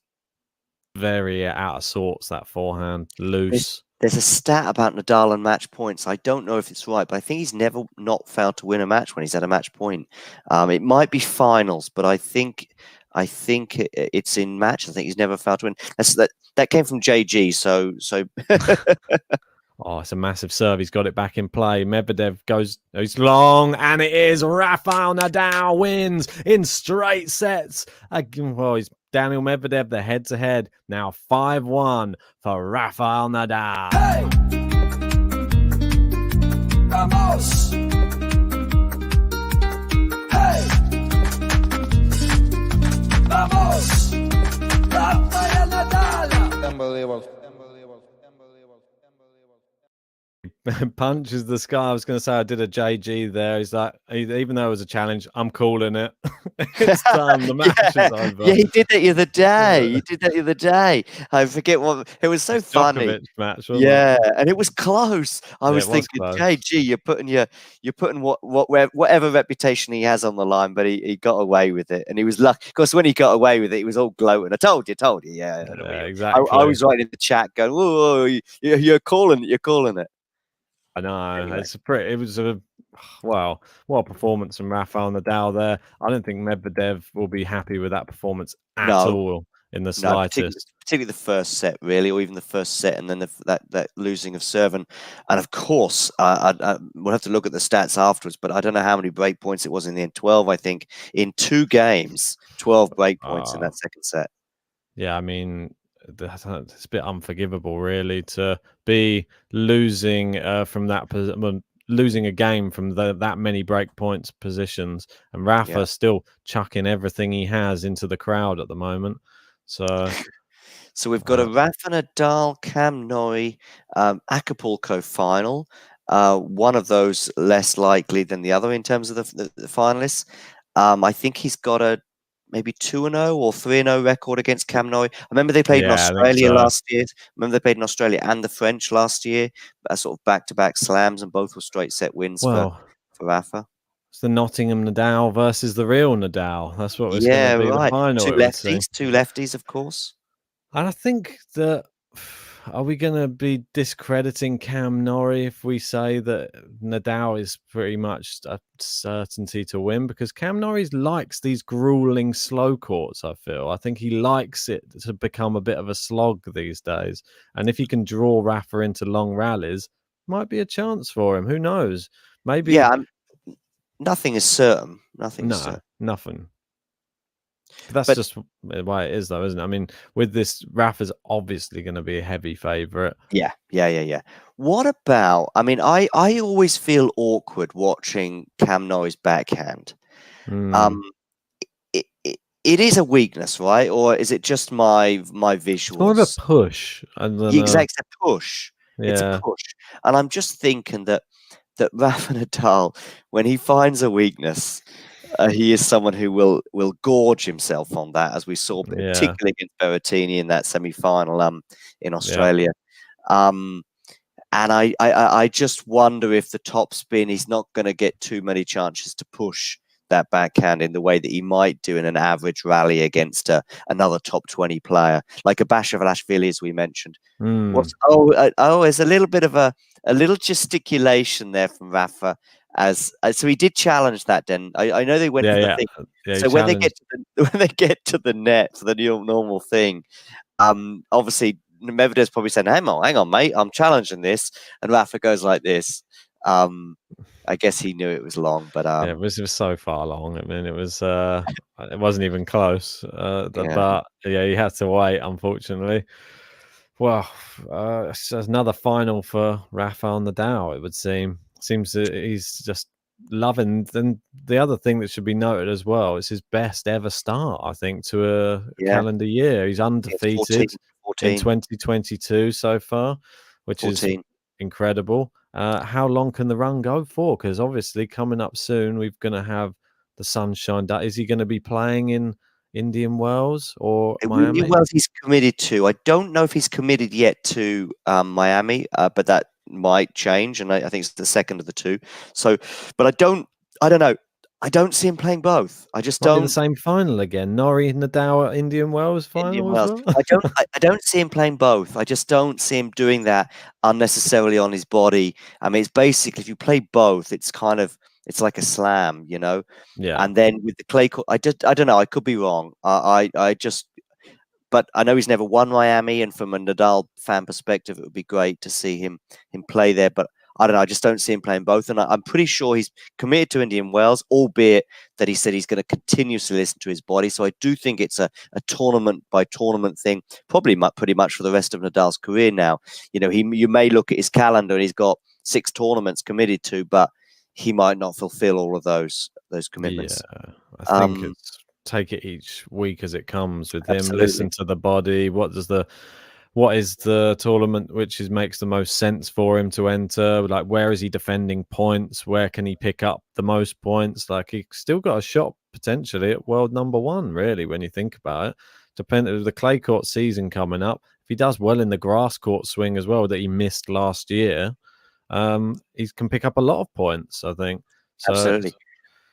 very out of sorts, that forehand. Loose. There's a stat about Nadal and match points. I don't know if it's right, but I think he's never not failed to win a match when he's at a match point. It might be finals, but I think it's in match. I think he's never failed to win. That came from JG. So. Oh, it's a massive serve. He's got it back in play. Medvedev goes, it's long, and it is Rafael Nadal wins in straight sets. Well, he's Daniil Medvedev, the head-to-head. Now 5-1 for Rafael Nadal. Hey! Vamos! Hey! Vamos! Rafael Nadal! Unbelievable. Punches the sky. I was going to say I did a JG there. He's like, even though it was a challenge, I'm calling it. It's done. The match is over. Yeah, he did that the other day. He did that the other day. I forget what it was. So funny. Match, yeah, and it was close. I was thinking, JG, you're putting whatever reputation he has on the line, but he got away with it, and he was lucky. Of course, when he got away with it, he was all gloating. I told you. Yeah, exactly. I was writing in the chat going, "Whoa, you're calling it." I know. Anyway. It was what a performance from Rafael Nadal there. I don't think Medvedev will be happy with that performance at all in the slightest. Particularly the first set, really, or even the first set, and then that losing of serve. And of course, we'll have to look at the stats afterwards, but I don't know how many break points it was in the end. 12, I think, in 2 games, 12 break points in that second set. Yeah, I mean, it's a bit unforgivable, really, to be losing from that losing a game from that many break points positions, and Rafa's still chucking everything he has into the crowd at the moment. So we've got a Rafa Nadal Cam Norrie Acapulco final. One of those less likely than the other in terms of the finalists. I think he's got a maybe 2-0 or 3-0 record against Cam Norrie. I remember they played in Australia last year. They played in Australia and the French last year, sort of back-to-back slams, and both were straight set wins for Rafa. It's the Nottingham Nadal versus the real Nadal. That's what was going to be the final. Two lefties, of course. And I think that, are we going to be discrediting Cam Norrie if we say that Nadal is pretty much a certainty to win? Because Cam Norrie likes these grueling slow courts, I feel. I think he likes it to become a bit of a slog these days. And if he can draw Rafa into long rallies, might be a chance for him. Who knows? Maybe. Yeah, nothing is certain. Nothing is No, certain. nothing. But that's But just the way it is, though, isn't it? I mean, with this, Rafa's obviously going to be a heavy favourite. yeah. What about? I mean, I always feel awkward watching Cam Norris backhand. Mm. It is a weakness, right? Or is it just my It's more of a visuals? push. And then, Exactly, it's a push. It's a yeah, push, and I'm just thinking that Rafa Nadal, when he finds a weakness, he is someone who will gorge himself on that, as we saw, yeah, particularly against Berrettini in that semi-final in yeah, Australia. Um, and I just wonder if the top spin, he's not going to get too many chances to push that backhand in the way that he might do in an average rally against another top 20 player, like a Basilashvili, as we mentioned. mm. There's a little bit of a little gesticulation there from Rafa. So he did challenge that. Then I know they went Yeah, for the yeah, thing. yeah. He So when they get challenged. to the when they get to the net for the normal thing, obviously Medvedev's probably saying, hang on, mate, I'm challenging this," and Rafa goes like this. I guess he knew it was long, but Yeah, it was so far along. I mean, it wasn't even close. yeah, But yeah, you had to wait, unfortunately. Well, it's just another final for Rafael Nadal, it would seem. Seems that he's just loving. And the other thing that should be noted as well is his best ever start, I think, to a yeah, calendar year. He's it's 14, undefeated in 2022 so far, which is 14. incredible. How long can the run go for? Because obviously, coming up soon, we're going to have the Sunshine. Is he going to be playing in Indian Wells or Indian Miami? Wells he's committed to. I don't know if he's committed yet to Miami, but that might change, and I think it's the second of the two. So, but I don't know. I don't see him playing both. I just Might be the don't. same final again. Norrie Nadal at Indian Wells Indian final as Wells. well. I don't see him playing both. I just don't see him doing that unnecessarily on his body. I mean, it's basically if you play both, it's like a slam, you know. Yeah, And then with the clay court, I don't know. I could be wrong. I just but I know he's never won Miami, and from a Nadal fan perspective, it would be great to see him play there. But I don't know. I just don't see him playing both, and I'm pretty sure he's committed to Indian Wells, albeit that he said he's going to continuously listen to his body. So I do think it's a tournament by tournament thing, probably pretty much for the rest of Nadal's career now. You know, you may look at his calendar and he's got 6 tournaments committed to, but he might not fulfill all of those commitments. yeah. I think it's take it each week as it comes with him. Absolutely. Listen to the body. What is the tournament makes the most sense for him to enter? Like, where is he defending points? Where can he pick up the most points? Like, he's still got a shot potentially at world number 1, really, when you think about it. Depending on the clay court season coming up, if he does well in the grass court swing as well that he missed last year, he can pick up a lot of points, I think. So Absolutely.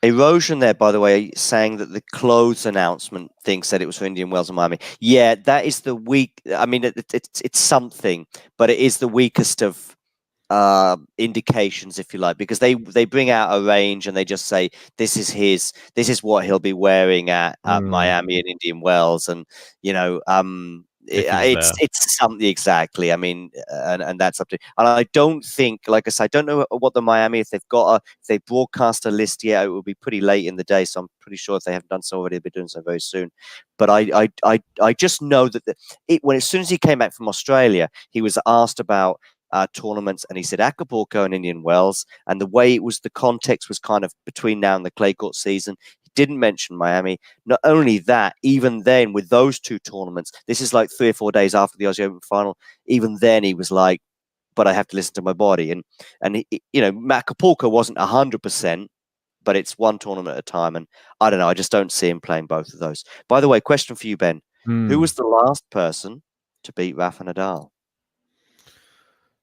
Erosion there, by the way, saying that the clothes announcement thing said it was for Indian Wells and Miami. Yeah, that is the weak. I mean, it's something, but it is the weakest of indications, if you like, because they bring out a range and they just say this is what he'll be wearing at Miami and Indian Wells, and you know, it's something exactly. I mean, and that's up to. And I don't think, like I said, I don't know what the Miami, if they broadcast a list yet. It will be pretty late in the day, so I'm pretty sure if they haven't done so already, they'll be doing so very soon. But I just know that as soon as he came back from Australia, he was asked about tournaments, and he said Acapulco and Indian Wells, and the way the context was kind of between now and the clay court season. Didn't mention Miami. Not only that, even then with those 2 tournaments, this is like 3 or 4 days after the Aussie Open final. Even then, he was like, "But I have to listen to my body." And you know, Acapulco wasn't 100%, but it's one tournament at a time. And I don't know. I just don't see him playing both of those. By the way, question for you, Ben: Who was the last person to beat Rafa Nadal?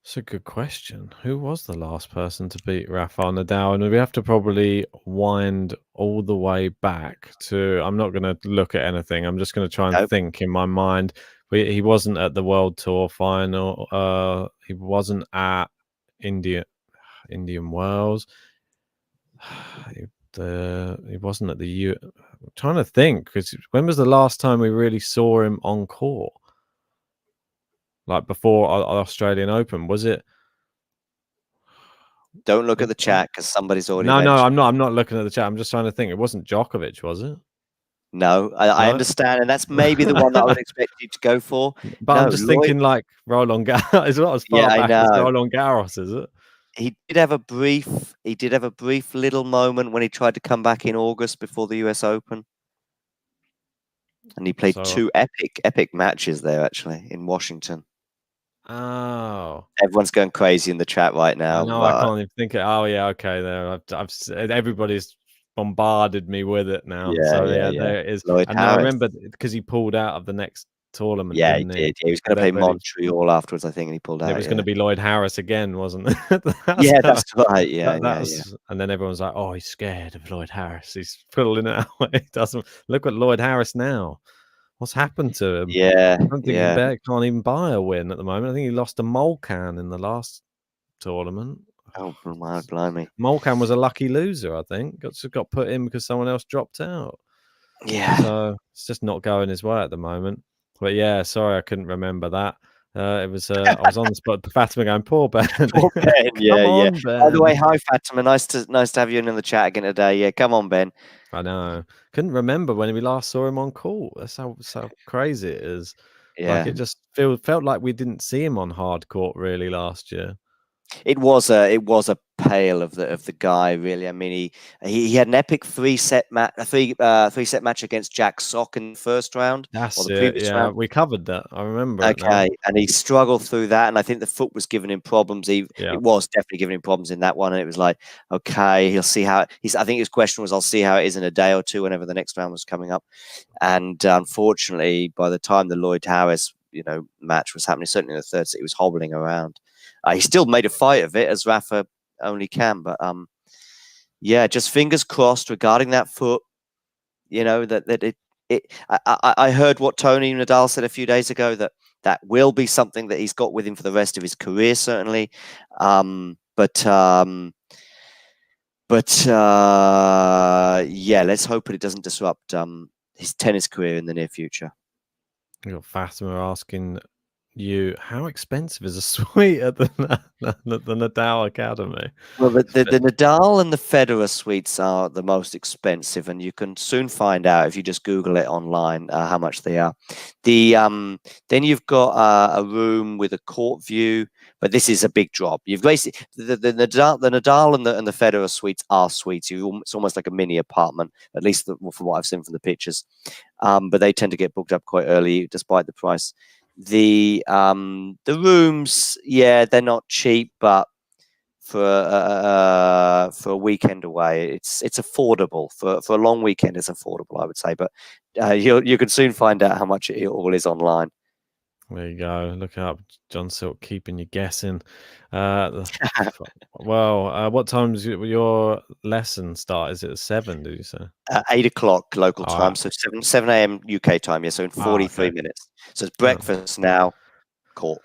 It's a good question. Who was the last person to beat Rafael Nadal? And we have to probably wind all the way back to. I'm not going to look at anything. I'm just going to try and think in my mind. He wasn't at the World Tour final. He wasn't at Indian Wells. He wasn't at the I'm trying to think, because when was the last time we really saw him on court? Like before Australian Open, was it? Don't look at the chat because somebody's already No, mentioned. I'm not looking at the chat. I'm just trying to think. It wasn't Djokovic, was it? No, I No? understand, and that's maybe the one that I would expect you to go for. But No, I'm just Lloyd, thinking like Roland Garros. It's not as Yeah, far I back as know. Roland Garros, is it? he did have a brief little moment when he tried to come back in August before the US Open. And he played So- 2 epic matches there, actually, in Washington. Oh, Everyone's going crazy in the chat right now. no, I can't even think. Oh, yeah, okay. There, everybody's bombarded me with it now. Yeah, So yeah. there it is. Lloyd And I Harris. remember because he pulled out of the next tournament. Yeah, he didn't did. Yeah, he was going to play But he- Montreal afterwards, I think, and he pulled out. It was going to be Lloyd Harris again, wasn't it? Yeah, that's right. Yeah, that was, and then everyone's like, "Oh, he's scared of Lloyd Harris. He's pulling it out. He doesn't look at Lloyd Harris now. What's happened to him? Yeah, I don't think yeah. he can't even buy a win at the moment. I think he lost to Molcan in the last tournament. Oh, my blimey. Molcan was a lucky loser, I think. Got put in because someone else dropped out. Yeah. So it's just not going his way at the moment. But yeah, sorry, I couldn't remember that. It was I was on the spot. Fatima going, poor Ben. Poor Ben. Yeah, on, yeah. Ben. By the way, hi Fatima. Nice to have you in the chat again today. Yeah, come on, Ben. I know. Couldn't remember when we last saw him on court. That's how crazy it is. Yeah. Like it just felt like we didn't see him on hard court really last year. It was a pale of the guy, really. I mean, he had an epic three-set match against Jack Sock in the first round. That's the it. previous Yeah, round. we covered that. I remember. Okay, and he struggled through that, and I think the foot was giving him problems. It Yeah. was definitely giving him problems in that one, and it was like, okay, he'll see how I think his question was, I'll see how it is in a day or two, whenever the next round was coming up. And unfortunately, by the time the Lloyd Harris match was happening, certainly in the third set, he was hobbling around. He still made a fight of it, as Rafa only can, but yeah, just fingers crossed regarding that foot. That I heard what Tony Nadal said a few days ago, that will be something that he's got with him for the rest of his career, certainly. But yeah, let's hope it doesn't disrupt his tennis career in the near future. You got Fatima asking you, how expensive is a suite at the Nadal Academy? Well, the Nadal and the Federer suites are the most expensive, and you can soon find out if you just Google it online how much they are. Then you've got a room with a court view, but this is a big drop. You've basically the Nadal and the Federer suites are suites. It's almost like a mini apartment, at least from what I've seen from the pictures. But they tend to get booked up quite early, despite the price. The rooms, yeah, they're not cheap, but for a weekend away, it's affordable. For a long weekend, it's affordable, I would say. But you can soon find out how much it all is online. There you go. Look up John Silk keeping you guessing. Well, what time does your lesson start? Is it at 7? Did you say 8 o'clock local All time, right. so 7 a.m. UK time. Yeah, so in 43 okay. minutes. So it's breakfast now. Court.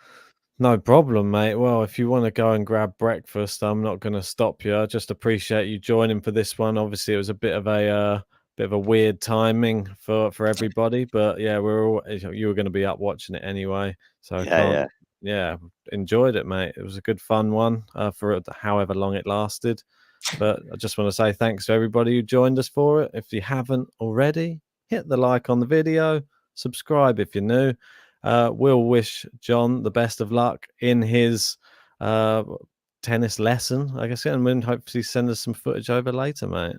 No problem, mate. Well, if you want to go and grab breakfast, I'm not going to stop you. I just appreciate you joining for this one. Obviously, it was a bit of a weird timing for everybody, but yeah, you were going to be up watching it anyway. So yeah, enjoyed it, mate. It was a good fun one for however long it lasted. But I just want to say thanks to everybody who joined us for it. If you haven't already, hit the like on the video, subscribe if you're new. We'll wish John the best of luck in his tennis lesson, I guess, and we'll hopefully send us some footage over later, mate.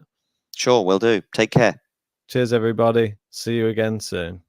Sure, will do. Take care. Cheers, everybody. See you again soon.